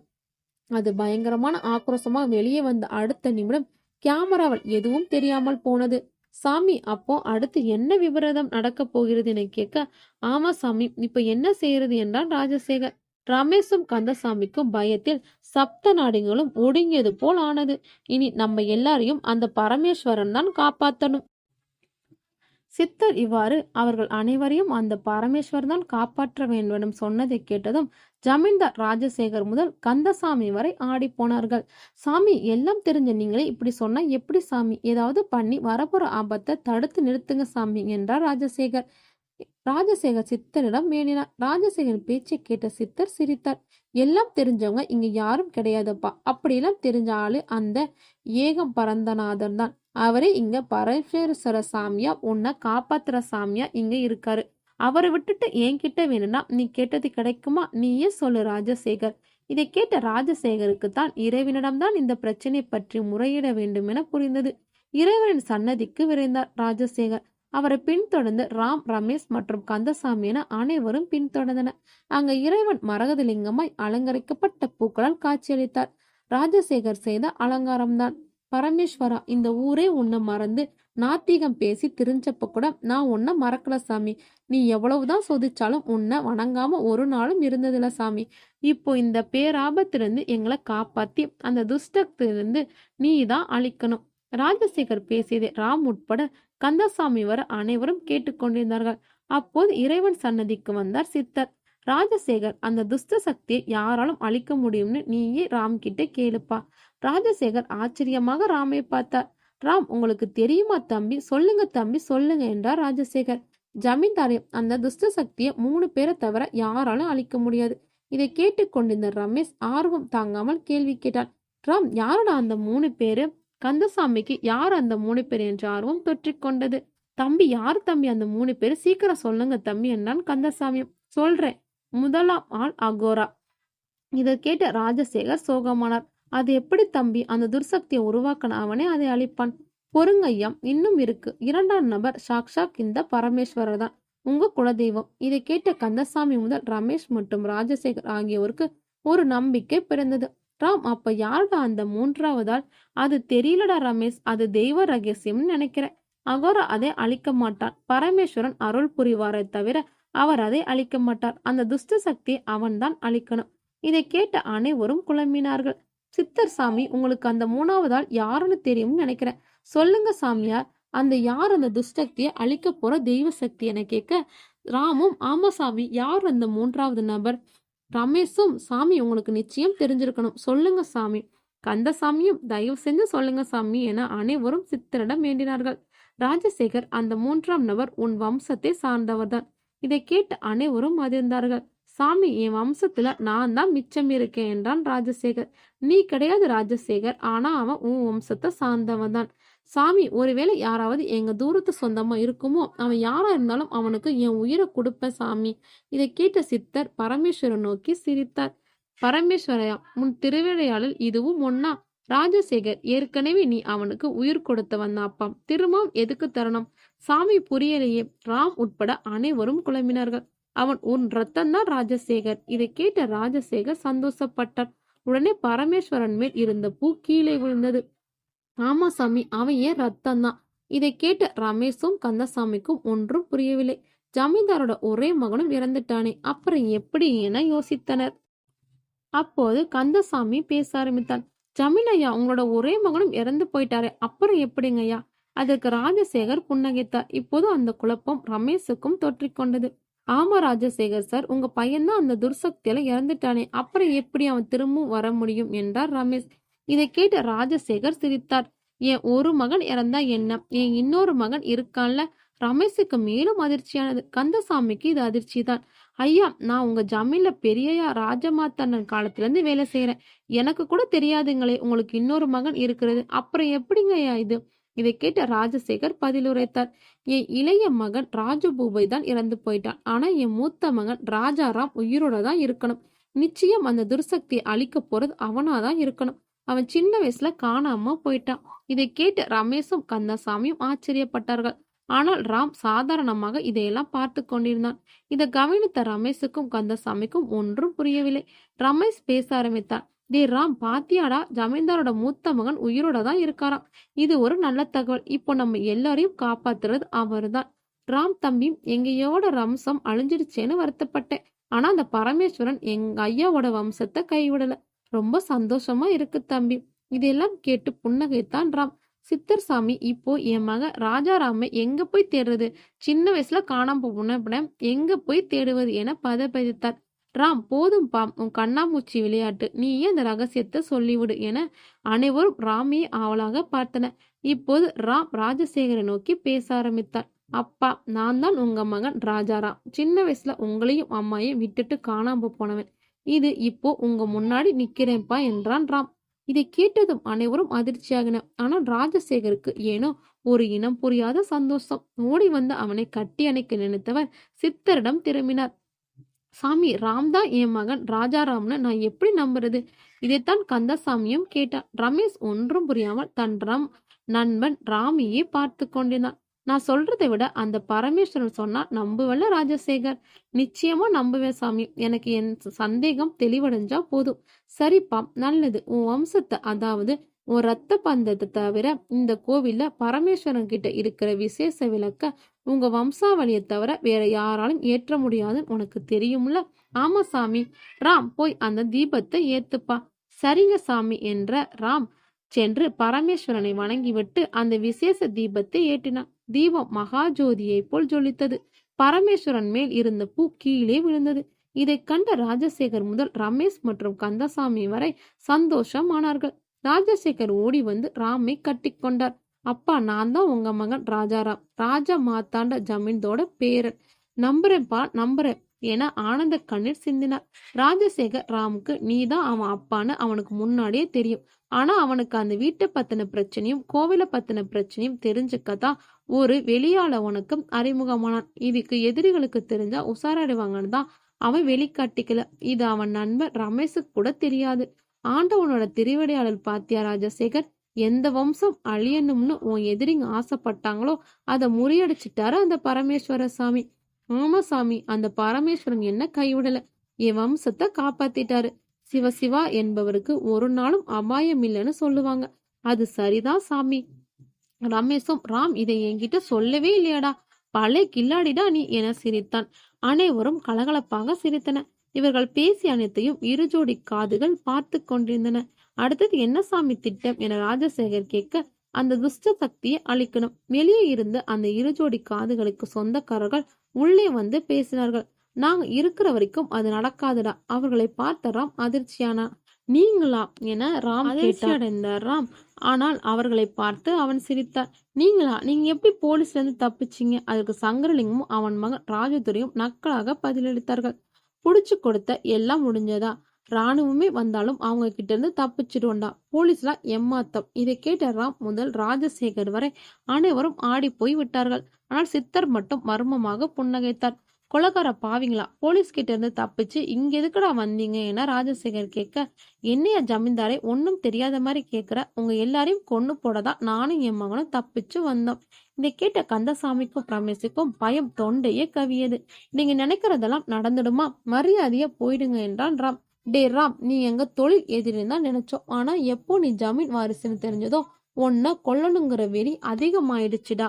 அது பயங்கரமான ஆக்ரோஷமாக வெளியே வந்த அடுத்த நிமிடம் கேமராவில் எதுவும் தெரியாமல் போனது. சாமி, அப்போ அடுத்து என்ன விபரீதம் நடக்க போகிறது என கேட்க, ஆமா சாமி, இப்ப என்ன செய்யறது என்றான் ராஜசேகர். ரமேஷும் கந்தசாமிக்கும் பயத்தில் சப்த நாடிகளும் ஒடுங்கியது போல் ஆனது. இனி நம்ம எல்லாரையும் அந்த பரமேஸ்வரன் தான் காப்பாத்தணும். சித்தர் இவ்வாறு அவர்கள் அனைவரையும் அந்த பரமேஸ்வர் தான் காப்பாற்ற வேண்டும் சொன்னதை கேட்டதும் ஜமீன்தார் ராஜசேகர் முதல் கந்தசாமி வரை ஆடி போனார்கள். சாமி, எல்லாம் தெரிஞ்ச நீங்களே இப்படி சொன்னா எப்படி சாமி? ஏதாவது பண்ணி வரப்போற ஆபத்தை தடுத்து நிறுத்துங்க சாமி என்றார் ராஜசேகர். ராஜசேகர் சித்தரிடம் வேண்டினார். ராஜசேகர் பேச்சை கேட்ட சித்தர் சிரித்தார். எல்லாம் தெரிஞ்சவங்க இங்க யாரும் கிடையாதுப்பா. அப்படியெல்லாம் தெரிஞ்ச ஆளு அந்த ஏகம் பரந்தநாதன் தான். அவரே இங்க பரமேஸ்வர சாமியா, உன்னை காப்பாத்துற சாமியா இங்க இருக்காரு. அவரை விட்டுட்டு என்கிட்ட வேணும்னா நீ கேட்டது கிடைக்குமா? நீயே சொல்லு ராஜசேகர். இதை கேட்ட ராஜசேகருக்கு தான் இறைவனிடம்தான் இந்த பிரச்சனை பற்றி முறையிட வேண்டும் என புரிந்தது. இறைவனின் சன்னதிக்கு விரைந்தார் ராஜசேகர். அவரை பின்தொடர்ந்து ராம், ரமேஷ் மற்றும் கந்தசாமி என அனைவரும் பின்தொடர்ந்தனர். அங்க இறைவன் மரகதலிங்கமாய் அலங்கரிக்கப்பட்ட பூக்களால் காட்சியளித்தார். ராஜசேகர் செய்த அலங்காரம்தான். பரமேஸ்வரா, இந்த ஊரே உன்னை மறந்து நாத்திகம் பேசி திரிஞ்சப்ப கூட நான் உன்னை மறக்கல சாமி. நீ எவ்வளவுதான் சோதிச்சாலும் உன்னை வணங்காம ஒரு நாளும் இருந்ததில்ல சாமி. இப்போ இந்த பேராபத்திலிருந்து எங்களை காப்பாத்தி அந்த துஷ்டத்திலிருந்து நீ தான் அழிக்கணும். ராஜசேகர் பேசியதை ராம் உட்பட கந்தசாமி வர அனைவரும் கேட்டுக்கொண்டிருந்தார்கள். அப்போது இறைவன் சன்னதிக்கு வந்தார் சித்தர். ராஜசேகர், அந்த துஷ்ட சக்தியை யாராலும் அழிக்க முடியும்னு நீயே ராம் கிட்ட கேளுப்பா. ராஜசேகர் ஆச்சரியமாக ராமை பார்த்தார். ராம், உங்களுக்கு தெரியுமா தம்பி? சொல்லுங்க தம்பி, சொல்லுங்க என்றார் ராஜசேகர். ஜமீன்தாரே, அந்த துஷ்ட சக்தியை 3 பேரை தவிர யாராலும் அழிக்க முடியாது. இதை கேட்டுக்கொண்டிருந்த ரமேஷ் ஆர்வம் தாங்காமல் கேள்வி கேட்டான். ராம், யாரோட அந்த 3 பேரு? கந்தசாமிக்கு யார் அந்த 3 பேர் என்ற ஆர்வம் தொற்றிக்கொண்டது. தம்பி, யார் தம்பி அந்த 3 பேரு? சீக்கிரம் சொல்லுங்க தம்பி என்றான் கந்தசாமி. சொல்றேன். முதலாம் ஆள் அகோரா. இதை கேட்ட ராஜசேகர் சோகமானார். அது எப்படி தம்பி? அந்த துர்சக்தியை உருவாக்கின அவனே அதை அழிப்பான். பொறுங்கய்யா, இன்னும் இருக்கு. 2ஆம் நபர் சாக்ஷாத் இந்த பரமேஸ்வரர் தான், உங்க குலதெய்வம். இதை கேட்ட கந்தசாமி முதல் ரமேஷ் மற்றும் ராஜசேகர் ஆகியோருக்கு ஒரு நம்பிக்கை பிறந்தது. ராம், அப்ப யாருடா அந்த 3ஆவது ஆள்? அது தெரியலடா ரமேஷ், அது தெய்வ ரகசியம்னு நினைக்கிறேன். அகோரா அதை அழிக்க மாட்டான். பரமேஸ்வரன் அருள் புரிவாரை தவிர அவர் அதை அழிக்க மாட்டார். அந்த துஷ்ட சக்தியை அவன்தான் அழிக்கணும். இதை கேட்ட அனைவரும் குழம்பினார்கள். சித்தர் சாமி, உங்களுக்கு அந்த 3ஆவது ஆள் யாருன்னு தெரியும்னு நினைக்கிறேன். சொல்லுங்க சாமியார், அந்த யார் அந்த துஷ்டக்தியை அழிக்க போற தெய்வ சக்தி என கேட்க ராமும், ஆமா சாமி, யார் அந்த 3ஆவது நபர்? ரமேஷும், சாமி உங்களுக்கு நிச்சயம் தெரிஞ்சிருக்கணும், சொல்லுங்க சாமி. கந்தசாமியும், தயவு செஞ்சு சொல்லுங்க சாமி என அனைவரும் சித்தரிடம் வேண்டினார்கள். ராஜசேகர், அந்த 3ஆம் நபர் உன் வம்சத்தை சார்ந்தவர்தான். இதை கேட்டு அனைவரும் அதிர்ந்தார்கள். சாமி, என் வம்சத்துல நான் தான் மிச்சம் இருக்கேன் என்றான் ராஜசேகர். நீ கிடையாது ராஜசேகர், ஆனா அவன் உன் வம்சத்தை சார்ந்தவன் தான். சாமி, ஒருவேளை யாராவது எங்க தூரத்து சொந்தமா இருக்குமோ, அவன் யாரா இருந்தாலும் அவனுக்கு என் உயிரை கொடுப்பேன் சாமி. இதை கேட்ட சித்தர் பரமேஸ்வரன் நோக்கி சிரித்தார். பரமேஸ்வரையா, உன் திருவிளையாடல் இதுவும் ஒன்னா? ராஜசேகர், ஏற்கனவே நீ அவனுக்கு உயிர் கொடுத்தவன் அப்பாம், திரும்பவும் எதுக்கு தரணும்? சாமி, புரியலையே. ராம் உட்பட அனைவரும் குழம்பினார்கள். அவன் உன் ரத்தம்தான் ராஜசேகர். இதை கேட்ட ராஜசேகர் சந்தோஷப்பட்டார். உடனே பரமேஸ்வரன் மேல் இருந்த பூ கீழே விழுந்தது. ஆமா சாமி, அவன் ஏன் ரத்தம் தான். இதை கேட்ட ரமேஷும் கந்தசாமிக்கும் ஒன்றும் புரியவில்லை. ஜமீன்தாரோட ஒரே மகனும் இறந்துட்டானே, அப்புறம் எப்படி என யோசித்தனர். அப்போது கந்தசாமி பேச ஆரம்பித்தான். ஜமீன் ஐயா, உங்களோட ஒரே மகனும் இறந்து போயிட்டாரே, அப்புறம் எப்படிங்க ஐயா? அதற்கு ராஜசேகர் புன்னகைத்தார். இப்போது அந்த குழப்பம் ரமேஷுக்கும் தொற்றிக்கொண்டது. ஆமா ராஜசேகர் சார், உங்க பையன்தான் அந்த துர்சக்தியில இறந்துட்டானே, அப்புறம் எப்படி அவன் திரும்பவும் வர முடியும் என்றார் ரமேஷ். இதை கேட்ட ராஜசேகர் சிரித்தார். என் ஒரு மகன் இறந்தா என்ன, என் இன்னொரு மகன் இருக்கான்ல. ரமேஷுக்கு மேலும் அதிர்ச்சியானது. கந்தசாமிக்கு இது அதிர்ச்சி தான். ஐயா, நான் உங்க ஜமீன்ல பெரியயா ராஜமாத்தண்ணன் காலத்துல இருந்து வேலை செய்யறேன். எனக்கு கூட தெரியாதுங்களே உங்களுக்கு இன்னொரு மகன் இருக்கிறது, அப்புறம் எப்படிங்க ஐயா இது? இதை கேட்ட ராஜசேகர் பதிலுரைத்தார். என் இளைய மகன் ராஜபூபை தான் இறந்து போயிட்டான். ஆனா என் மூத்த மகன் ராஜாராம் உயிரோட தான் இருக்கணும். நிச்சயம் அந்த துர்சக்தியை அழிக்க போறது அவனாதான் இருக்கணும். அவன் சின்ன வயசுல காணாம போயிட்டான். இதை கேட்டு ரமேஷும் கந்தசாமியும் ஆச்சரியப்பட்டார்கள். ஆனால் ராம் சாதாரணமாக இதையெல்லாம் பார்த்து கொண்டிருந்தான். இதை கவனித்த ரமேஷுக்கும் கந்தசாமிக்கும் ஒன்றும் புரியவில்லை. ரமேஷ் பேச ஆரம்பித்தான். டே ராம், பாத்தியாடா, ஜமீன்தாரோட மூத்த மகன் உயிரோட தான் இருக்காராம். இது ஒரு நல்ல தகவல். இப்போ நம்ம எல்லாரையும் காப்பாத்துறது அவர்தான். ராம் தம்பி, எங்கேயோட ரம்சம் அழிஞ்சிடுச்சேன்னு வருத்தப்பட்டேன். ஆனா அந்த பரமேஸ்வரன் எங்க ஐயாவோட வம்சத்தை கைவிடல. ரொம்ப சந்தோஷமா இருக்கு தம்பி. இதெல்லாம் கேட்டு புன்னகைத்தான் ராம். சித்தர் சாமி, இப்போ என் மகன் ராஜாராம எங்க போய் தேடுறது? சின்ன வயசுல காணாம போன எங்க போய் தேடுவது என பதபதித்தார். ராம், போதும்பா உன் கண்ணாமூச்சி விளையாட்டு, நீயே அந்த ரகசியத்தை சொல்லிவிடு என அனைவரும் ராமையை ஆவலாக பார்த்தனர். இப்போது ராம் ராஜசேகரை நோக்கி பேச ஆரம்பித்தார். அப்பா, நான் தான் உங்க மகன் ராஜாராம். சின்ன வயசுல உங்களையும் அம்மாவையும் விட்டுட்டு காணாம போனவன். இது இப்போ உங்க முன்னாடி நிக்கிறேன்ப்பா என்றான் ராம். இதை கேட்டதும் அனைவரும் அதிர்ச்சியாகினர். ஆனால் ராஜசேகருக்கு ஏனோ ஒரு இனம் புரியாத சந்தோஷம். ஓடி வந்து அவனை கட்டி அணைக்க நினைத்தவர் சித்தரிடம் திரும்பினார். சாமி, ராம் தான் என் மகன் ராஜாராம்னு நான் எப்படி நம்புறது? இதைத்தான் கந்தசாமியும் கேட்டான். ரமேஷ் ஒன்றும் புரியாமல் தன் நண்பன் ராமியே பார்த்து கொண்டிருந்தான். நான் சொல்றதை விட அந்த பரமேஸ்வரன் சொன்னா நம்புவல்ல ராஜசேகர்? நிச்சயமா நம்புவேன் சாமி. எனக்கு என் சந்தேகம் தெளிவடைஞ்சா போதும். சரிப்பா, நல்லது. உன் வம்சத்தை, அதாவது உன் ரத்த பந்தத்தை தவிர இந்த கோவில்ல பரமேஸ்வரன் கிட்ட இருக்கிற விசேஷ விளக்க உங்க வம்சாவளியை தவிர வேற யாராலும் ஏற்ற முடியாதுன்னு உனக்கு தெரியும்ல? ஆமா சாமி. ராம், போய் அந்த தீபத்தை ஏத்துப்பா. சரிங்க சாமி என்ற ராம் சென்று பரமேஸ்வரனை வணங்கிவிட்டு அந்த விசேஷ தீபத்தை ஏற்றினான். தீபம் மகாஜோதியை போல் ஜொலித்தது. பரமேஸ்வரன் மேல் இருந்த பூ கீழே விழுந்தது. இதை கண்ட ராஜசேகர் முதல் ரமேஷ் மற்றும் கந்தசாமி வரை சந்தோஷமானார்கள். ராஜசேகர் ஓடி வந்து ராமை கட்டி கொண்டார். அப்பா, நான் தான் உங்க மகன் ராஜாராம், ராஜா மாத்தாண்ட ஜமீன்தோட பேரன். நம்புறேன்ப்பா, நம்புறேன் என ஆனந்த கண்ணீர் சிந்தினார். ராஜசேகர் ராமுக்கு நீதான் அவன் அப்பான்னு அவனுக்கு முன்னாடியே தெரியும். ஆனா அவனுக்கு அந்த வீட்டை பத்தின பிரச்சனையும் கோவிலை பத்தின பிரச்சனையும் தெரிஞ்சுக்கத்தான் ஒரு வெளியாளவனுக்கும் அறிமுகமானான். இதுக்கு எதிரிகளுக்கு தெரிஞ்சா உசாரடைவாங்கன்னு தான் அவன் வெளிக்காட்டிக்கல. இது அவன் நண்பன் ரமேஷுக்கு கூட தெரியாது. ஆண்டவனோட திருவிடையாளர் பாத்தியா ராஜசேகர்? எந்த வம்சம் அழியணும்னு உன் எதிரிங்க ஆசைப்பட்டாங்களோ அதை முறியடிச்சிட்டாரு அந்த பரமேஸ்வர சாமி. ஆமா சாமி, அந்த பரமேஸ்வரன் என்ன கைவிடல, என் வம்சத்தை காப்பாத்திட்டாரு. சிவசிவா என்பவருக்கு ஒரு நாளும் அபாயம் இல்லைன்னு சொல்லுவாங்க. அது சரிதான் சாமி. ரமேஷும், ராம் இதை என்கிட்ட சொல்லவே இல்லையாடா, பழைய கில்லாடிடா நீ என சிரித்தான். அனைவரும் கலகலப்பாக சிரித்தன. இவர்கள் பேசிய அனைத்தையும் இரு ஜோடி காதுகள் பார்த்து கொண்டிருந்தன. அடுத்தது என்ன சாமி திட்டம் என ராஜசேகர் கேட்க, அந்த துஷ்ட சக்தியை அழிக்கணும். வெளியே இருந்து அந்த இரு ஜோடி காதுகளுக்கு சொந்தக்காரர்கள் உள்ளே வந்து பேசினார்கள். நாங்க இருக்கிற வரைக்கும் அது நடக்காதுடா. அவர்களை பார்த்த ராம் அதிர்ச்சியானா. நீங்களா என ராம் அதிர்ச்சி அடைந்தார் ராம். ஆனால் அவர்களை பார்த்து அவன் சிரித்தார். நீங்களா? நீங்க எப்படி போலீஸ்ல இருந்து தப்பிச்சிங்க? அதற்கு சங்கரலிங்கமும் அவன் மகன் ராஜதுரையும் நக்கலாக பதிலளித்தார்கள். புடிச்சு கொடுத்த எல்லாம் முடிஞ்சதா? ராணுவமே வந்தாலும் அவங்க கிட்ட இருந்து தப்பிச்சிடுவோண்டா. போலீஸ்லாம் எம்மாத்தம். இதை கேட்ட ராம் முதல் ராஜசேகர் வரை அனைவரும் ஆடி போய் விட்டார்கள். ஆனால் சித்தர் மட்டும் மர்மமாக புன்னகைத்தார். கொலகார பாவிங்களா, போலீஸ் கிட்ட இருந்து தப்பிச்சு இங்க எதுக்குடா வந்தீங்க என ராஜசேகர் கேட்க, என்னைய ஜமீன்தாரை ஒன்னும் தெரியாத மாதிரி கேட்கிற, உங்க எல்லாரையும் கொன்னு போடதான் நானும் என் மகனும் தப்பிச்சு வந்தோம். இதை கேட்ட கந்தசாமிக்கும் ரமேஷுக்கும் பயம் தொண்டையே கவியது. நீங்க நினைக்கிறதெல்லாம் நடந்துடுமா? மரியாதையா போயிடுங்க என்றான் ராம். டே ராம், நீ எங்க தொழில் எதிரின்னு தான் நினைச்சோம். ஆனா எப்போ நீ ஜமீன் வாரிசுன்னு தெரிஞ்சதோ உன்னை கொல்லணுங்கிற வெறி அதிகமாயிடுச்சுடா.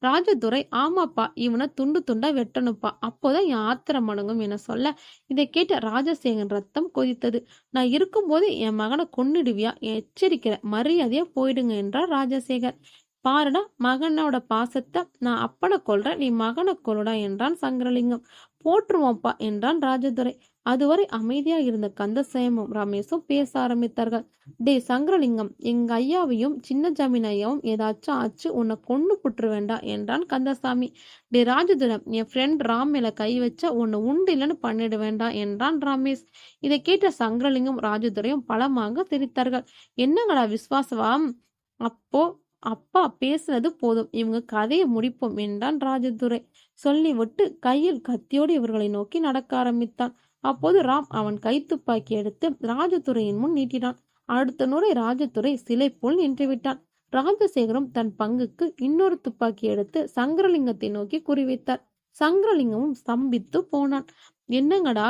ராஜதுரை, ஆமாப்பா, இவனை துண்டு துண்டா வெட்டணுப்பா, அப்போதான் என் ஆத்திரம் அடங்கும் என சொல்ல, இதை கேட்ட ராஜசேகரன் ரத்தம் கொதித்தது. நான் இருக்கும்போது என் மகனை கொன்னுடுவியா? எச்சரிக்கிற, மரியாதையா போயிடுங்க என்றார் ராஜசேகர். பாருடா, மகனோட பாசத்தை, நான் அப்பனை கொல்றேன், நீ மகனை கொல்லுடா என்றான் சங்கரலிங்கம். போற்றுவோம்ப்பா என்றான் ராஜதுரை. அதுவரை அமைதியா இருந்த கந்தசேமும் ரமேஷும் பேச ஆரம்பித்தார்கள். டே சங்கரலிங்கம், எங்க ஐயாவையும் சின்ன ஜமீன் ஐயாவும் ஏதாச்சும் ஆச்சு உன்னை கொன்னு புற்று வேண்டாம் என்றான் கந்தசாமி. டே ராஜதுரம், என் ஃப்ரெண்ட் ராம் மேல கை வச்ச உன்னை உண்டு இல்லைன்னு பண்ணிட வேண்டாம் என்றான் ரமேஷ். இதை கேட்ட சங்கரலிங்கம் ராஜதுரையும் பலமாக சிரித்தார்கள். என்னங்கடா விசுவாசவாம், அப்பா பேசுனது போதும், இவங்க கதையை முடிப்போம் என்றான் ராஜதுரை. சொல்லிவிட்டு கையில் கத்தியோடு இவர்களை நோக்கி நடக்க ஆரம்பித்தான். அப்போது ராம் அவன் கைத்துப்பாக்கி எடுத்து ராஜதுரையின் முன் நீட்டினான். அடுத்த நுரை ராஜதுரை சிலை போல் நின்றுவிட்டான். ராஜசேகரம் தன் பங்குக்கு இன்னொரு துப்பாக்கி எடுத்து சங்கரலிங்கத்தை நோக்கி குறிவைத்தார். சங்கரலிங்கமும் ஸ்தம்பித்து போனான். என்னங்கடா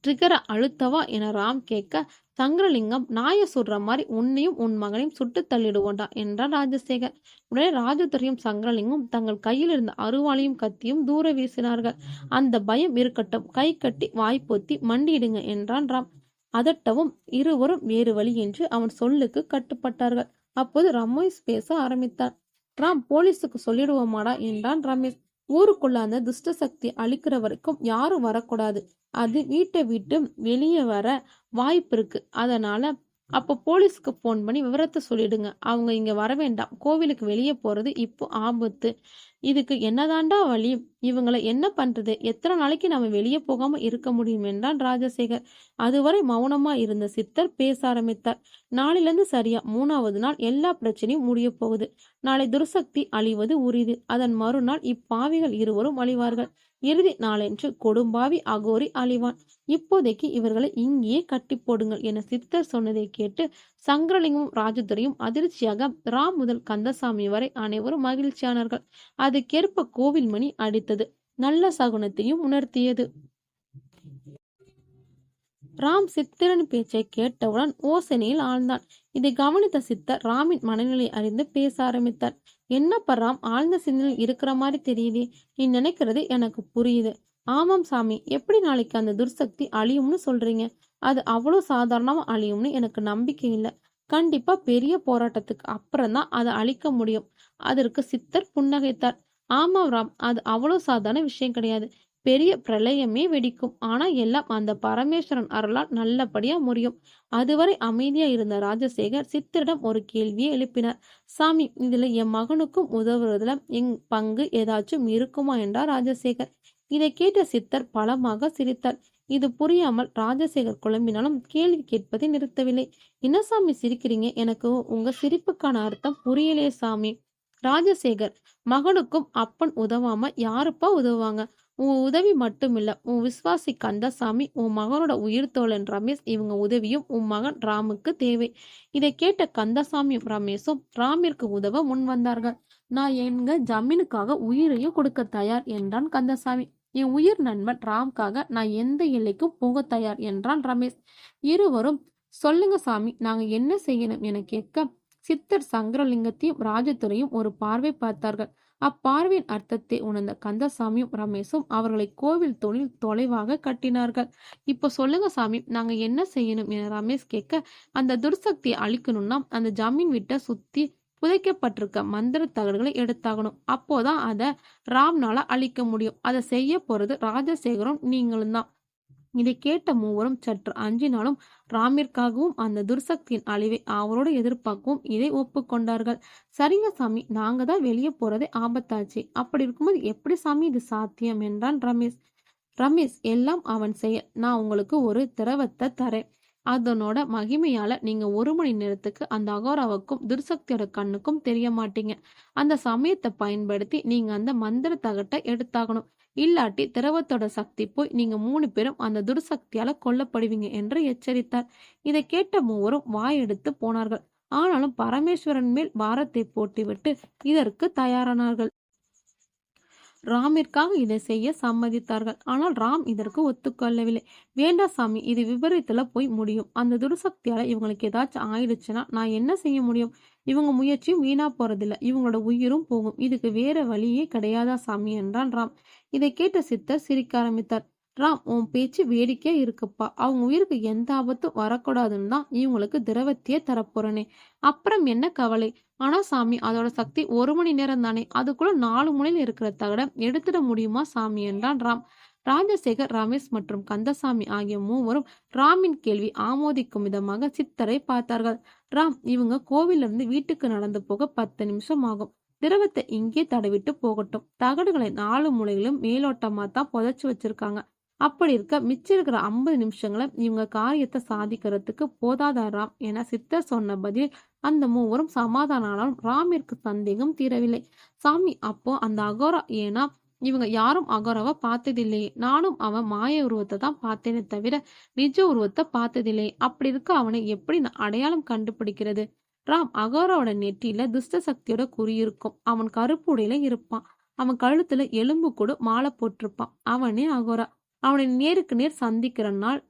ட்ரிகரை அழுத்தவா என ராம் கேட்க, சங்கரலிங்கம் நாயை சுடுற மாதிரி உன்னையும் உன் மகனையும் சுட்டு தள்ளிடுவோண்டா என்றார் ராஜசேகர். உடனே ராஜதுரையும் சங்கரலிங்கம் தங்கள் கையில் இருந்த அருவாளையும் கத்தியும் தூர வீசினார்கள். அந்த பயம் இருக்கட்டும், கை கட்டி வாய்ப்பொத்தி மண்டியிடுங்க என்றான் ராம். அதட்டவும் இருவரும் வேறு வழி என்று அவன் சொல்லுக்கு கட்டுப்பட்டார்கள். அப்போது ரமேஷ் பேச ஆரம்பித்தான். ராம், போலீஸுக்கு சொல்லிடுவோமாடா என்றான் ரமேஷ். ஊருக்குள்ள அந்த துஷ்ட சக்தி அழிக்கிற வரைக்கும் யாரும் வரக்கூடாது. அது வீட்டை விட்டு வெளியே வர வாய்ப்பு இருக்கு. அதனால அப்போ போலீஸ்க்கு போன் பண்ணி விவரத்தை சொல்லிடுங்க. அவங்க இங்க வர வேண்டாம். கோவிலுக்கு வெளியே போறது இப்போ ஆபத்து. இதுக்கு என்னதாண்டா வழி? இவங்களை என்ன பண்றது? எத்தனை நாளைக்கு நாம வெளியே போகாம இருக்க முடியும் என்றான் ராஜசேகர். அதுவரை மௌனமா இருந்த சித்தர் பேச ஆரம்பித்தார். நாளிலிருந்து சரியா 3வது நாள் எல்லா பிரச்சனையும் முடிய போகுது. நாளை துர்சக்தி அழிவது உறுதி. அதன் மறுநாள் இப்பாவிகள் இருவரும் அழிவார்கள். இறுதி நாளன்று கொடும்பாவி அகோரி அழிவான். இப்போதைக்கு இவர்களை இங்கேயே கட்டி போடுங்கள் என சித்தர் சொன்னதை கேட்டு சங்கரலிங்கமும் ராஜதுரையும் அதிர்ச்சியாக ராம் முதல் கந்தசாமி வரை அனைவரும் மகிழ்ச்சியானார்கள். அதுக்கேற்ப கோவில் மணி அடித்தது. நல்ல சகுனத்தையும் உணர்த்தியது. ராம் சித்திரன் பேச்சை கேட்டவுடன் யோசனையில் ஆழ்ந்தான். இதை கவனித்த சித்தர் ராமின் மனநிலை அறிந்து பேச ஆரம்பித்தார். என்னப்பா ராம், ஆழ்ந்த சிந்தனையில் இருக்கிற மாதிரி தெரியுதே. நீ நினைக்கிறது எனக்கு புரியுது. ஆமாம் சாமி, எப்படி நாளைக்கு அந்த துர்சக்தி அழியும்னு சொல்றீங்க? அது அவ்வளோ சாதாரணமா அழியும்னு எனக்கு நம்பிக்கை இல்லை. கண்டிப்பா பெரிய போராட்டத்துக்கு அப்புறம்தான் அதை அழிக்க முடியும். அதற்கு சித்தர் புன்னகைத்தார். ஆமாம் ராம், அது அவ்வளோ சாதாரண விஷயம் கிடையாது. பெரிய பிரளயமே வெடிக்கும். ஆனா எல்லாம் அந்த பரமேஸ்வரன் அருளால் நல்லபடியா முடியும். அதுவரை அமைதியா இருந்த ராஜசேகர் சித்தரிடம் ஒரு கேள்வியை எழுப்பினார். சாமி, இதுல என் மகனுக்கும் உதவுறதுல என் பங்கு ஏதாச்சும் இருக்குமா என்றார் ராஜசேகர். இதை கேட்ட சித்தர் பலமாக சிரித்தார். இது புரியாமல் ராஜசேகர் குழம்பினாலும் கேள்வி கேட்பதை நிறுத்தவில்லை. என்ன சாமி சிரிக்கிறீங்க? எனக்கு உங்க சிரிப்புக்கான அர்த்தம் புரியலையே சாமி. ராஜசேகர், மகனுக்கும் அப்பன் உதவாம யாருப்பா உதவுவாங்க? உன் உதவி மட்டுமில்ல, உன் விசுவாசி கந்தசாமி, உன் மகனோட உயிர் தோழன் ரமேஷ், இவங்க உதவியும் உன் மகன் ராமுக்கு தேவை. இதை கேட்ட கந்தசாமியும் ரமேஷும் ராமிற்கு உதவ முன் வந்தார்கள். நான் எங்க ஜமீனுக்காக உயிரையும் கொடுக்க தயார் என்றான் கந்தசாமி. என் உயிர் நண்பன் ராம்காக நான் எந்த எல்லைக்கும் போக தயார் என்றான் ரமேஷ். இருவரும் சொல்லுங்க சாமி, நாங்க என்ன செய்யணும் என கேட்க சித்தர் சங்கரலிங்கத்தையும் ராஜதுரையும் ஒரு பார்வை பார்த்தார்கள். அப்பார்வையின் அர்த்தத்தை உணர்ந்த கந்தசாமியும் ரமேஷும் அவர்களை கோவில் தூணில் தொலைவாக கட்டினார்கள். இப்போ சொல்லுங்க சாமி, நாங்க என்ன செய்யணும் என ரமேஷ் கேட்க, அந்த துர்சக்தியை அழிக்கணும்னா அந்த ஜமீன் வீட்டை சுத்தி புதைக்கப்பட்டிருக்க மந்திர தகடுகளை எடுத்தாகணும். அப்போதான் அதை ராம்னால அழிக்க முடியும். அதை செய்ய போறது ராஜசேகரும் நீங்களும் தான். இதை கேட்ட மூவரும் சற்று அஞ்சினாலும் ராமிற்காகவும் அந்த துர்சக்தியின் அழிவை அவரோடு எதிர்பார்க்கவும் இதை ஒப்புக்கொண்டார்கள். சரிங்க சாமி, நாங்க தான் வெளியே போறதே ஆபத்தாச்சு. அப்படி இருக்கும்போது எப்படி சாமி இது சாத்தியம் என்றான் ரமேஷ். ரமேஷ், எல்லாம் அவன் செயல். நான் உங்களுக்கு ஒரு திரவத்தை தரேன். அதனோட மகிமையால நீங்க 1 மணி நேரத்துக்கு அந்த அகோராவுக்கும் துர்சக்தியோட கண்ணுக்கும் தெரிய மாட்டீங்க. அந்த சமயத்தை பயன்படுத்தி நீங்க அந்த மந்திர தகட்டை எடுத்தாகணும். இல்லாட்டி திரவத்தோட சக்தி போய் நீங்க 3 பேரும் அந்த துர்சக்தியால கொல்லப்படுவீங்க என்று எச்சரித்தார். இதை கேட்ட மூவரும் வாயெடுத்து போனார்கள். ஆனாலும் பரமேஸ்வரன் மேல் பாரத்தை போட்டுவிட்டு இதற்கு தயாரானார்கள். ராமிற்காக இதை செய்ய சம்மதித்தார்கள். ஆனால் ராம் இதற்கு ஒத்துக்கொள்ளவில்லை. வேண்டாம் சாமி, இது விபரீத்துல போய் முடியும். அந்த துர்சக்தியால இவங்களுக்கு ஏதாச்சும் ஆயிடுச்சுன்னா நான் என்ன செய்ய முடியும்? இவங்க முயற்சியும் வீணா போறதில்ல. இவங்களோட உயிரும் போகும். இதுக்கு வேற வழியே கிடையாதா சாமி என்றான் ராம். இதை கேட்ட சித்தர் சிரிக்க ஆரம்பித்தார். ராம், உன் பேச்சு வேடிக்கையா இருக்குப்பா. அவங்க உயிருக்கு எந்த ஆபத்தும் வரக்கூடாதுன்னு தான் இவங்களுக்கு திரவத்தையே தரப்போறனே. அப்புறம் என்ன கவலை? ஆனா சாமி, அதோட சக்தி 1 மணி நேரம் தானே. அதுக்குள்ள 4 மூலையில் இருக்கிற தகட எடுத்துட முடியுமா சாமி என்றான் ராம். ராஜசேகர், ரமேஷ் மற்றும் கந்தசாமி ஆகிய மூவரும் ராமின் கேள்வி ஆமோதிக்கும் விதமாக சித்தரை பார்த்தார்கள். ராம், இவங்க கோவிலிருந்து வீட்டுக்கு நடந்து போக 10 நிமிஷம் ஆகும். திரவத்தை இங்கே தடவிட்டு போகட்டும். தகடுகளை 4 மூலையிலும் மேலோட்டமா தான் புதைச்சு வச்சிருக்காங்க. அப்படி இருக்க மிச்சம் இருக்கிற 50 நிமிஷங்களை இவங்க காரியத்தை சாதிக்கிறதுக்கு போதாதா ராம் என சித்தர் சொன்ன பதில் அந்த மூவரும் சமாதானம். ராமிற்கு சந்தேகம் தீரவில்லை. சாமி, அப்போ அந்த அகோரா, ஏன்னா இவங்க யாரும் அகோராவை பார்த்ததில்லையே. நானும் அவன் மாய உருவத்தை தான் பார்த்தேனே தவிர நிஜ உருவத்தை பார்த்ததில்லையே. அப்படி இருக்க அவனை எப்படி அடையாளம் கண்டுபிடிக்கிறது? ராம், அகோராவோட நெற்றியில துஷ்ட சக்தியோட குறி இருக்கும். அவன் கருப்பு உடையில இருப்பான். அவன் கழுத்துல எலும்பு கூட மாலை போட்டிருப்பான். அவனே அகோரா. அவனை நேருக்கு நேர் சந்திக்கிற நாள்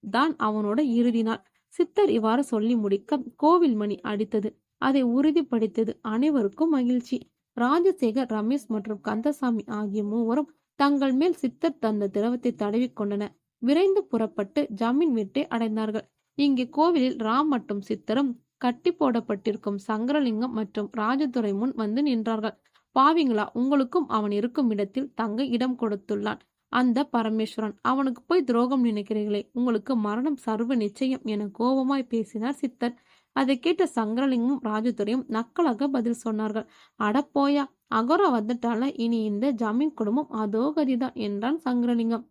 தான் அவனோட இறுதி நாள். சித்தர் இவ்வாறு சொல்லி முடிக்க கோவில் மணி அடித்தது. அதை உறுதிப்படுத்தியது. அனைவருக்கும் மகிழ்ச்சி. ராஜசேகர், ரமேஷ் மற்றும் கந்தசாமி ஆகிய மூவரும் தங்கள் மேல் சித்தர் தந்த திரவத்தை தடவி கொண்டனர். விரைந்து புறப்பட்டு ஜமீன் வீட்டை அடைந்தார்கள். இங்கே கோவிலில் ராம் மற்றும் சித்தரும் கட்டி போடப்பட்டிருக்கும் சங்கரலிங்கம் மற்றும் ராஜதுரை முன் வந்து நின்றார்கள். பாவிங்களா, உங்களுக்கும் அவன் இருக்கும் இடத்தில் தங்க இடம் கொடுத்துள்ளான் அந்த பரமேஸ்வரன். அவனுக்கு போய் துரோகம் நினைக்கிறீர்களே, உங்களுக்கு மரணம் சர்வ நிச்சயம் என கோபமாய் பேசினார் சித்தர். அதை கேட்ட சங்கரலிங்கமும் ராஜதுரையும் நக்கலாக பதில் சொன்னார்கள். அடப்போயா, அகோரா வந்துட்டால இனி இந்த ஜமீன் குடும்பம் அதோ கதிதான் என்றான் சங்கரலிங்கம்.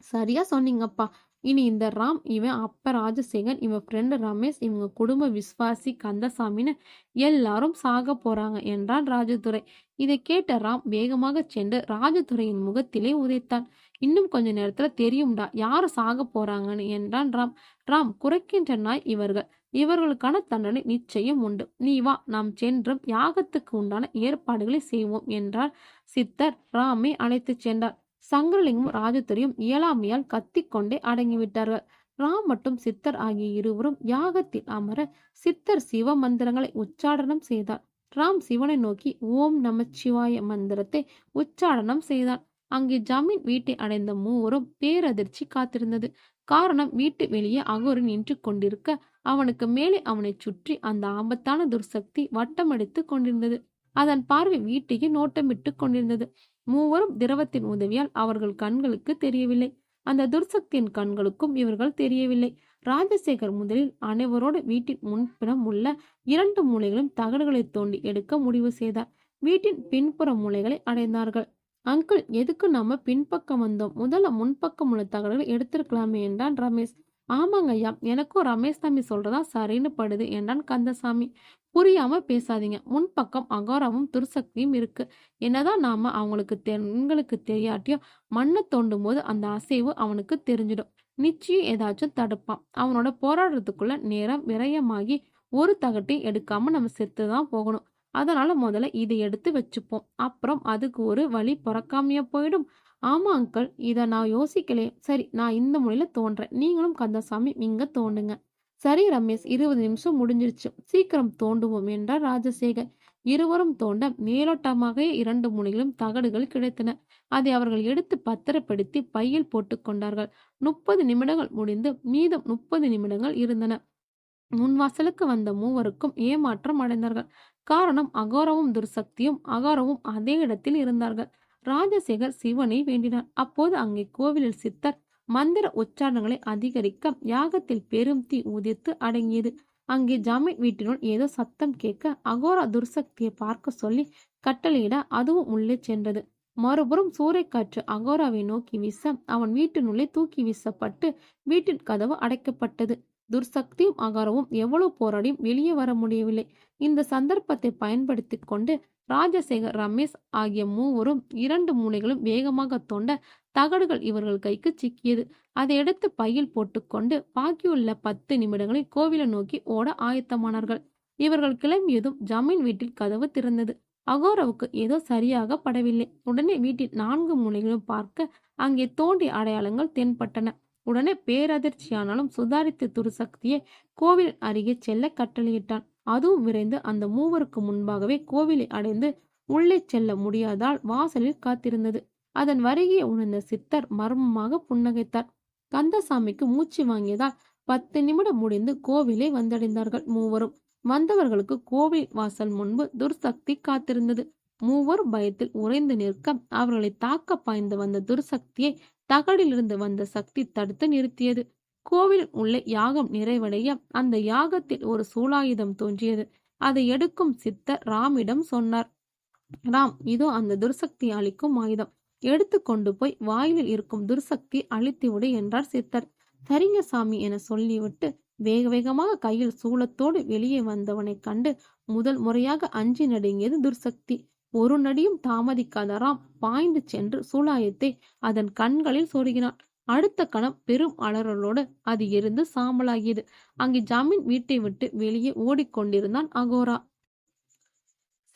சரியா சொன்னீங்கப்பா. இனி இந்த ராம், இவன் அப்ப ராஜசேகர், இவன் ஃப்ரெண்டு ரமேஷ், இவங்க குடும்ப விஸ்வாசி கந்தசாமின்னு எல்லாரும் சாக போறாங்க என்றான் ராஜதுரை. இதை கேட்ட ராம் வேகமாக சென்று ராஜதுரையின் முகத்திலே உதைத்தான். இன்னும் கொஞ்ச நேரத்துல தெரியும்டா யாரு சாக போறாங்கன்னு என்றான் ராம். ராம், குறைக்கின்ற நாய் இவர்கள். இவர்களுக்கான தண்டனை நிச்சயம் உண்டு. நீ வா, நாம் சென்றும் யாகத்துக்கு உண்டான ஏற்பாடுகளை செய்வோம் என்றார் சித்தர். ராமை அழைத்து சென்றார். சங்கரலிங்கம் ராஜதுரையும் இயலாமையால் கத்திக்கொண்டே அடங்கிவிட்டார்கள். ராம் மற்றும் சித்தர் ஆகிய இருவரும் யாகத்தில் அமர சித்தர் சிவ மந்திரங்களை உச்சாடனம் செய்தார். ராம் சிவனை நோக்கி ஓம் நமச்சிவாய மந்திரத்தை உச்சாடனம் செய்தான். அங்கே ஜமீன் வீட்டை அடைந்த மூவரும் பேரதிர்ச்சி காத்திருந்தது. காரணம், வீட்டு வெளியே அகோரி நின்று கொண்டிருக்க அவனுக்கு மேலே அவனை சுற்றி அந்த ஆபத்தான துர்சக்தி வட்டமடித்து கொண்டிருந்தது. அதன் பார்வை வீட்டையே நோட்டமிட்டு கொண்டிருந்தது. மூவரும் திரவத்தின் உதவியால் அவர்கள் கண்களுக்கு தெரியவில்லை. அந்த துர்சக்தியின் கண்களுக்கும் இவர்கள் தெரியவில்லை. ராஜசேகர் முதலில் அனைவரோடு வீட்டின் முன்புறம் உள்ள 2 மூலைகளும் தகடுகளை தோண்டி எடுக்க முடிவு செய்தார். வீட்டின் பின்புற மூலைகளை அடைந்தார்கள். அங்கிள், எதுக்கு நாம பின்பக்கம் வந்தோம்? முதல்ல முன்பக்கம் உள்ள தகடுகளை எடுத்திருக்கலாமே என்றான் ரமேஷ். ஆமாங்க ஐயா, எனக்கும் ரமேஷ் தம்பி சொல்றதா சரின்னு படுது என்றான் கந்தசாமி. புரியாம பேசாதீங்க. முன்பக்கம் அகோராவும் துர்சக்தியும் இருக்கு. என்னதான் நாம எங்களுக்கு தெரியாட்டியோ மண்ணை தோண்டும் போது அந்த அசைவு அவனுக்கு தெரிஞ்சிடும். நிச்சயம் ஏதாச்சும் தடுப்பான். அவனோட போராடுறதுக்குள்ள நேரம் விரயமாகி ஒரு தகட்டை எடுக்காம நம்ம செத்துதான் போகணும். அதனால முதல்ல இதை எடுத்து வச்சுப்போம். அப்புறம் அதுக்கு ஒரு வழி பிறக்காமையா போயிடும். ஆமா அங்கிள், இதை நான் யோசிக்கலையே. சரி, நான் இந்த முறையில தோன்றேன். நீங்களும் கந்தசாமி இங்க தோண்டுங்க. சரி ரமேஷ், 20 நிமிஷம் முடிஞ்சிருச்சு, சீக்கிரம் தோண்டுவோம் என்றார் ராஜசேகர். இருவரும் தோண்ட மேலோட்டமாக 2 முனைகளும் தகடுகள் கிடைத்தன. அதை அவர்கள் எடுத்து பத்திரப்படுத்தி பையில் போட்டு கொண்டார்கள். 30 நிமிடங்கள் முடிந்து மீதம் 30 நிமிடங்கள் இருந்தன. முன்வாசலுக்கு வந்த மூவருக்கும் ஏமாற்றம் அடைந்தார்கள். காரணம், அகோரவும் துர்சக்தியும் அகோரவும் அதே இடத்தில் இருந்தார்கள். ராஜசேகர் சிவனை வேண்டினார். அப்போது அங்கே கோவிலில் சித்தர் மந்திர உச்சாரணங்களை அதிகரிக்க யாகத்தில் பெரும் தீ உதிர்த்து அடங்கியது. அங்கே ஜமீன் வீட்டினுள் ஏதோ சத்தம் கேட்க அகோரா துர்சக்தியை பார்க்க சொல்லி கட்டளையிட அதுவும் உள்ளே சென்றது. மறுபுறம் சூறைக்காற்று அகோராவை நோக்கி வீச அவன் வீட்டினுள்ளே தூக்கி வீசப்பட்டு வீட்டின் கதவு அடைக்கப்பட்டது. துர்சக்தியும் அகோராவும் எவ்வளவு போராடியும் வெளியே வர முடியவில்லை. இந்த சந்தர்ப்பத்தை பயன்படுத்தி கொண்டு ராஜசேகர், ரமேஷ் ஆகிய மூவரும் 2 மூலைகளும் வேகமாக தோண்ட தகடுகள் இவர்கள் கைக்கு சிக்கியது. அதை எடுத்து பையில் போட்டுக்கொண்டு பாக்கியுள்ள 10 நிமிடங்களில் கோவிலை நோக்கி ஓட ஆயத்தமானார்கள். இவர்கள் கிளம்பியதும் ஜமீன் வீட்டில் கதவு திறந்தது. அகோராவுக்கு ஏதோ சரியாக படவில்லை. உடனே வீட்டில் 4 மூலைகளும் பார்க்க அங்கே தோண்டிய அடையாளங்கள் தென்பட்டன. உடனே பேரதிர்ச்சியானாலும் சுதாரித்த துர்சக்தியை கோவில் அருகே செல்ல கட்டளையிட்டான். அதுவும் விரைந்து அந்த மூவருக்கு முன்பாகவே கோவிலை அடைந்து உள்ளே செல்ல முடியாதால் வாசலில் காத்திருந்தது. அதன் வருகையை உணர்ந்த சித்தர் மர்மமாக புன்னகைத்தார். கந்தசாமிக்கு மூச்சு வாங்கியதால் 10 நிமிடம் முடிந்து கோவிலை வந்தடைந்தார்கள். மூவரும் வந்தவர்களுக்கு கோவில் வாசல் முன்பு துர்சக்தி காத்திருந்தது. மூவரும் பயத்தில் உறைந்து நிற்க அவர்களை தாக்க பாய்ந்து வந்த துர்சக்தியை தகடிலிருந்து வந்த சக்தி தடுத்து நிறுத்தியது. கோவில் உள்ளே யாகம் நிறைவடைய அந்த யாகத்தில் ஒரு சூலாயுதம் தோன்றியது. அதை எடுக்கும் சித்தர் ராமிடம் சொன்னார். ராம், இதோ அந்த துர்சக்தி அளிக்கும் ஆயுதம். எடுத்து கொண்டு போய் வாயிலில் இருக்கும் துர்சக்தி அழித்துவிடு என்றார் சித்தர். சரிங்க சாமி என சொல்லிவிட்டு வேக வேகமாக கையில் சூலத்தோடு வெளியே வந்தவனை கண்டு முதல் முறையாக அஞ்சி நடுங்கியது துர்சக்தி. ஒரு நடியும் தாமதிக்காத ராம் பாய்ந்து சென்று சூலாயத்தை அதன் கண்களில் சொருகினான். அடுத்த கணம் பெரும் அலறலோடு அது எரிந்து சாம்பலாகியது. அங்கே ஜமீன் வீட்டை விட்டு வெளியே ஓடிக்கொண்டிருந்தான் அகோரா.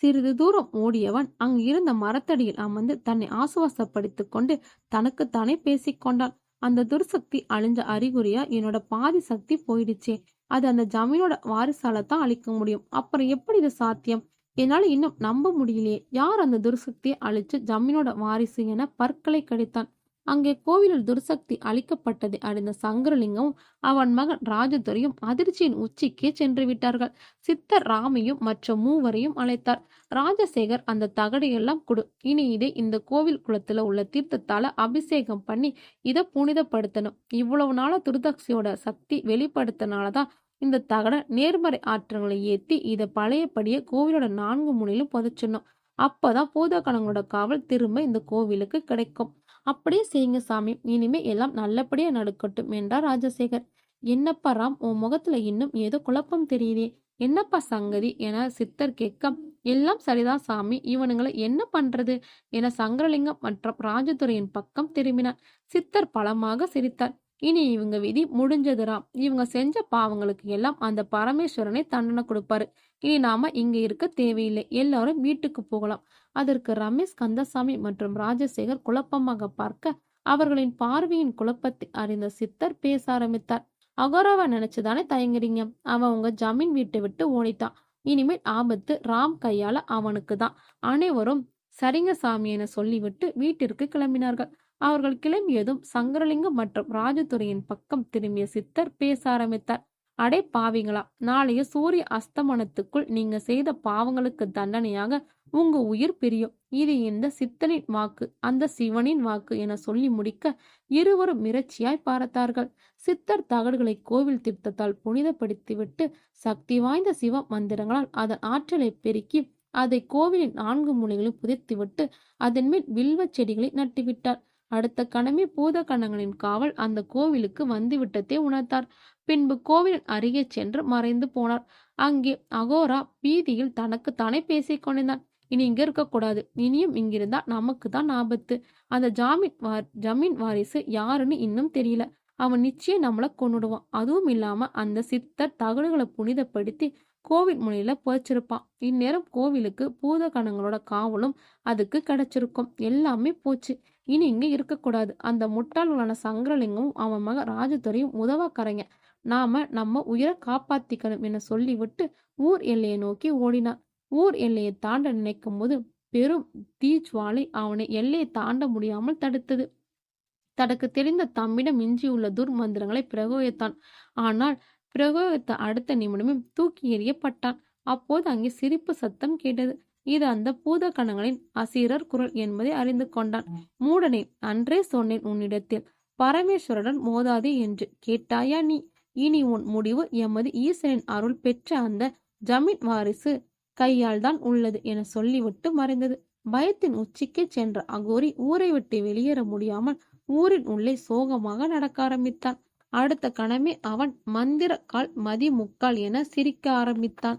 சிறிது தூரம் ஓடியவன் அங்கு இருந்த மரத்தடியில் அமர்ந்து தன்னை ஆசுவாசப்படுத்திக் கொண்டு தனக்குத்தானே பேசிக்கொண்டான். அந்த துர்சக்தி அழிஞ்ச அறிகுறியா என்னோட பாதி சக்தி போயிடுச்சே, அது அந்த ஜமீனோட வாரிசால தான் அழிக்க முடியும். அப்புறம் எப்படி இது சாத்தியம்? என்னால இன்னும் நம்ப முடியலையே. யார் அந்த துர்சக்தியை அழிச்சு ஜமீனோட வாரிசு என பற்களை கடித்தான். அங்கே கோவிலில் துர்சக்தி அழிக்கப்பட்டதை அறிந்த சங்கரலிங்கமும் அவன் மகன் ராஜதுரையும் அதிர்ச்சியின் உச்சிக்கே சென்று விட்டார்கள். சித்தர் ராமையும் மற்ற மூவரையும் அழைத்தார். ராஜசேகர், அந்த தகடையெல்லாம் கொடு. இனி இதை இந்த கோவில் குளத்துல உள்ள தீர்த்தத்தால அபிஷேகம் பண்ணி இதை புனிதப்படுத்தணும். இவ்வளவு நாள துர்தக்ஷியோட சக்தி வெளிப்படுத்தினாலதான் இந்த தகட நேர்மறை ஆற்றங்களை ஏத்தி இதை பழையபடியே கோவிலோட 4 மூலையிலும் புதைச்சிடணும். அப்பதான் பூதகணங்களோட காவல் திரும்ப இந்த கோவிலுக்கு கிடைக்கும். அப்படியே செய்யுங்க சாமி, இனிமே எல்லாம் நல்லபடியா நடக்கட்டும் என்றார் ராஜசேகர். என்னப்பா ராம், உன் முகத்துல இன்னும் ஏதோ குழப்பம் தெரியுதே, என்னப்பா சங்கதி என சித்தர் கேட்க, எல்லாம் சரிதான் சாமி, இவனுங்களை என்ன பண்றது என சங்கரலிங்கம் மற்றும் ராஜதுரையின் பக்கம் திரும்பினார். சித்தர் பலமாக சிரித்தார். இனி இவங்க விதி முடிஞ்சதுராம். இவங்க செஞ்ச பாவங்களுக்கு எல்லாம் அந்த பரமேஸ்வரனை தண்டனை கொடுப்பாரு. இனி நாம இங்க இருக்க தேவையில்லை, எல்லாரும் வீட்டுக்கு போகலாம். அதற்கு ரமேஷ், கந்தசாமி மற்றும் ராஜசேகர் குழப்பமாக பார்க்க அவர்களின் பார்வையின் குழப்பத்தை அறிந்த சித்தர் பேச ஆரம்பித்தார். அகோராவை நினைச்சுதானே தயங்குறீங்க? அவன் உங்க ஜமீன் வீட்டை விட்டு ஓடிட்டான். இனிமேல் ஆபத்து ராம் கையால அவனுக்கு தான். அனைவரும் சரிங்க சாமி என சொல்லிவிட்டு வீட்டிற்கு கிளம்பினார்கள். அவர்கள் கிளம்பியதும் சங்கரலிங்கம் மற்றும் ராஜதுரையின் பக்கம் திரும்பிய சித்தர் பேச ஆரம்பித்தார். அடே பாவிங்களா, நாளைய சூரிய அஸ்தமனத்துக்குள் நீங்க செய்த பாவங்களுக்கு தண்டனையாக உங்க உயிர் பிரியும். இது இந்த சித்தனின் வாக்கு, அந்த சிவனின் வாக்கு என சொல்லி முடிக்க இருவரும் மிரட்சியாய் பார்த்தார்கள். சித்தர் தகடுகளை கோவில் தீர்த்தத்தால் புனிதப்படுத்திவிட்டு சக்தி வாய்ந்த சிவ மந்திரங்களால் அதன் ஆற்றலை பெருக்கி அதை கோவிலின் 4 மூலைகளில் புதைத்துவிட்டு அதன் மேல் வில்வ செடிகளை நட்டுவிட்டார். அடுத்த கணமே பூதகணங்களின் காவல் அந்த கோவிலுக்கு வந்துவிட்டதே உணர்த்தார். பின்பு கோவிலின் அருகே சென்று மறைந்து போனார். அங்கே அகோரா பீதியில் தனக்குத்தானே பேசிக் கொண்டிருந்தான். இனி இங்க இருக்கக்கூடாது, இனியும் இங்கிருந்தா நமக்கு தான் ஆபத்து. அந்த ஜமீன் வாரிசு யாருன்னு இன்னும் தெரியல. அவன் நிச்சயம் நம்மளை கொன்னுடுவான். அதுவும் இல்லாம அந்த சித்தர் தகடுகளை புனிதப்படுத்தி கோவில் முனையில புதைச்சிருப்பான். இந்நேரம் கோவிலுக்கு பூதகணங்களோட காவலும் அதுக்கு கிடைச்சிருக்கும். எல்லாமே போச்சு. இனி இங்க இருக்கக்கூடாது. அந்த முட்டாள்களான சங்கரலிங்கமும் அவன் மக ராஜதுரையும் உதவக்கரைங்க. நாம நம்ம உயிரை காப்பாத்திக்கணும் என சொல்லிவிட்டு ஊர் எல்லையை நோக்கி ஓடினான். ஊர் எல்லையை தாண்ட நினைக்கும் போது பெரும் தீஜ்வாலை அவனை எல்லையை தாண்ட முடியாமல் தடுத்தது. தனக்கு தெரிந்த தம்மிடம் மிஞ்சியுள்ள துர்மந்திரங்களை பிரயோகித்தான். ஆனால் பிரயோகித்த அடுத்த நிமிடமே தூக்கி எறியப்பட்டான். அப்போது அங்கே சிரிப்பு சத்தம் கேட்டது. இது அந்த பூதகணங்களின் அசீரர் குரல் என்பதை அறிந்து கொண்டான். மூடனே, அன்றே சொன்னேன் உன்னிடத்தில், பரமேஸ்வருடன் மோதாதே என்று. கேட்டாயா நீ? இனி உன் முடிவு எமது ஈசனின் அருள் பெற்ற அந்த ஜமீன் வாரிசு கையால் தான் உள்ளது என சொல்லிவிட்டு மறைந்தது. பயத்தின் உச்சிக்கே சென்ற அகோரி ஊரை விட்டு வெளியேற முடியாமல் ஊரின் உள்ளே சோகமாக நடக்க ஆரம்பித்தான். அடுத்த கணமே அவன் மந்திர கால் மதி முக்கால் என சிரிக்க ஆரம்பித்தான்.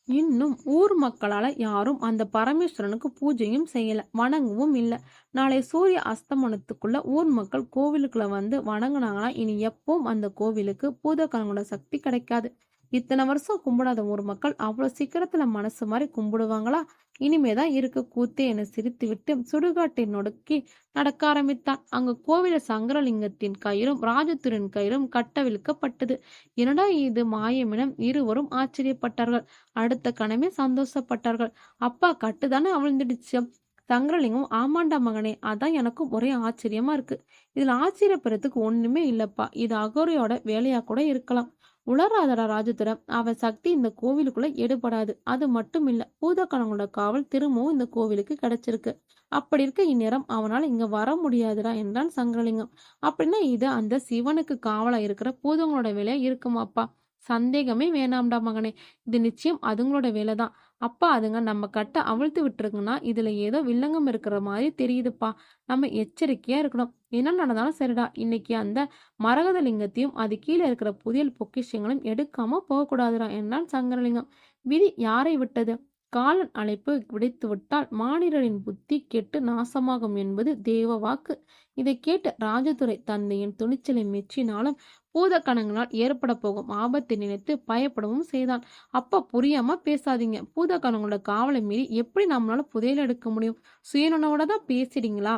இன்னும் ஊர் மக்களால யாரும் அந்த பரமேஸ்வரனுக்கு பூஜையும் செய்யல, வணங்கவும் இல்லை. நாளை சூரிய அஸ்தமனத்துக்குள்ள ஊர் மக்கள் கோவிலுக்குள்ள வந்து வணங்கினாங்கன்னா இனி எப்பவும் அந்த கோவிலுக்கு பூதகணங்களோட சக்தி கிடைக்காது. இத்தனை வருஷம் கும்பிடாத ஊர் மக்கள் அவ்வளவு சீக்கிரத்துல மனசு மாதிரி கும்பிடுவாங்களா? இனிமேதான் இருக்க கூத்தே என சிரித்து விட்டு சுடுகாட்டை நொடுக்கி நடக்க ஆரம்பித்தான். அங்கு கோவில சங்கரலிங்கத்தின் கயிறும் ராஜதுரின் கயிறும் கட்டவிழ்க்கப்பட்டது. என்னடா இது மாயமென இருவரும் ஆச்சரியப்பட்டார்கள். அடுத்த கணமே சந்தோஷப்பட்டார்கள். அப்பா, கட்டுதானே அவிழ்ந்துடுச்சு. சங்கரலிங்கம், ஆமாண்டா மகனே, அதான் எனக்கும் ஒரே ஆச்சரியமா இருக்கு. இதுல ஆச்சரியப்படுறதுக்கு ஒண்ணுமே இல்லப்பா. இது அகோரையோட வேலையா கூட இருக்கலாம். உளராதடா ராஜதுரை, அவன் சக்தி இந்த கோவிலுக்குள்ள எடுபடாது. அது மட்டும் இல்ல, பூதகணங்களோட காவல் திரும்பவும் இந்த கோவிலுக்கு கிடைச்சிருக்கு. அப்படி இருக்க இந்நேரம் அவனால இங்க வர முடியாதுடா என்றான் சங்கரலிங்கம். அப்படின்னா இது அந்த சிவனுக்கு காவலா இருக்கிற பூதங்களோட வேலையா இருக்குமாப்பா? சந்தேகமே வேணாம்டா மகனே, இது நிச்சயம் அதுங்களோட வேலைதான். அப்பா, அதுங்க நம்ம கட்ட அவிழ்த்து விட்டுருங்கன்னா இதுல ஏதோ வில்லங்கம் இருக்கிற மாதிரி தெரியுதுப்பா. நம்ம எச்சரிக்கையா இருக்கணும். என்ன நடந்தாலும் சரிடா, இன்னைக்கு அந்த மரகத லிங்கத்தையும் அது கீழே இருக்கிற புதியல் பொக்கிஷங்களும் எடுக்காம போகக்கூடாதுடா என்றான் சங்கரலிங்கம். விதி யாரை விட்டது? காலன் அழைப்பு விடுத்துவிட்டால் மானிடரின் புத்தி கெட்டு நாசமாகும் என்பது தேவ வாக்கு. இதை கேட்டு ராஜதுரை தந்தையின் துணிச்சலை மெச்சினாலும் பூதகணங்களால் ஏற்பட போகும் ஆபத்தை நினைத்து பயப்படவும் செய்தான். அப்பா புரியாம பேசாதீங்க. பூதகணங்களோட காவலை மீறி எப்படி நம்மளால புதையல் எடுக்க முடியும்? சுயநனவோட தான் பேசுறீங்களா?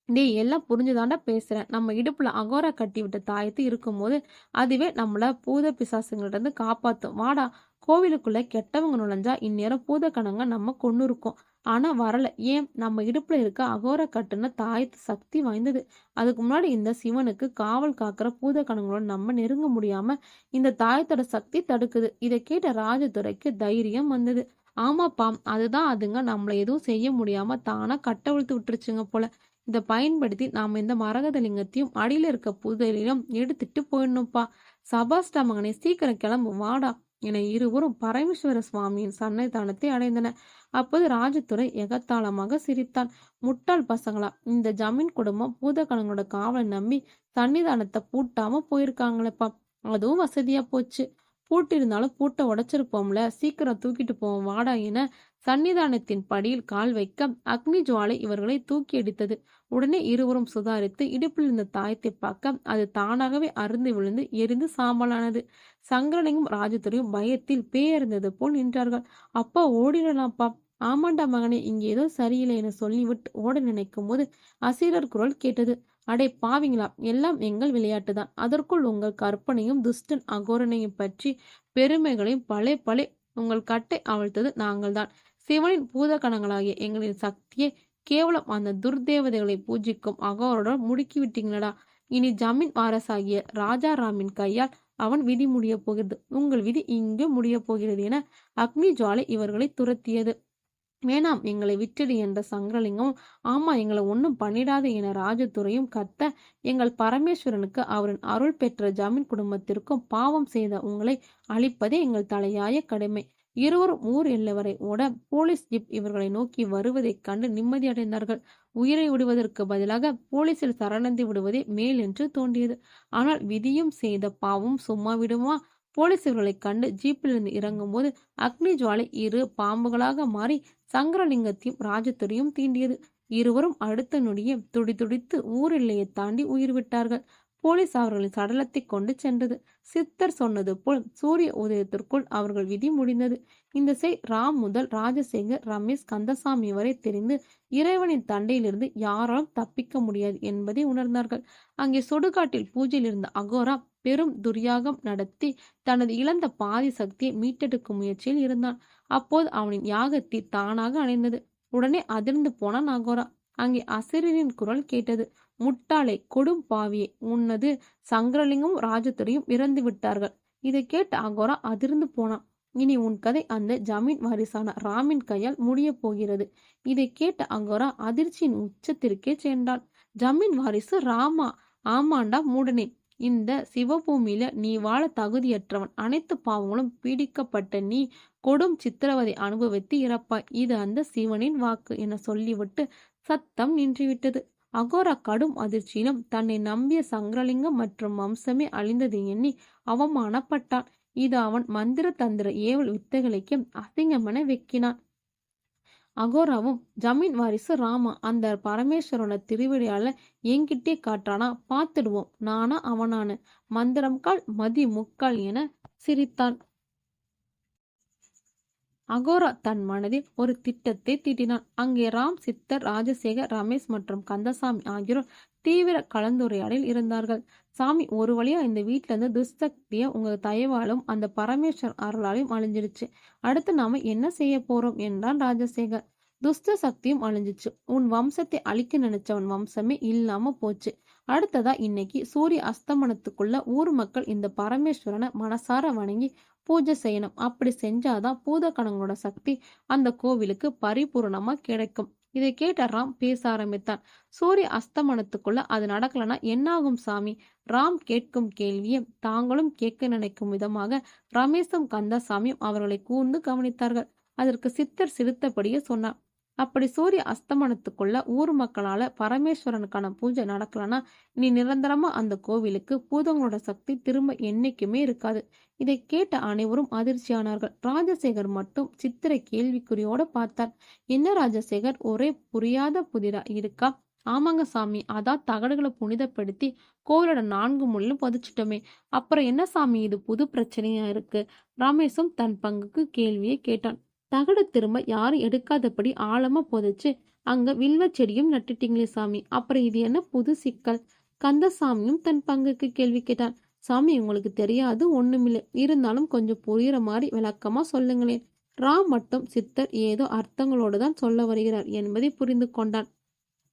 டேய் எல்லாம் புரிஞ்சுதாண்டா பேசுறேன். நம்ம இடுப்புல அகோரா கட்டி விட்ட தாயத்து இருக்கும்போது அதுவே நம்மள பூத பிசாசுங்கள்ட்ட இருந்து காப்பாத்தும். வாடா. கோவிலுக்குள்ள கெட்டவங்க நுழைஞ்சா இந்நேரம் பூதக்கணங்க நம்ம கொன்னு இருக்கோம். ஆனா வரல. ஏன்? நம்ம இடுப்புல இருக்க அகோரா கட்டுன தாயத்து சக்தி வாய்ந்தது. அதுக்கு முன்னாடி இந்த சிவனுக்கு காவல் காக்கிற பூதக்கணங்களோட நம்ம நெருங்க முடியாம இந்த தாயத்தோட சக்தி தடுக்குது. இதை கேட்ட ராஜதுரைக்கு தைரியம் வந்தது. ஆமாப்பா, அதுதான் அதுங்க நம்மள எதுவும் செய்ய முடியாம தானா கட்டவிழ்த்து விட்டுருச்சுங்க போல. இதை பயன்படுத்தி நாம இந்த மரகத லிங்கத்தையும் அடியில இருக்க புதையலையும் எடுத்துட்டு போயிடணும்ப்பா. சபாஸ்டா மகனே, சீக்கிரம் கிளம்பு, வாடா என இருவரும் பரமேஸ்வர சுவாமியின் சன்னிதானத்தை அடைந்தனர். அப்போது ராஜதுரை எகத்தாளமாக சிரித்தான். முட்டாள் பசங்களா, இந்த ஜமீன் குடும்பம் பூதகணங்களோட காவலை நம்பி சன்னிதானத்தை பூட்டாம போயிருக்காங்களேப்பா. அதுவும் வசதியா போச்சு. பூட்டு இருந்தாலும் பூட்டை உடைச்சிருப்போம்ல, சீக்கிரம் தூக்கிட்டு போவோம் வாடா என சன்னிதானத்தின் படியில் கால் வைக்க அக்னி ஜுவாலை இவர்களை தூக்கி அடித்தது. உடனே இருவரும் சுதாரித்து இடுப்பில் இருந்த தாயத்தை பார்க்க அது தானாகவே அருந்து விழுந்து எரிந்து சாம்பலானது. சங்கரலிங்கும் ராஜதுரையும் பயத்தில் பேயறிந்தது போல் நின்றார்கள். அப்பா ஓடிடலாம்ப்பா. ஆமாண்டா மகனே, இங்கே ஏதோ சரியில்லை என சொல்லிவிட்டு ஓட நினைக்கும் போது அசிரர் குரல் கேட்டது. அடே பாவிங்களா, எல்லாம் எங்கள் விளையாட்டுதான். அதற்குள் உங்கள் கற்பனையும் துஷ்டன் அகோரனையும் பற்றி பெருமைகளையும் பலே பலே உங்கள் கட்டை அவிழ்த்தது நாங்கள்தான். சிவனின் பூதகணங்களாகிய எங்களின் சக்தியை கேவலம் அந்த துர்தேவதைகளை பூஜிக்கும் அகோருடன் முடுக்கி விட்டீங்களடா. இனி ஜமீன் வாரசாகிய ராஜாராமின் கையால் அவன் விதி முடிய போகிறது. உங்கள் விதி இங்கு முடிய போகிறது என அக்னி ஜுவாலை இவர்களை துரத்தியது. வேணாம், எங்களை விட்டுடு என்ற சங்கரலிங்கம், ஆமா எங்களை ஒன்றும் பண்ணிடாது என ராஜதுரையும் கத்த, எங்கள் பரமேஸ்வரனுக்கு அவரின் அருள் பெற்ற ஜமீன் குடும்பத்திற்கும் பாவம் செய்த உங்களை அழிப்பதே எங்கள் தலையாய கடமை. இருவரும் ஊர் எல்லை வரை ஓட போலீஸ் ஜிப் இவர்களை நோக்கி வருவதைக் கண்டு நிம்மதியடைந்தார்கள். உயிரை விடுவதற்கு பதிலாக போலீசில் சரணந்தி விடுவதே மேல் என்று தோன்றியது. ஆனால் விதியும் செய்த பாவம் சும்மா விடுமா? போலீஸ் இவர்களை கண்டு ஜீப்பிலிருந்து இறங்கும் போது அக்னி ஜுவாலை இரு பாம்புகளாக மாறி சங்கரலிங்கத்தையும் ராஜதுரையும் தீண்டியது. இருவரும் அடுத்த நொடியே துடிதுடித்து ஊர் எல்லையை தாண்டி உயிர் விட்டார்கள். போலீஸ் அவர்களின் சடலத்தை கொண்டு சென்றது. சித்தர் சொன்னது போல் சூரிய உதயத்திற்குள் அவர்கள் விதி முடிந்தது. இந்த ராம் முதல் ராஜசேகர், ரமேஷ், கந்தசாமி வரை தெரிந்து இறைவனின் தண்டையிலிருந்து யாராலும் தப்பிக்க முடியாது என்பதை உணர்ந்தார்கள். அங்கே சுடுகாட்டில் பூஜையில் இருந்த அகோரா பெரும் துர்யாகம் நடத்தி தனது இழந்த பாதி சக்தியை மீட்டெடுக்கும் முயற்சியில் இருந்தான். அப்போது அவனின் யாகத்தை தானாக அணைந்தது. உடனே அதிர்ந்து போனான் அகோரா. அங்கே அசிரரின் குரல் கேட்டது. முட்டாளே, கொடும் பாவியே, உன்னது சங்கரலிங்கம் ராஜதுரையும் இறந்து விட்டார்கள். இதை கேட்ட அகோரா அதிர்ந்து போனான். இனி உன் கதை அந்த ஜமீன் வாரிசான ராமின் கையால் முடிய போகிறது. இதை கேட்ட அகோரா அதிர்ச்சியின் உச்சத்திற்கே சென்றான். ஜமீன் வாரிசு ராமா? ஆமாண்டா மூடனே, இந்த சிவபூமியில நீ வாழ தகுதியற்றவன். அனைத்து பாவங்களும் பீடிக்கப்பட்ட நீ கொடும் சித்திரவதை அனுபவித்து இறப்பாய். இது அந்த சிவனின் வாக்கு என சொல்லிவிட்டு சத்தம் நின்றுவிட்டது. அகோரா கடும் அதிர்ச்சியிலும் தன்னை நம்பிய சங்கரலிங்கம் மற்றும் வம்சமே அழிந்ததை எண்ணி அவமானப்பட்டான். இது அவன் மந்திர தந்திர ஏவல் வித்தைகளுக்கு அசிங்கமென வெக்கினான். அகோராவும் ஜமீன் வாரிசு ராமா அந்த பரமேஸ்வரோட திருவிடையால என்கிட்டே காட்டானா, பார்த்துடுவோம் நானா அவனானு, மந்திரம் கால் மதி முக்கால் என சிரித்தான். அகோரா தன் மனதில் ஒரு திட்டத்தை தீட்டினான். அங்கே ராம், சித்தர், ராஜசேகர், ரமேஷ் மற்றும் கந்தசாமி ஆகியோர் தீவிர கலந்துரையாடலில் இருந்தார்கள். சாமி, ஒரு வழியா இந்த வீட்டுல இருந்து துஷ்சக்திய உங்க தயவாலும் அந்த பரமேஸ்வர் அருளாலையும் அழிஞ்சிருச்சு. அடுத்து நாம என்ன செய்ய போறோம் என்றான் ராஜசேகர். துஷ்ட சக்தியும் அழிஞ்சிச்சு. உன் வம்சத்தை அழிக்க நினைச்சவன் வம்சமே இல்லாம போச்சு. அடுத்ததா இன்னைக்கு சூரிய அஸ்தமனத்துக்குள்ள ஊர் மக்கள் இந்த பரமேஸ்வரனை மனசார வணங்கி பூஜை செய்யணும். அப்படி செஞ்சாதான் பூதகணங்களோட சக்தி அந்த கோவிலுக்கு பரிபூர்ணமா கிடைக்கும். இதை கேட்ட ராம் பேச ஆரம்பித்தான். சூரிய அஸ்தமனத்துக்குள்ள அது நடக்கலனா என்னாகும் சாமி? ராம் கேட்கும் கேள்வியை தாங்களும் கேட்க நினைக்கும் விதமாக ரமேஷும் கந்தசாமியும் அவர்களை கூர்ந்து கவனித்தார்கள். அதற்கு சித்தர் சிரித்தபடியே சொன்னார். அப்படி சூரிய அஸ்தமனத்துக்குள்ள ஊர் மக்களால பரமேஸ்வரனுக்கான பூஜை நடக்கலன்னா நீ நிரந்தரமா அந்த கோவிலுக்கு பூதங்களோட சக்தி திரும்ப என்னைக்குமே இருக்காது. இதை கேட்ட அனைவரும் அதிர்ச்சியானார்கள். ராஜசேகர் மட்டும் சித்திரை கேள்விக்குறியோட பார்த்தார். என்ன ராஜசேகர், ஒரே புரியாத புதிரா இருக்கா? ஆமாங்க சாமி, அதான் தகடுகளை புனிதப்படுத்தி கோவிலோட 4 மூலையும் பதிச்சிட்டோமே. அப்புறம் என்ன சாமி இது புது பிரச்சனையா இருக்கு? ரமேஷும் தன் பங்குக்கு கேள்வியை கேட்டான். தகடு திரும்ப யாரும் எடுக்காதபடி ஆழமா புதைச்சு அங்க வில்வ செடியும் நட்டுட்டீங்களே சாமி, அப்புறம் இது என்ன புது சிக்கல்? கந்தசாமியும் தன் பங்குக்கு கேள்வி கேட்டான். சாமி, உங்களுக்கு தெரியாது ஒண்ணுமில்லை, இருந்தாலும் கொஞ்சம் புரியுற மாதிரி விளக்கமா சொல்லுங்களேன். ராம் மட்டும் சித்தர் ஏதோ அர்த்தங்களோடு தான் சொல்ல வருகிறார் என்பதை புரிந்து கொண்டான்.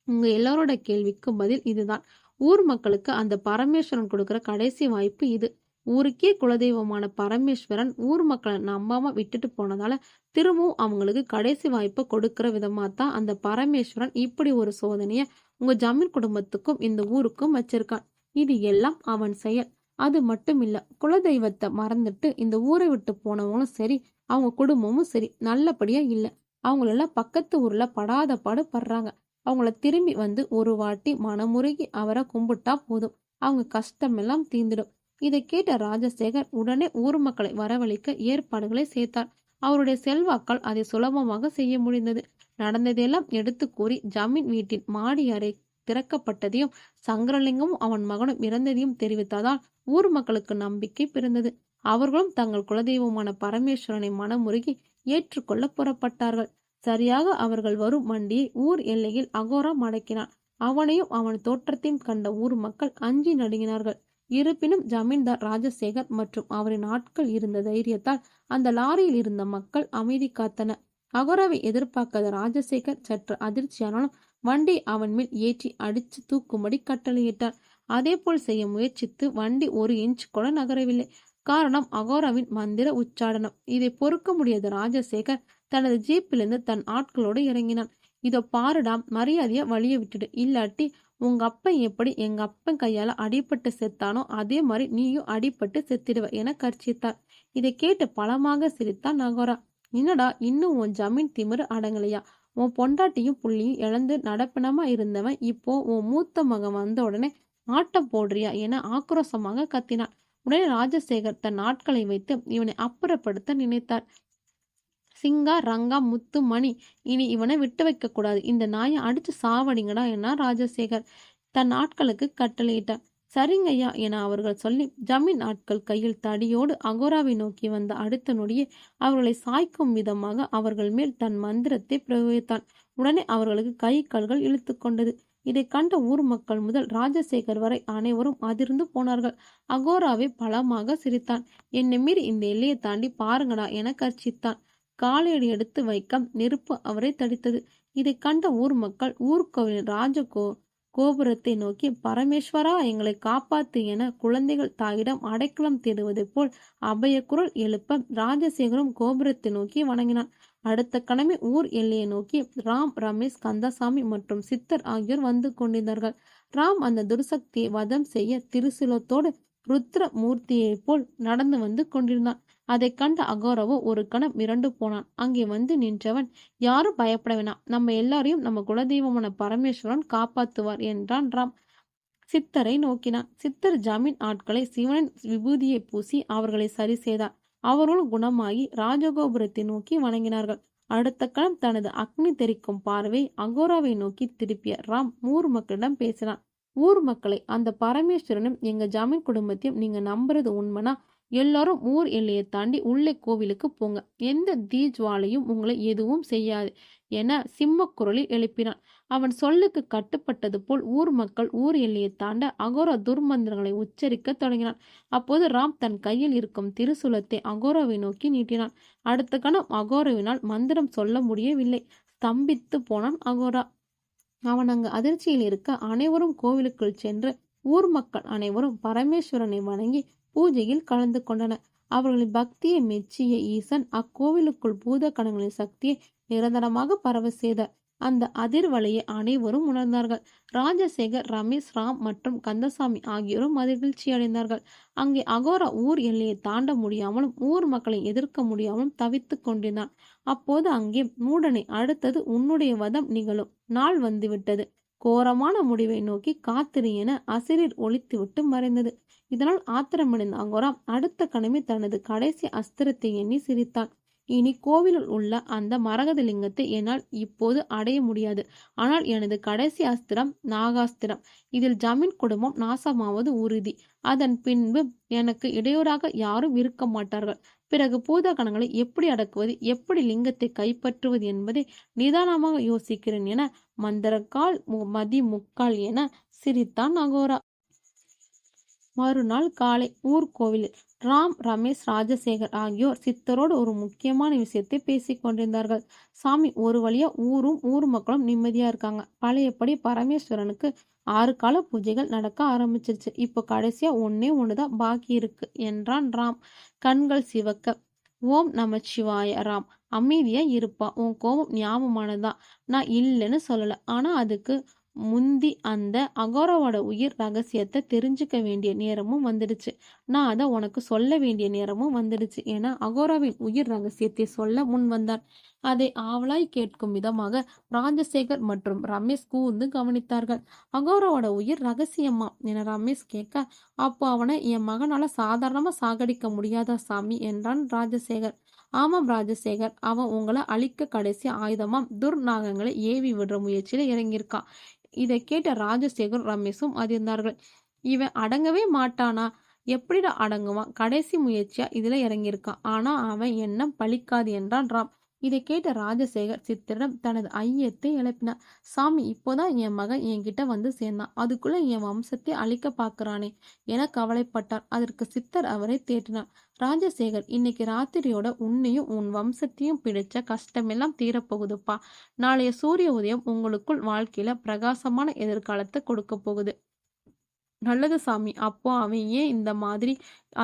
உங்க எல்லாரோட கேள்விக்கு பதில் இதுதான். ஊர் மக்களுக்கு அந்த பரமேஸ்வரன் கொடுக்கிற கடைசி வாய்ப்பு இது. ஊருக்கே குலதெய்வமான பரமேஸ்வரன் ஊர் மக்களை நம்பாம விட்டுட்டு போனதால திரும்பவும் அவங்களுக்கு கடைசி வாய்ப்பை கொடுக்கிற விதமா தான் அந்த பரமேஸ்வரன் இப்படி ஒரு சோதனைய உங்க ஜமீன் குடும்பத்துக்கும் இந்த ஊருக்கும் வச்சிருக்கான். இது எல்லாம் அவன் செயல். அது மட்டும் இல்ல, குலதெய்வத்தை மறந்துட்டு இந்த ஊரை விட்டு போனவங்களும் சரி, அவங்க குடும்பமும் சரி நல்லபடியா இல்ல. அவங்களெல்லாம் பக்கத்து ஊர்ல படாத பாடு படுறாங்க. அவங்கள திரும்பி வந்து ஒரு வாட்டி மனமுருகி அவரை கும்பிட்டா போதும், அவங்க கஷ்டமெல்லாம் தீர்ந்துடும். இதை கேட்ட ராஜசேகர் உடனே ஊர் மக்களை வரவழைக்க ஏற்பாடுகளை சேர்த்தார். அவருடைய செல்வாக்கால் அதை சுலபமாக செய்ய முடிந்தது. நடந்ததெல்லாம் எடுத்து கூறி ஜமீன் வீட்டின் மாடி அறை திறக்கப்பட்டதையும் சங்கரலிங்கமும் அவன் மகனும் இறந்ததையும் தெரிவித்ததால் ஊர் மக்களுக்கு நம்பிக்கை பிறந்தது. அவர்களும் தங்கள் குலதெய்வமான பரமேஸ்வரனை மனமுருகி ஏற்றுக்கொள்ள புறப்பட்டார்கள். சரியாக அவர்கள் வரும் வண்டியை ஊர் எல்லையில் அகோரா மடக்கினான். அவனையும் அவன் தோற்றத்தையும் கண்ட ஊர் மக்கள் அஞ்சி நடுங்கினார்கள். இருப்பினும் ஜமீன்தார் ராஜசேகர் மற்றும் அவரின் ஆட்கள் இருந்த தைரியத்தால் அந்த லாரியில் இருந்த மக்கள் அமைதி காத்தனர். அகோராவை எதிர்பார்க்காத ராஜசேகர் சற்று அதிர்ச்சியானாலும் வண்டி அவன் மேல் ஏற்றி அடிச்சு தூக்கும்படி கட்டளையிட்டார். அதே போல் செய்ய முயற்சித்து வண்டி 1 இன்ச் கூட நகரவில்லை. காரணம் அகோராவின் மந்திர உச்சாடனம். இதை பொறுக்க முடியாத ராஜசேகர் தனது ஜீப்பிலிருந்து தன் ஆட்களோடு இறங்கினான். இதோ பாருடா, மரியாதையா வழிய விட்டுடு, இல்லாட்டி உங்க அப்பன் எப்படி எங்க அப்பன் கையால அடிபட்டு செத்தானோ அதே மாதிரி நீயும் அடிபட்டு செத்திடுவ என கர்ச்சித்தார். இதை கேட்டு பலமாக சிரித்தான் அகோரா. என்னடா, இன்னும் உன் ஜமீன் திமிரு அடங்கலையா? உன் பொண்டாட்டியும் புள்ளியும் இழந்து நடப்பினமா இருந்தவன் இப்போ உன் மூத்த மகன் வந்த உடனே ஆட்டம் போடுறியா என ஆக்ரோஷமாக கத்தினான். உடனே ராஜசேகர் தன் ஆட்களை வைத்து இவனை அப்புறப்படுத்த நினைத்தார். சிங்கா, ரங்கா, முத்து, மணி, இனி இவனை விட்டு வைக்க கூடாது, இந்த நாயை அடிச்சு சாவடிங்கடா என ராஜசேகர் தன் ஆட்களுக்கு கட்டளையிட்டார். சரிங்கய்யா என அவர்கள் சொல்லி ஜமீன் ஆட்கள் கையில் தடியோடு அகோராவை நோக்கி வந்த அடுத்த நொடியே அவர்களை சாய்க்கும் விதமாக அவர்கள் மேல் தன் மந்திரத்தை பிரயோகித்தான். உடனே அவர்களுக்கு கை கால்கள் இழுத்து கொண்டது. இதை கண்ட ஊர் மக்கள் முதல் ராஜசேகர் வரை அனைவரும் அதிர்ந்து போனார்கள். அகோராவை பலமாக சிரித்தான். என்னை மீறி இந்த எல்லையை தாண்டி பாருங்கடா என கர்ச்சித்தான். காலடி எடுத்து வைக்க நெருப்பு அவரை தடித்தது. இதை கண்ட ஊர் மக்கள் ஊர்கோவிலின் கோபுரத்தை நோக்கி பரமேஸ்வரா எங்களை காப்பாத்து என குழந்தைகள் தாயிடம் அடைக்கலம் தேடுவதை போல் அபய குரல் எழுப்ப ராஜசேகரும் கோபுரத்தை நோக்கி வணங்கினான். அடுத்த கணமே ஊர் எல்லையை நோக்கி ராம், ரமேஷ், கந்தசாமி மற்றும் சித்தர் ஆகியோர் வந்து கொண்டிருந்தார்கள். ராம் அந்த துர்சக்தியை வதம் செய்ய திருசூலத்தோடு ருத்ர மூர்த்தியை போல் நடந்து வந்து கொண்டிருந்தான். அதை கண்ட அகோரவோ ஒரு கணம் மிரண்டு போனான். அங்கே வந்து நின்றவன், யாரும் பயப்பட வேணாம், நம்ம எல்லாரையும் நம்ம குலதெய்வமான பரமேஸ்வரன் காப்பாத்துவார் என்றான் ராம். சித்தரை நோக்கினான். சித்தர் ஜமீன் ஆட்களை சிவனின் விபூதியை பூசி அவர்களை சரி செய்தார். அவர்களும் குணமாகி ராஜகோபுரத்தை நோக்கி வணங்கினார்கள். அடுத்த கணம் தனது அக்னி தெரிக்கும் பார்வை அகோராவை நோக்கி திருப்பிய ராம் ஊர் மக்களிடம் பேசினான். ஊர் மக்களை, அந்த பரமேஸ்வரனும் எங்க ஜமீன் குடும்பத்தையும் நீங்க நம்புறது உண்மைனா எல்லாரும் ஊர் எல்லையை தாண்டி உள்ளே கோவிலுக்கு போங்க, எந்த தீஜ்வாலையும் உங்களை எதுவும் செய்யாது என சிம்ம குரலில் எழுப்பினான். அவன் சொல்லுக்கு கட்டுப்பட்டது போல் ஊர் மக்கள் ஊர் எல்லையை தாண்ட அகோரா துர்மந்திரங்களை உச்சரிக்க தொடங்கினான். அப்போது ராம் தன் கையில் இருக்கும் திருசூலத்தை அகோராவை நோக்கி நீட்டினான். அடுத்த கணம் அகோராவினால் மந்திரம் சொல்ல முடியவில்லை. ஸ்தம்பித்து போனான் அகோரா. அவன் அங்கு அதிர்ச்சியில் இருக்க அனைவரும் கோவிலுக்குள் சென்று ஊர் மக்கள் அனைவரும் பரமேஸ்வரனை வணங்கி பூஜையில் கலந்து கொண்டனர். அவர்களின் பக்தியை மெச்சிய ஈசன் அக்கோவிலுக்குள் பூத கணங்களின் சக்தியை நிரந்தரமாக பரவ செய்தார். அந்த அதிர்வலையை அனைவரும் உணர்ந்தார்கள். ராஜசேகர், ரமேஷ், ராம் மற்றும் கந்தசாமி ஆகியோரும் மகிழ்ச்சி அடைந்தார்கள். அங்கே அகோரா ஊர் எல்லையை தாண்ட முடியாமலும் ஊர் மக்களை எதிர்க்க முடியாமலும் தவித்துக் கொண்டிருந்தான். அப்போது அங்கே மூடனை, அடுத்தது உன்னுடைய வதம் நிகழும் நாள் வந்துவிட்டது, கோரமான முடிவை நோக்கி காத்திரு என அசிரீர் ஒலித்துவிட்டு மறைந்தது. இதனால் ஆத்திரமடைந்த அகோரா அடுத்த கணமே தனது கடைசி அஸ்திரத்தை எண்ணி சிரித்தான். இனி கோவிலில் உள்ள அந்த மரகத லிங்கத்தை என்னால் இப்போது அடைய முடியாது. ஆனால் எனது கடைசி அஸ்திரம் நாகாஸ்திரம். இதில் ஜமீன் குடும்பம் நாசமாவது உறுதி. அதன் பின்பு எனக்கு இடையூறாக யாரும் இருக்க மாட்டார்கள். பிறகு பூதகணங்களை எப்படி அடக்குவது, எப்படி லிங்கத்தை கைப்பற்றுவது என்பதை நிதானமாக யோசிக்கிறேன் என மந்திரக்கால் மதி முக்கால் என சிரித்தான் அகோரா. மறுநாள் காலை ஊர்கோவிலில் ராம், ரமேஷ், ராஜசேகர் ஆகியோர் சித்தரோடு ஒரு முக்கியமான விஷயத்தை பேசிக் கொண்டிருந்தார்கள். சாமி, ஒரு வழியா ஊரும் ஊர் மக்களும் நிம்மதியா இருக்காங்க. பழையபடி பரமேஸ்வரனுக்கு 6 கால பூஜைகள் நடக்க ஆரம்பிச்சிருச்சு. இப்போ கடைசியா ஒன்னே ஒண்ணுதான் பாக்கி இருக்கு என்றான் ராம் கண்கள் சிவக்க. ஓம் நமச்சிவாய ராம். அமைதியா இருப்பா. உன் கோபம் ஞாபகமானதான், நான் இல்லைன்னு சொல்லல. ஆனா அதுக்கு முந்தி அந்த அகோராவோட உயிர் ரகசியத்தை தெரிஞ்சுக்க வேண்டிய நேரமும் வந்துடுச்சு. நான் அதை உனக்கு சொல்ல வேண்டிய நேரமும் வந்துடுச்சு என அகோராவின் உயிர் ரகசியத்தை சொல்ல முன் வந்தான். அதை ஆவலாய் கேட்கும் விதமாக ராஜசேகர் மற்றும் ரமேஷ் கூர்ந்து கவனித்தார்கள். அகோராவோட உயிர் ரகசியமா என ரமேஷ் கேட்க, அப்போ அவனை என் மகனால சாதாரணமா சாகடிக்க முடியாதா சாமி என்றான் ராஜசேகர். ஆமாம் ராஜசேகர், அவன் உங்களை அழிக்க கடைசி ஆயுதமாம் துர்நாகங்களை ஏவி விடுற முயற்சியில இறங்கியிருக்கான். இதை கேட்ட ராஜசேகர், ரமேஷும் அதிர்ந்தார்கள். இவன் அடங்கவே மாட்டானா? எப்படிடா அடங்குவான்? கடைசி முயற்சியா இதுல இறங்கியிருக்கான். ஆனா அவன் எண்ணம் பலிக்காது என்றான் ராம். இதை கேட்ட ராஜசேகர் சித்தரிடம் தனது ஐயத்தை எழுப்பினார். சாமி, இப்போதான் என் மகன் என்கிட்ட வந்து சேர்ந்தான், அதுக்குள்ள என் வம்சத்தை அழிக்க பாக்குறானே என கவலைப்பட்டார். அதற்கு சித்தர் அவரை தேற்றினார். ராஜசேகர், இன்னைக்கு ராத்திரியோட உன்னையும் உன் வம்சத்தையும் பிடிச்ச கஷ்டமெல்லாம் தீரப்போகுதுப்பா. நாளைய சூரிய உதயம் உங்களுக்குள் வாழ்க்கையில பிரகாசமான எதிர்காலத்தை கொடுக்க போகுது. நல்லது சாமி. அப்போ அவன் ஏன் இந்த மாதிரி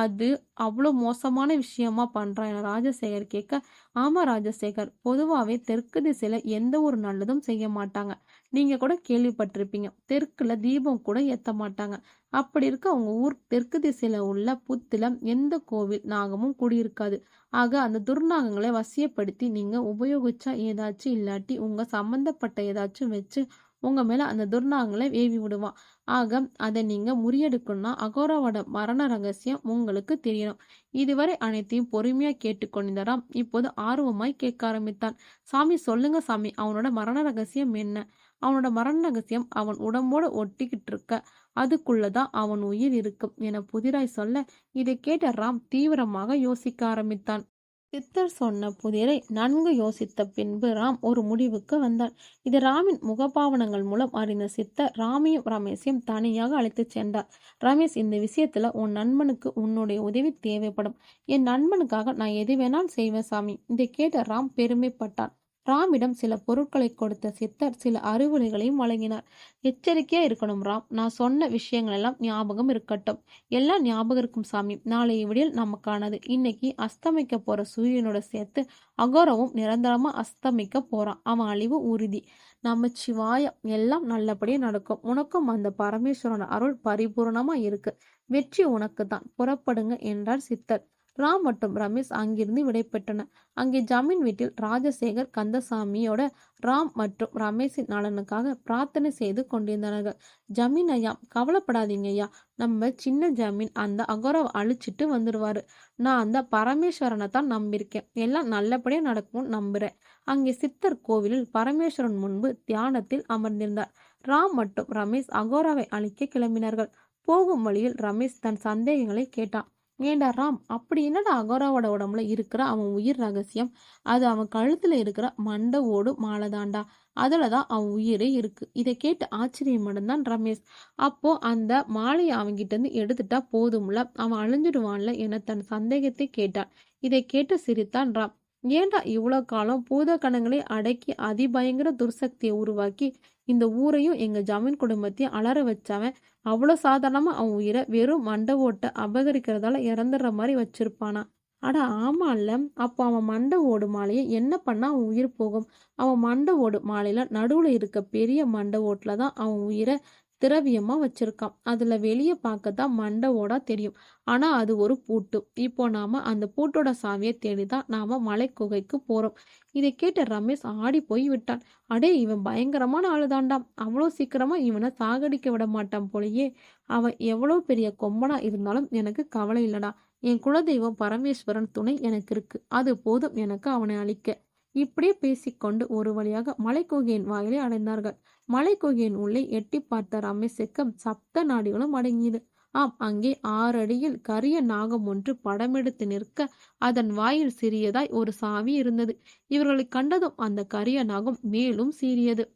அது அவ்வளோ மோசமான விஷயமா பண்றான் என ராஜசேகர் கேட்க, ஆமா ராஜசேகர், பொதுவாகவே தெற்கு திசையில எந்த ஒரு நல்லதும் செய்ய மாட்டாங்க. நீங்க கூட கேள்விப்பட்டிருப்பீங்க, தெற்குல தீபம் கூட ஏத்த மாட்டாங்க. அப்படி இருக்க உங்க ஊர் தெற்கு திசையில உள்ள புத்துல எந்த கோவில் நாகமும் குடியிருக்காது. ஆக அந்த துர்நாகங்களை வசியப்படுத்தி நீங்க உபயோகிச்சா ஏதாச்சும், இல்லாட்டி உங்க சம்பந்தப்பட்ட ஏதாச்சும் வச்சு உங்க மேல அந்த துர்நாகங்களை ஏவி விடுவான். ஆக அதை நீங்க முறியெடுக்கணும்னா அகோராவோட மரண ரகசியம் உங்களுக்கு தெரியணும். இதுவரை அனைத்தையும் பொறுமையா கேட்டுக்கொண்டிருந்தாராம். இப்போது ஆர்வமாய் கேட்க ஆரம்பித்தான். சாமி, சொல்லுங்க சாமி, அவனோட மரண ரகசியம் என்ன? அவனோட மரண ரகசியம் அவன் உடம்போடு ஒட்டிக்கிட்டு இருக்க அதுக்குள்ளதான் அவன் உயிர் இருக்கும் என புதிராய் சொல்ல, இதை கேட்ட ராம் தீவிரமாக யோசிக்க ஆரம்பித்தான். சித்தர் சொன்ன புதிரை நன்கு யோசித்த பின்பு ராம் ஒரு முடிவுக்கு வந்தான். இது ராமின் முகபாவனங்கள் மூலம் அறிந்த சித்தர் ராமையும் ரமேஷையும் தனியாக அழைத்துச் சென்றார். ரமேஷ், இந்த விஷயத்துல உன் நண்பனுக்கு உன்னுடைய உதவி தேவைப்படும். என் நண்பனுக்காக நான் எது வேணாலும் செய்வேன் சாமி. இதை கேட்ட ராம் பெருமைப்பட்டான். ராமிடம் சில பொருட்களை கொடுத்த சித்தர் சில அறிவுரைகளையும் வழங்கினார். எச்சரிக்கையா இருக்கணும் ராம். நான் சொன்ன விஷயங்கள் எல்லாம் ஞாபகம் இருக்கட்டும். எல்லாம் ஞாபகம் இருக்கும் சாமி. நாளைய விடியல் நமக்கானது. இன்னைக்கு அஸ்தமிக்க போற சூரியனோட சேர்த்து அகோரவும் நிரந்தரமா அஸ்தமிக்க போறான். அவன் அழிவு உறுதி. நமச்சிவாய. எல்லாம் நல்லபடியா நடக்கும். உனக்கும் அந்த பரமேஸ்வரனோட அருள் பரிபூர்ணமா இருக்கு. வெற்றி உனக்கு தான். புறப்படுங்க என்றார் சித்தர். ராம் மற்றும் ரமேஷ் அங்கிருந்து விடைபெற்றனர். அங்கே ஜமீன் வீட்டில் ராஜசேகர் கந்தசாமியோட ராம் மற்றும் ரமேஷின் நலனுக்காக பிரார்த்தனை செய்து கொண்டிருந்தனர். ஜமீன் ஐயா, கவலைப்படாதீங்க ஐயா, நம்ம சின்ன ஜமீன் அந்த அகோராவை அழிச்சிட்டு வந்துடுவாரு. நான் அந்த பரமேஸ்வரனை தான் நம்பியிருக்கேன். எல்லாம் நல்லபடியா நடக்கும்னு நம்புறேன். அங்கே சித்தர் கோவிலில் பரமேஸ்வரன் முன்பு தியானத்தில் அமர்ந்திருந்தார். ராம் மற்றும் ரமேஷ் அகோராவை அழிக்க கிளம்பினார்கள். போகும் வழியில் ரமேஷ் தன் சந்தேகங்களை கேட்டான். ஏண்டா ராம், அப்படி என்னடா அகோராவோட உடம்புல இருக்கிற அவன் உயிர் ரகசியம்? அது அவன் கழுத்துல இருக்கிற மண்ட ஓடு மாலைதாண்டா. அதுலதான் அவன் உயிரே இருக்கு. இதை கேட்டு ஆச்சரியமடைந்தான் ரமேஷ். அப்போ அந்த மாலையை அவன்கிட்ட இருந்து எடுத்துட்டா போதும்ல, அவன் அழிஞ்சிடுவான்ல என தன் சந்தேகத்தை கேட்டான். இதை கேட்டு சிரித்தான் ராம். ஏண்டா இவ்வளோ காலம் பூத கணங்களை அடக்கி அதிபயங்கர துர்சக்தியை உருவாக்கி இந்த ஊரையும் எங்க ஜமீன் குடும்பத்தையும் அலற வச்சவன் அவ்வளோ சாதாரணமா அவன் உயிரை வெறும் மண்ட ஓட்டை அபகரிக்கிறதால இறந்துடுற மாதிரி வச்சிருப்பானா? அட ஆமால்ல. அப்போ அவன் மண்டை ஓடு மாலையை என்ன பண்ணா அவன் உயிர் போகும்? அவன் மண்டை ஓடு மாலையில நடுவுல இருக்க பெரிய மண்டை ஓட்டுல தான் அவன் உயிரை திரவியமா வச்சிருக்கான். அதுல வெளியே பார்க்கத்தான் மண்டை ஓடா தெரியும். ஆனா அது ஒரு பூட்டு. இப்போ நாம அந்த பூட்டோட சாவியை தேடிதான் நாம மலை குகைக்கு போறோம். இதை கேட்ட ரமேஷ் ஆடி போய் விட்டான். அடே, இவன் பயங்கரமான ஆளுதாண்டாம். அவ்வளோ சீக்கிரமா இவனை சாகடிக்க விட மாட்டான் போலயே. அவன் எவ்வளோ பெரிய கொம்பனா இருந்தாலும் எனக்கு கவலை இல்லடா. என் குலதெய்வம் பரமேஸ்வரன் துணை எனக்கு இருக்கு. அது போதும் எனக்கு அவனை அழிக்க. இப்படியே பேசிக்கொண்டு ஒரு வழியாக மலைக்குகையின் வாயிலை அடைந்தார்கள். மலைக்குகையின் உள்ளே எட்டி பார்த்த ரமேஷுக்கு சப்த நாடிகளும் அடங்கியது. ஆம், அங்கே 6 அடியில் கரிய நாகம் ஒன்று படமெடுத்து நிற்க அதன் வாயில் சிறியதாய் ஒரு சாவி இருந்தது. இவர்களை கண்டதும் அந்த கரிய நாகம் மேலும் சீறியது.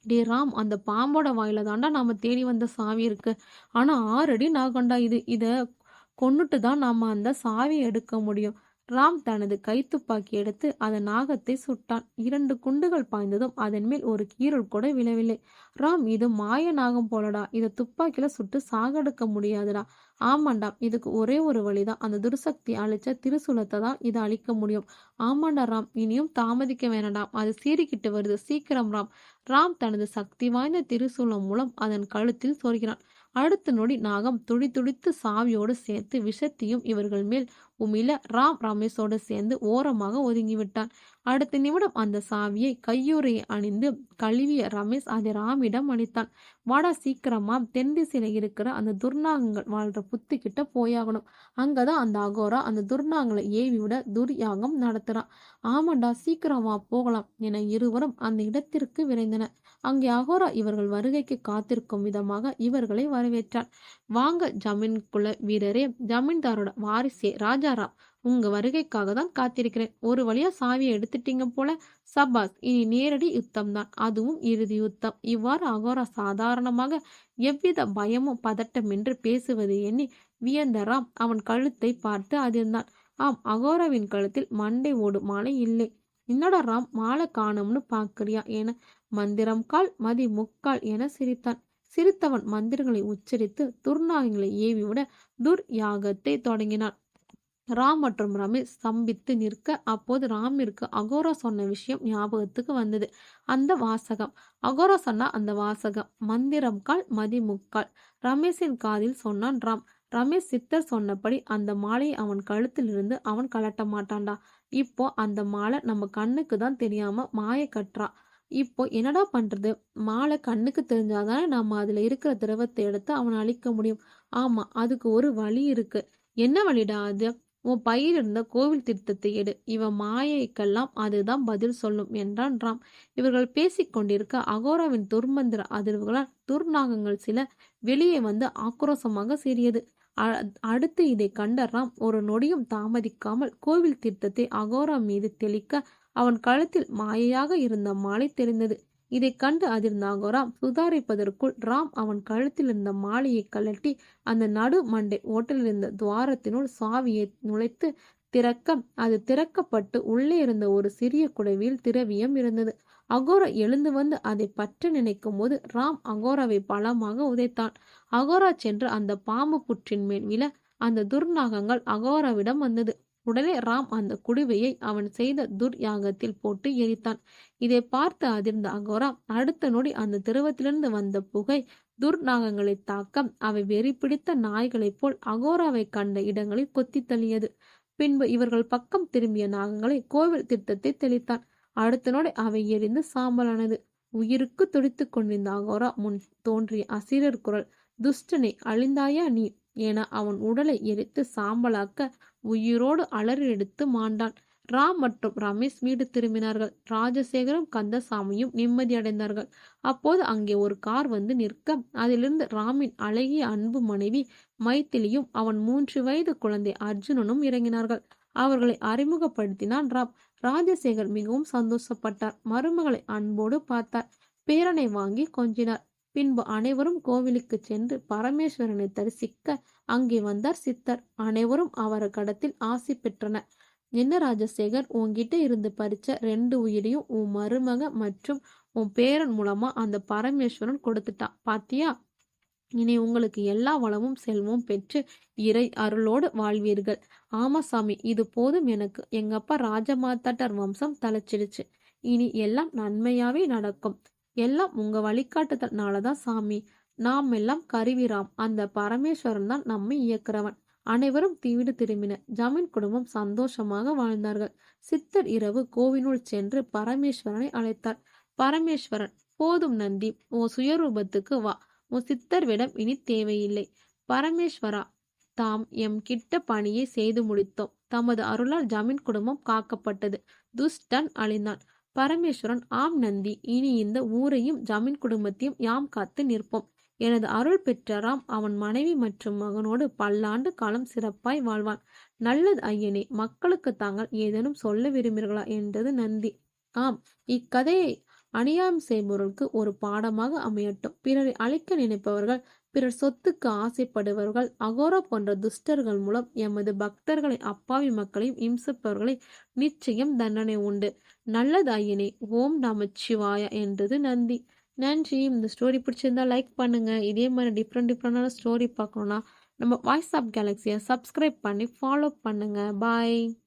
டே ராம், அந்த பாம்போட வாயில தாண்டா நாம தேடி வந்த சாவி இருக்கு. ஆனா 6 அடி நாகண்டா இது. இத கொன்னுட்டு தான் நாம அந்த சாவியை எடுக்க முடியும். ராம் தனது கைத்துப்பாக்கி எடுத்து அதன் நாகத்தை சுட்டான். 2 குண்டுகள் பாய்ந்ததும் அதன் மேல் ஒரு கீறல் கூட விழவில்லை. ராம், இது மாய நாகம் போலடா. இதை துப்பாக்கியில சுட்டு சாகடிக்க முடியாதுடா. ஆமாண்டா, இதுக்கு ஒரே ஒரு வழிதான். அந்த துர்சக்தி அழிச்ச திருசூலத்தை தான் இதை அழிக்க முடியும். ஆமாண்டா ராம், இனியும் தாமதிக்க வேணாம். அது சீறிக்கிட்டு வருது. சீக்கிரம் ராம். ராம் தனது சக்தி வாய்ந்த திருசூலம் மூலம் அதன் கழுத்தில் சொருகினான். அடுத்த நொடி நாகம் துடி துடித்து சாவியோடு சேர்த்து விஷத்தையும் இவர்கள் மேல் உமிழ ராம் ரமேஷோடு சேர்ந்து ஓரமாக ஒதுங்கிவிட்டான். அடுத்த நிமிடம் அந்த சாவியை கையுறையை அணிந்து கழுவிய ரமேஷ் அதை ராமிடம் அளித்தான். வாடா சீக்கிரமா, தென் திசையில இருக்கிற அந்த துர்நாகங்கள் வாழ்ற புத்துக்கிட்ட போயாகணும். அங்கதான் அந்த அகோரா அந்த துர்நாகங்களை ஏவி விட துர்யாகம் நடத்துறான். ஆமாண்டா, சீக்கிரமா போகலாம் என இருவரும் அந்த இடத்திற்கு விரைந்தனர். அங்கே அகோரா இவர்கள் வருகைக்கு காத்திருக்கும் விதமாக இவர்களை வரவேற்றான். வாங்க ஜமீன் குல வீரரே, ஜமீன்தாரோட வாரிசே ராஜாராம், உங்க வருகைக்காக தான் காத்திருக்கிறேன். ஒரு வழியா சாவியை எடுத்துட்டீங்க போல. சபாஸ், இனி நேரடி யுத்தம் தான், அதுவும் இறுதி யுத்தம். இவ்வாறு அகோரா சாதாரணமாக எவ்வித பயமும் பதட்டமின்றி பேசுவது எண்ணி வியந்த ராம் அவன் கழுத்தை பார்த்து அதிர்ந்தான். ஆம், அகோராவின் கழுத்தில் மண்டை ஓடு மாலை இல்லை. என்னடா ராம், மாலை காணும்னு பாக்குறியா என மந்திரம் கால் மதி முக்கால் என சிரித்தான். சிரித்தவன் மந்திரங்களை உச்சரித்து துர்நாகங்களை ஏவிவிட துர்யாகத்தை தொடங்கினான். ராம் மற்றும் ரமேஷ் ஸ்தம்பித்து நிற்க அப்போது ராமிற்கு அகோரா சொன்ன விஷயம் ஞாபகத்துக்கு வந்தது. அந்த வாசகம், அகோரா சொன்ன அந்த வாசகம், மந்திரம் கால் மதி முக்கால். ரமேஷின் காதில் சொன்னான் ராம். ரமேஷ் சித்தர் சொன்னபடி அந்த மாலையை அவன் கழுத்தில் இருந்து அவன் கலட்ட மாட்டான்டா. இப்போ அந்த மாலை நம்ம கண்ணுக்கு தான் தெரியாம மாய கட்டுறா. இப்போ என்னடா பண்றது? மாலை கண்ணுக்கு தெரிஞ்சாதானே நம்ம அதுல இருக்கிற திரவத்தை எடுத்து அவனை அழிக்க முடியும். ஆமா, அதுக்கு ஒரு வழி இருக்கு. என்ன வழிடா அது? உன் பையில் இருந்த கோவில் தீர்த்தத்தை எடு. இவன் மாயைக்கெல்லாம் அதுதான் பதில் சொல்லும் என்றான் ராம். இவர்கள் பேசிக்கொண்டிருக்க அகோராவின் துர்மந்திர அதிர்வுகளால் துர்நாகங்கள் சில வெளியே வந்து ஆக்ரோசமாக சீறியது. அடுத்து இதை கண்ட ராம் ஒரு நொடியும் தாமதிக்காமல் கோவில் தீர்த்தத்தை அகோரா மீது தெளிக்க அவன் கழுத்தில் மாயையாக இருந்த மாலை தெரிந்தது. இதை கண்டு அதிர்ந்த அகோரா சுதாரிப்பதற்குள் ராம் அவன் கழுத்தில் இருந்த மாலையை கழட்டி அந்த நடு மண்டை ஓட்டில் இருந்த துவாரத்தினுள் சாவியை நுழைத்து திறக்க அது திறக்கப்பட்டு உள்ளே இருந்த ஒரு சிறிய குடைவில் திரவியம் இருந்தது. அகோரா எழுந்து வந்து அதை பற்ற நினைக்கும் போது ராம் அகோராவை பலமாக உதைத்தான். அகோரா சென்று அந்த பாம்பு புற்றின் மேல் விழ அந்த துர்நாகங்கள் அகோராவிடம் வந்தது. உடனே ராம் அந்த குடுவையை அவன் செய்த துர்யாகத்தில் போட்டு எரித்தான். இதை பார்த்து அதிர்ந்த அகோரா அடுத்த நொடி அந்த திரவத்திலிருந்து வந்த புகை துர்நாகங்களை தாக்க அவை வெறி பிடித்த நாய்களைப் போல் அகோராவை கண்ட இடங்களில் கொத்தி தள்ளியது. பின்பு இவர்கள் பக்கம் திரும்பிய நாகங்களை கோவில் திட்டத்தை தெளித்தான். அடுத்த நொடி அவை எரிந்து சாம்பலானது. உயிருக்கு துடித்துக் கொண்டிருந்த அகோரா முன் தோன்றிய அசிரர் குரல், துஷ்டனை அழிந்தாயா நீ என அவன் உடலை எரித்து சாம்பலாக்க உயிரோடு அலறி எடுத்து மாண்டான். ராம் மற்றும் ரமேஷ் வீடு திரும்பினார்கள். ராஜசேகரும் கந்தசாமியும் நிம்மதியடைந்தார்கள். அப்போது அங்கே ஒரு கார் வந்து நிற்க அதிலிருந்து ராமின் அழகிய அன்பு மனைவி மைத்திலியும் அவன் 3 வயது குழந்தை அர்ஜுனனும் இறங்கினார்கள். அவர்களை அறிமுகப்படுத்தினான் ராம். ராஜசேகர் மிகவும் சந்தோஷப்பட்டார். மருமகளை அன்போடு பார்த்தார். பேரனை வாங்கி கொஞ்சினார். பின்பு அனைவரும் கோவிலுக்கு சென்று பரமேஸ்வரனை தரிசிக்க அங்கே வந்தார் சித்தர். அனைவரும் அவர் கடத்தில் ஆசி பெற்றனர். என்ன ராஜசேகர், உன்கிட்ட இருந்து பறிச்ச 2 உயிரையும் உன் மருமக மற்றும் உன் பேரன் மூலமா அந்த பரமேஸ்வரன் கொடுத்துட்டான் பாத்தியா? இனி உங்களுக்கு எல்லா வளமும் செல்வமும் பெற்று இறை அருளோடு வாழ்வீர்கள். ஆமா சாமி, இது போதும் எனக்கு. எங்க அப்பா ராஜமாதாட்டர் வம்சம் தலைச்சிடுச்சு. இனி எல்லாம் நன்மையாவே நடக்கும். எல்லாம் உங்க வழிகாட்டுதல்னாலதான் சாமி. நாம் எல்லாம் கருவிராம். அந்த பரமேஸ்வரன் தான் நம்மை இயக்குறவன். அனைவரும் வீடு திரும்பினர். ஜமீன் குடும்பம் சந்தோஷமாக வாழ்ந்தார்கள். சித்தர் இரவு கோவினுள் சென்று பரமேஸ்வரனை அழைத்தார். பரமேஸ்வரன், போதும் நந்தி, உன் சுயரூபத்துக்கு வா. உன் சித்தர்விடம் இனி தேவையில்லை. பரமேஸ்வரா, தாம் எம் கிட்ட பணியை செய்து முடித்தோம். தமது அருளால் ஜமீன் குடும்பம் காக்கப்பட்டது. துஷ்டன் அழிந்தான். பரமேஸ்வரன், ஆம் நந்தி, இனி இந்த ஊரையும் ஜமீன் குடும்பத்தையும் யாம் காத்து நிற்போம். எனது அருள் பெற்ற ராம் அவன் மனைவி மற்றும் மகனோடு பல்லாண்டு காலம் சிறப்பாய் வாழ்வான். நல்லது ஐயனே, மக்களுக்கு தாங்கள் ஏதேனும் சொல்ல விரும்புகிறீர்களா என்றது நந்தி. ஆம், இக்கதையை அநியாயம் செய்பவர்களுக்கு ஒரு பாடமாக அமையட்டும். பிறரை அழிக்க நினைப்பவர்கள், பிறர் சொத்துக்கு ஆசைப்படுபவர்கள், அகோரா போன்ற துஷ்டர்கள் மூலம் எமது பக்தர்களை, அப்பாவி மக்களையும் இம்சிப்பவர்களை நிச்சயம் தண்டனை உண்டு. நல்லது ஐயனே. ஓம் நமச்சிவாய என்றது நந்தி. நன்றி. இந்த ஸ்டோரி பிடிச்சிருந்தா லைக் பண்ணுங்க. இதே மாதிரி டிஃப்ரெண்டான ஸ்டோரி பார்க்கணும்னா நம்ம வாய்ஸ் ஆப் கேலக்ஸியை சப்ஸ்கிரைப் பண்ணி ஃபாலோ பண்ணுங்க. பாய்.